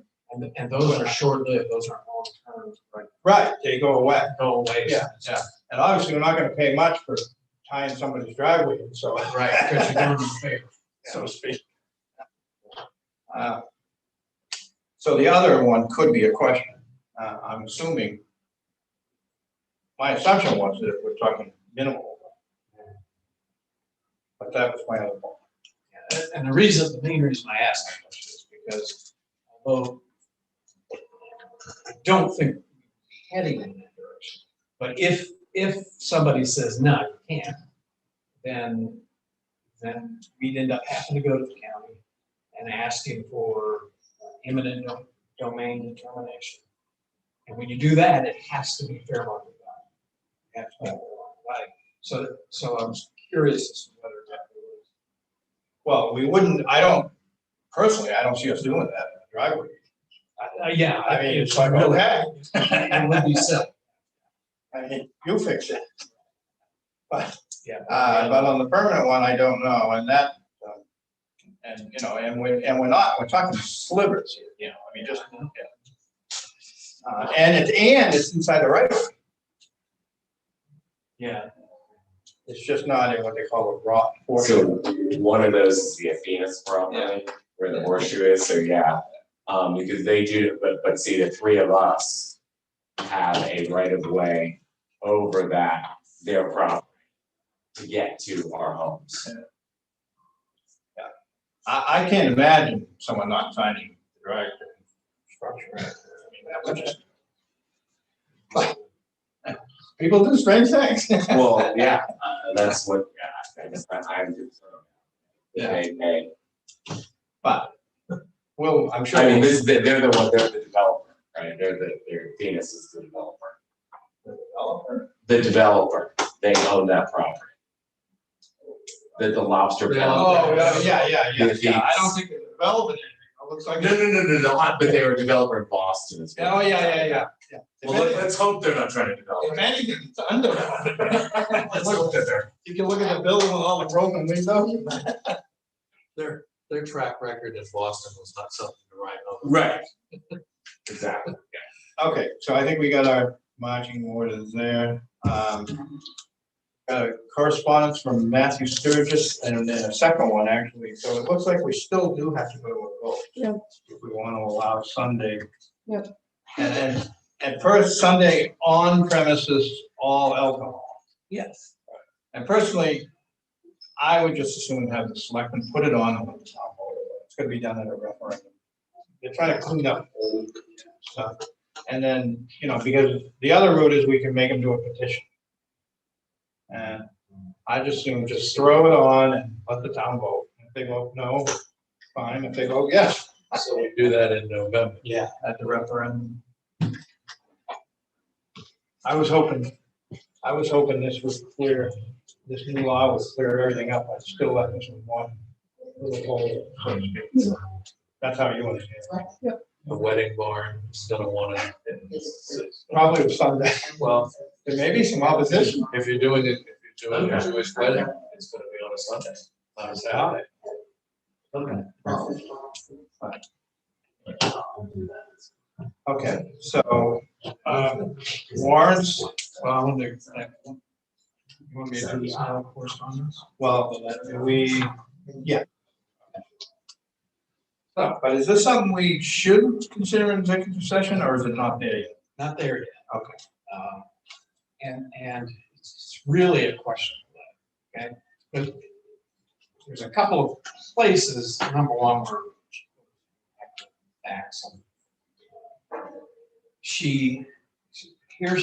And those are short-lived, those aren't long-term, right? Right, they go away. Go away. Yeah. And obviously we're not gonna pay much for tying somebody's driveway in, so. Right, because you're doing them a favor. So to speak. So the other one could be a question. I'm assuming, my assumption was that we're talking minimal. But that was my other point. And the main reason I asked that question is because although I don't think we're heading in that direction, but if somebody says, no, you can't, then we'd end up having to go to the county and asking for eminent domain determination. And when you do that, it has to be fair market value. It has to be fair market value. So I was curious as to whether that was. Well, we wouldn't, I don't see us doing that in the driveway. Yeah. I mean, it's like, okay. It would be silly. I mean, you fix it. But, Yeah. but on the permanent one, I don't know, and that, and we're talking slivers here, just. And it's inside the right of way. Yeah. It's just not in what they call a rock So portion. one of those is the Athena's property, where the horseshoe is, so yeah. Because they do, but see, the 3 of us have a right of way over their property to get to our homes. I can't imagine someone not signing the driveway structure. That would just. People do strange things. Well, yeah, that's what, I guess I'm concerned. Yeah. They, But Well, I'm sure. I mean, they're the one, they're the developer, right? Their Venus is the developer. The developer, they own that property. The lobster pond. Oh, yeah. Yeah. I don't think they're developing anything. It looks like. No, but they were a developer in Boston as well. Oh, yeah. Well, let's hope they're not trying to develop. If anything, it's undeveloped. Let's hope that they're. You can look at the building with all the broken windows. Their track record in Boston was not something to write home. Right. Exactly, yeah. Okay, so I think we got our marching orders there. Got a correspondence from Matthew Sturgis and then a second one actually. So it looks like we still do have to go to a vote. Yeah. If we want to allow Sunday. Yep. And then at first Sunday on premises, all alcohol. Yes. And personally, I would just assume have the selectmen put it on the town vote. It's gonna be done at a referendum. They're trying to clean up old stuff. And then, because the other route is we can make them do a petition. And I just assume just throw it on and let the town vote. If they vote no, fine. If they vote yes. So we do that in November. Yeah, at the referendum. I was hoping this would clear, this new law would clear everything up. I'd still let this one little hole, so to speak. That's how you understand it. The wedding barn is gonna want to. Probably was Sunday. Well, There may be some opposition. if you're doing a Jewish wedding, it's gonna be on a Sunday, not a Saturday. Okay, so, warrants, well, you want me to do this now, correspondence? Well, yeah. So, but is this something we should consider an executive session, or is it not there yet? Not there yet. Okay. And it's really a question, okay? But there's a couple of places, number one, where facts. She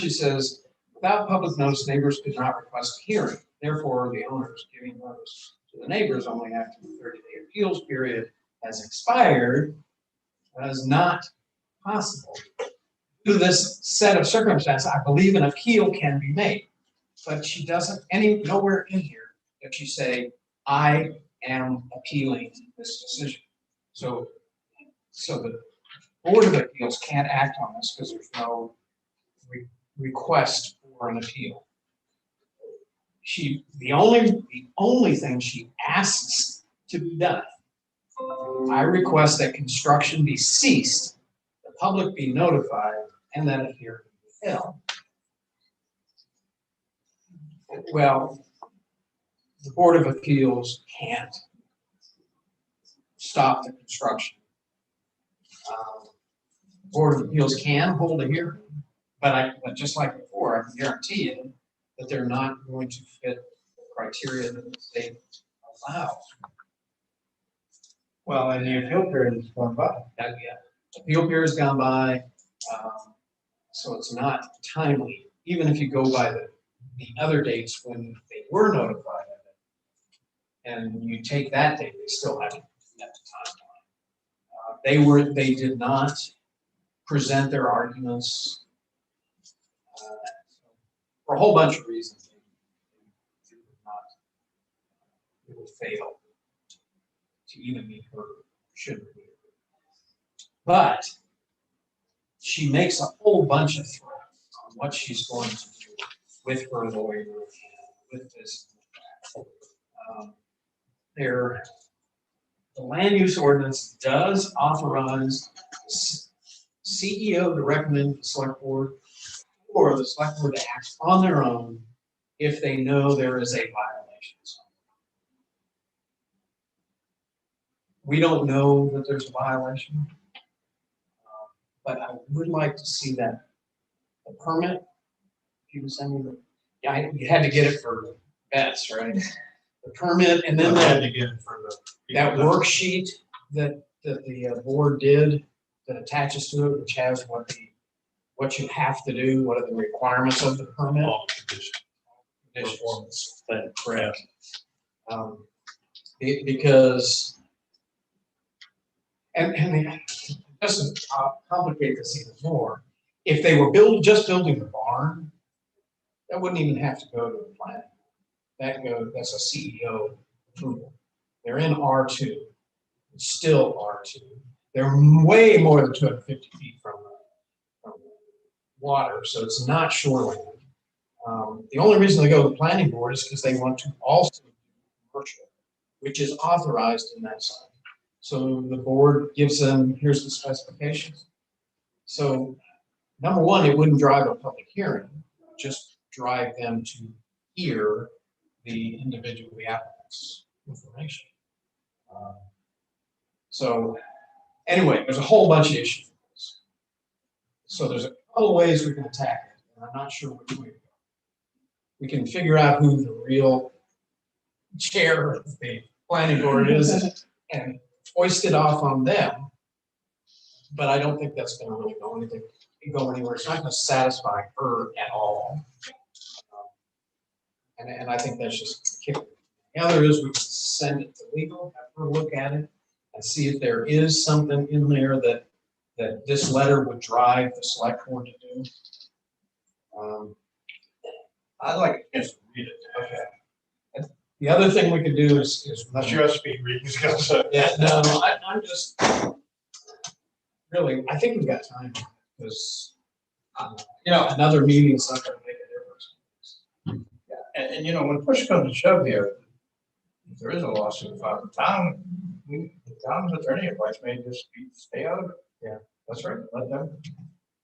says, without public notice, neighbors could not request a hearing. Therefore, the owners giving notice to the neighbors only after the 30-day appeals period has expired is not possible. Due to this set of circumstances, I believe an appeal can be made. But she doesn't, nowhere in here that she say, I am appealing this decision. So the Board of Appeals can't act on this because there's no request for an appeal. The only thing she asks to be done, I request that construction be ceased, the public be notified, and then a hearing be held. Well, the Board of Appeals can't stop the construction. Board of Appeals can hold a hearing, but just like before, I can guarantee you that they're not going to fit the criteria that the state allows. Well, and the appeal period is going by. Appeal period's gone by, so it's not timely, even if you go by the other dates when they were notified of it. And you take that date, they still haven't met the timeline. They did not present their arguments for a whole bunch of reasons. It would fail to even meet her, shouldn't be. But she makes a whole bunch of threats on what she's going to do with her lawyer, with this. The land use ordinance does authorize CEO to recommend the select board or the select board to act on their own if they know there is a violation. We don't know that there's a violation, but I would like to see that the permit. If you send me you had to get it for vets, right? The permit, and then that worksheet that the board did that attaches to it, which has what you have to do, what are the requirements of the permit. Performance. Correct. Because And it doesn't complicate this even more. If they were just building the barn, that wouldn't even have to go to the plan. That's a CEO approval. They're in R2, it's still R2. They're way more than 250 feet from water, so it's not shoreline. The only reason they go to the planning board is because they want to also do commercial, which is authorized in that side. So the board gives them, here's the specifications. So number one, it wouldn't drive a public hearing, just drive them to hear the individual applicant's information. So anyway, there's a whole bunch of issues with this. So there's a couple ways we can attack it, and I'm not sure which way to go. We can figure out who the real chair of the planning board is and foist it off on them. But I don't think that's going to really go anywhere. It's not going to satisfy her at all. And I think that's just kick. The other is we can send it to legal, have her look at it, and see if there is something in there that this letter would drive the select board to do. I'd like a chance to read it. Okay. And the other thing we could do is Unless you're a speed reading skills. yeah, no, I'm just really, I think we've got time because another meeting's not going to make a difference. And you know, when push comes to shove here, if there is a lawsuit filed, the town's attorney advice may just stay out of it. Yeah, that's right. Let them.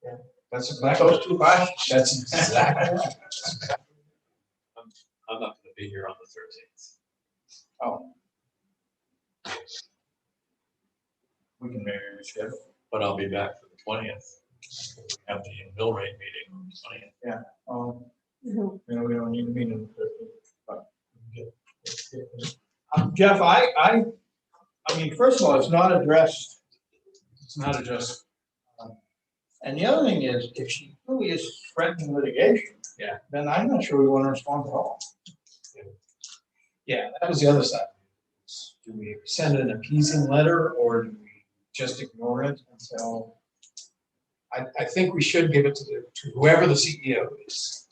Yeah, that's That exactly. goes too far. That's exactly right. I'm not gonna be here on the 13th. Oh. We can maybe reschedule. But I'll be back for the 20th. Have the mill rate meeting on the 20th. We don't need to meet in the Jeff, I mean, first of all, it's not addressed. It's not addressed. And the other thing is, if she really is threatening litigation, Yeah. then I'm not sure we want to respond at all. Yeah, that was the other side. Do we send an appeasing letter or do we just ignore it until? I think we should give it to whoever the CEO is.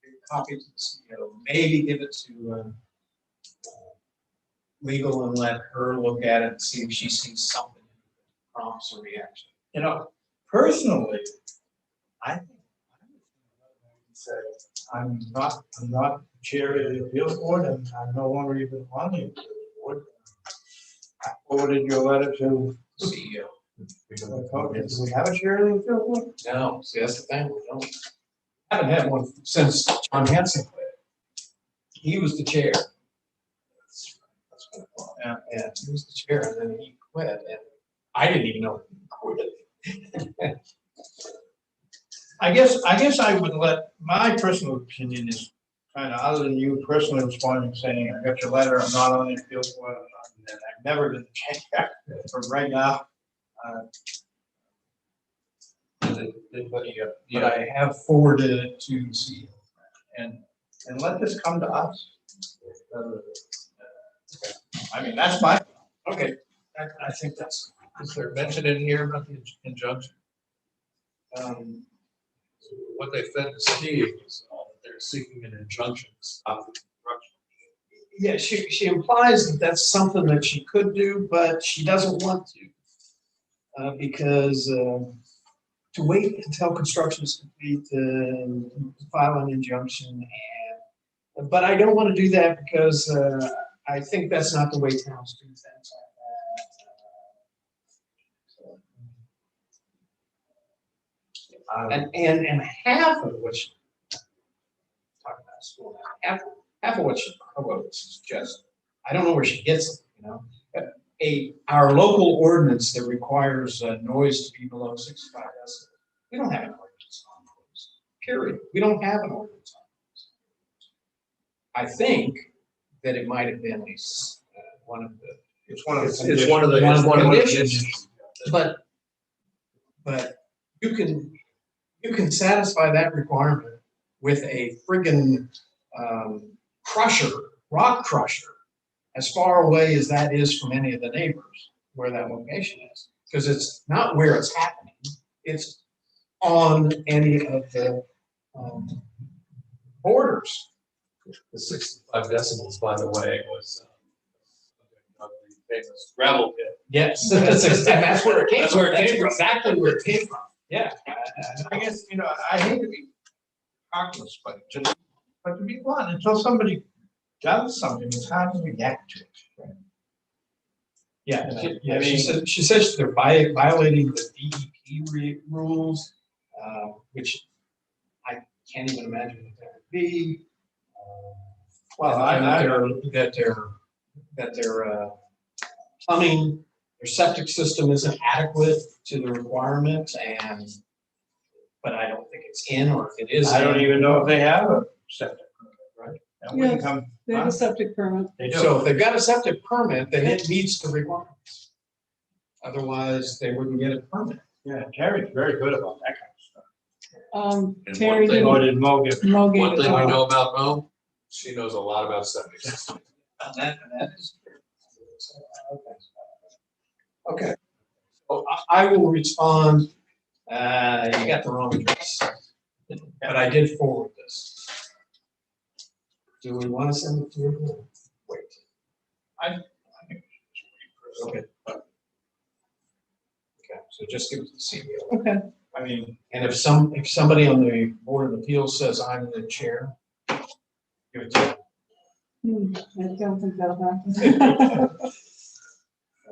Give a copy to the CEO, maybe give it to legal and let her look at it and see if she sees something that prompts a reaction. You know, personally, I think I would say I'm not chair of the appeals board, and I'm no longer even on the appeals board. I forwarded your letter to CEO. do we have a chair of the appeals board? No, see, that's the thing, we don't. Haven't had one since John Hanson quit. He was the chair. That's what I thought. Yeah, he was the chair, and then he quit, and I didn't even know he quit. I guess I would let, my personal opinion is kind of, other than you personally responding, saying, I got your letter, I'm not on the appeals board, and I've never been the chair, but right now. But I have forwarded it to the CEO. And let this come to us. I mean, that's my, Okay, I think that's, Is there mention in here about the injunction? What they fed to Steve was that they're seeking an injunction to stop the construction. yeah, she implies that that's something that she could do, but she doesn't want to. Because to wait until construction is complete, to file an injunction, but I don't want to do that because I think that's not the way towns do things like that. And half of what she talking about school now, half of what she wrote is just, I don't know where she gets it, you know. Our local ordinance that requires noise to be below 65 decibels. We don't have an ordinance on noise. Period. We don't have an ordinance on noise. I think that it might have been one of the. it's one of the. It's one of the conditions. But you can satisfy that requirement with a friggin' rock crusher, as far away as that is from any of the neighbors. where that location is. Because it's not where it's happening, it's on any of the borders. The 65 decibels, by the way, was of the famous gravel pit. Yes, and that's where it came That's from. where it came That's from. exactly where it came from. Yeah. I guess, I hate to be heartless, but to be blunt, until somebody does something, it's hard to react to it. Yeah, I mean- she says they're violating the DEP rules, which I can't even imagine what that would be. Well, And that their plumbing, their septic system isn't adequate to the requirements, but I don't think it's in, or if it is. I don't even know if they have a septic permit, right? That wouldn't Yes, come. They have a septic permit. They do. So if they've got a septic permit, then it meets the requirements. Otherwise, they wouldn't get a permit. Yeah, Terry's very good about that kind of stuff. And Terry one thing- Or didn't, did Mo give? Mo gave One it thing to we her. know about Mo, she knows a lot about septic systems. That is true. Okay. So I will respond, you got the wrong address, but I did forward this. Do we want to send it to you? Wait. I think. Okay. Okay, so just give it to the CEO. Okay, I mean, And if somebody on the Board of Appeals says I'm the chair, give it to them. I don't think that'll happen.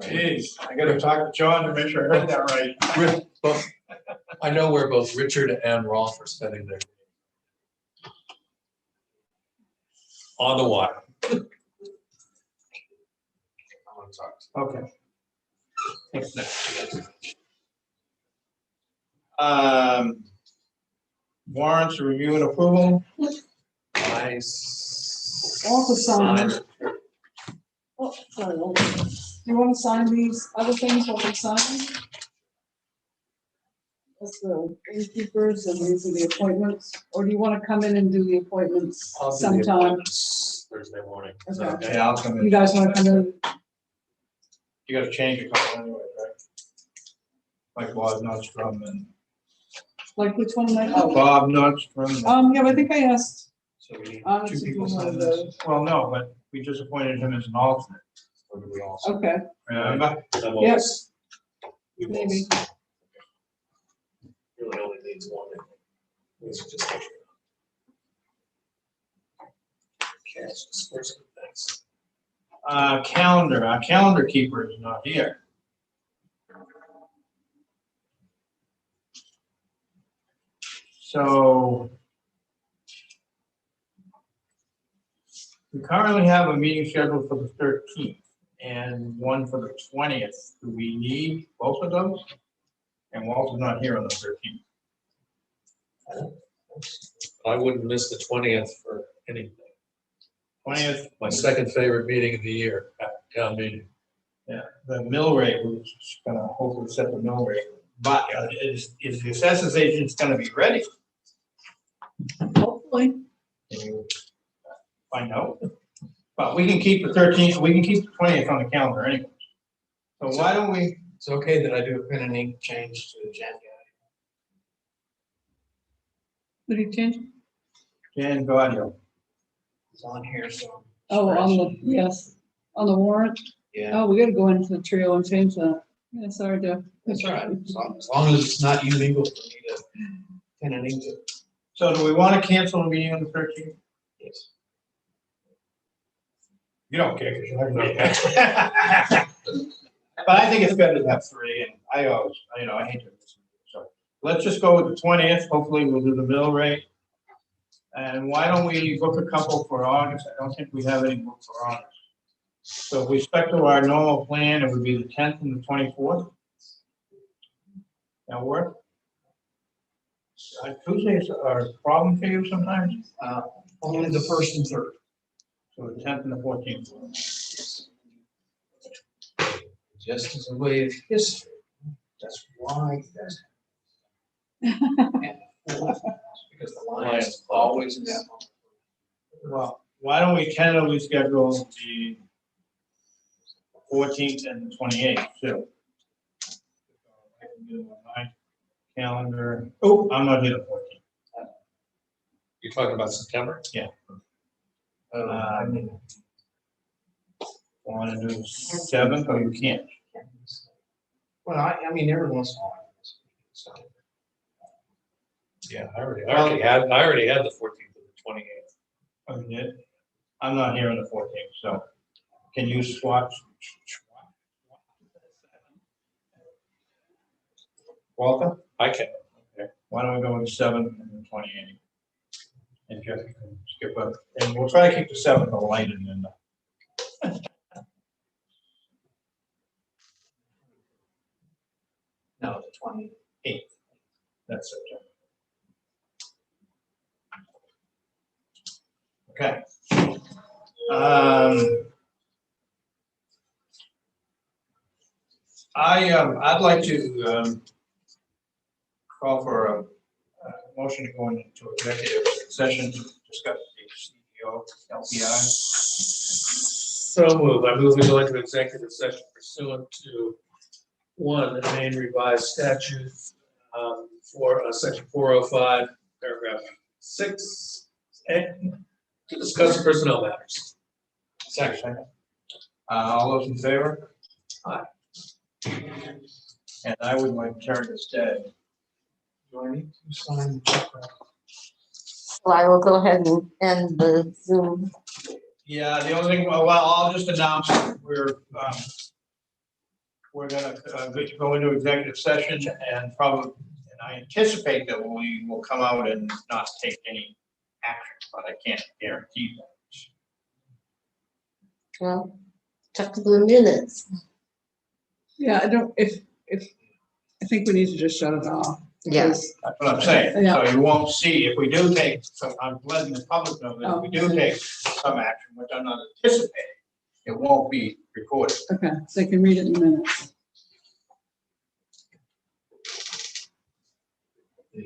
geez, I gotta talk to John to make sure I heard that right. I know where both Richard and Rolf are spending their on the wire. I want to talk to Okay. What's next? Warrants review and approval. Nice. All the sign. Oh, sorry, hold on. Do you want to sign these other things while we sign them? That's the innkeepers and these are the appointments, or do you want to come in and do the appointments I'll do the sometime? appointments Thursday morning. Is that Okay. okay? Yeah, I'll come in. You guys want to come in? You gotta change a couple anyway, right? Like Bob Nordstrom and. Like which one am I? Oh, Bob Nordstrom. yeah, I think I asked. So we need Honestly, two people one sign of this. those. Well, no, but we just appointed him as an alternate. Or do we also? Okay, Remember? Yes. We both- maybe. Really only needs one. It's just- Cash disbursement, thanks. Calendar, our calendar keeper is not here. So we currently have a meeting scheduled for the 13th and one for the 20th. Do we need both of those? And Walter's not here on the 13th. I wouldn't miss the 20th for anything. 20th, My second favorite meeting of the year, town meeting. yeah, the mill rate, we're just gonna hopefully set the mill rate. But is the assessors agent's gonna be ready? Hopefully. Can you find out? But we can keep the 13th, we can keep the 20th on the calendar anyway. So why don't we, It's okay that I do a pen and ink change to the Jan guy. What do you change? Jan Gaudio, It's on here, so. Oh, on the, yes, on the warrant. Yeah, Oh, we gotta go into the trio and change that. Yeah, sorry, Jeff. that's all right. As long as it's not illegal for me to pen and ink it. so do we want to cancel the meeting on the 13th? Yes. You don't care, because you're not. But I think it's better to have three, and I always, I hate to miss it. So let's just go with the 20th, hopefully we'll do the mill rate. And why don't we book a couple for August? I don't think we have any booked for August. So if we stick to our normal plan, it would be the 10th and the 24th. That work? Tuesdays are a problem for you sometimes, Only the first and third. so the 10th and the 14th. Just as a way of history. That's why that's. Because the line is always in that moment. Well, why don't we tentatively schedule the 14th and the 28th too. I can do it on my calendar. Oh, I'm not here the 14th. You're talking about September? I mean, Want to do the 7th or you can't? well, I mean, every once in a while. So, Yeah, I already had the 14th and the 28th. Oh, you did? I'm not here on the 14th, so can you swap? Walter, I can. why don't we go with the 7th and the 28th? And Jeff, you can skip up, and we'll try to keep the 7th a light agenda. no, the 28th. That's September. Okay. I'd like to call for a motion to go into executive session to discuss the CEO LPI. So move. I move we go into executive session pursuant to one main revised statute for section 405, paragraph 6, to discuss personnel matters. Second. All those in favor? Aye. And I would like to turn this dead. Do I need to sign the check? So I will go ahead and end the Zoom. Yeah, the only thing, well, I'll just announce we're gonna go into executive session and probably, and I anticipate that we will come out and not take any action, but I can't guarantee that. Well, check the minutes. Yeah, I don't, I think we need to just shut it off. Yes. That's what I'm saying. Yeah. So you won't see, if we do take, so I'm letting the public know that if we do take some action, which I'm not anticipating, it won't be recorded. Okay, so they can read it in minutes. Yeah.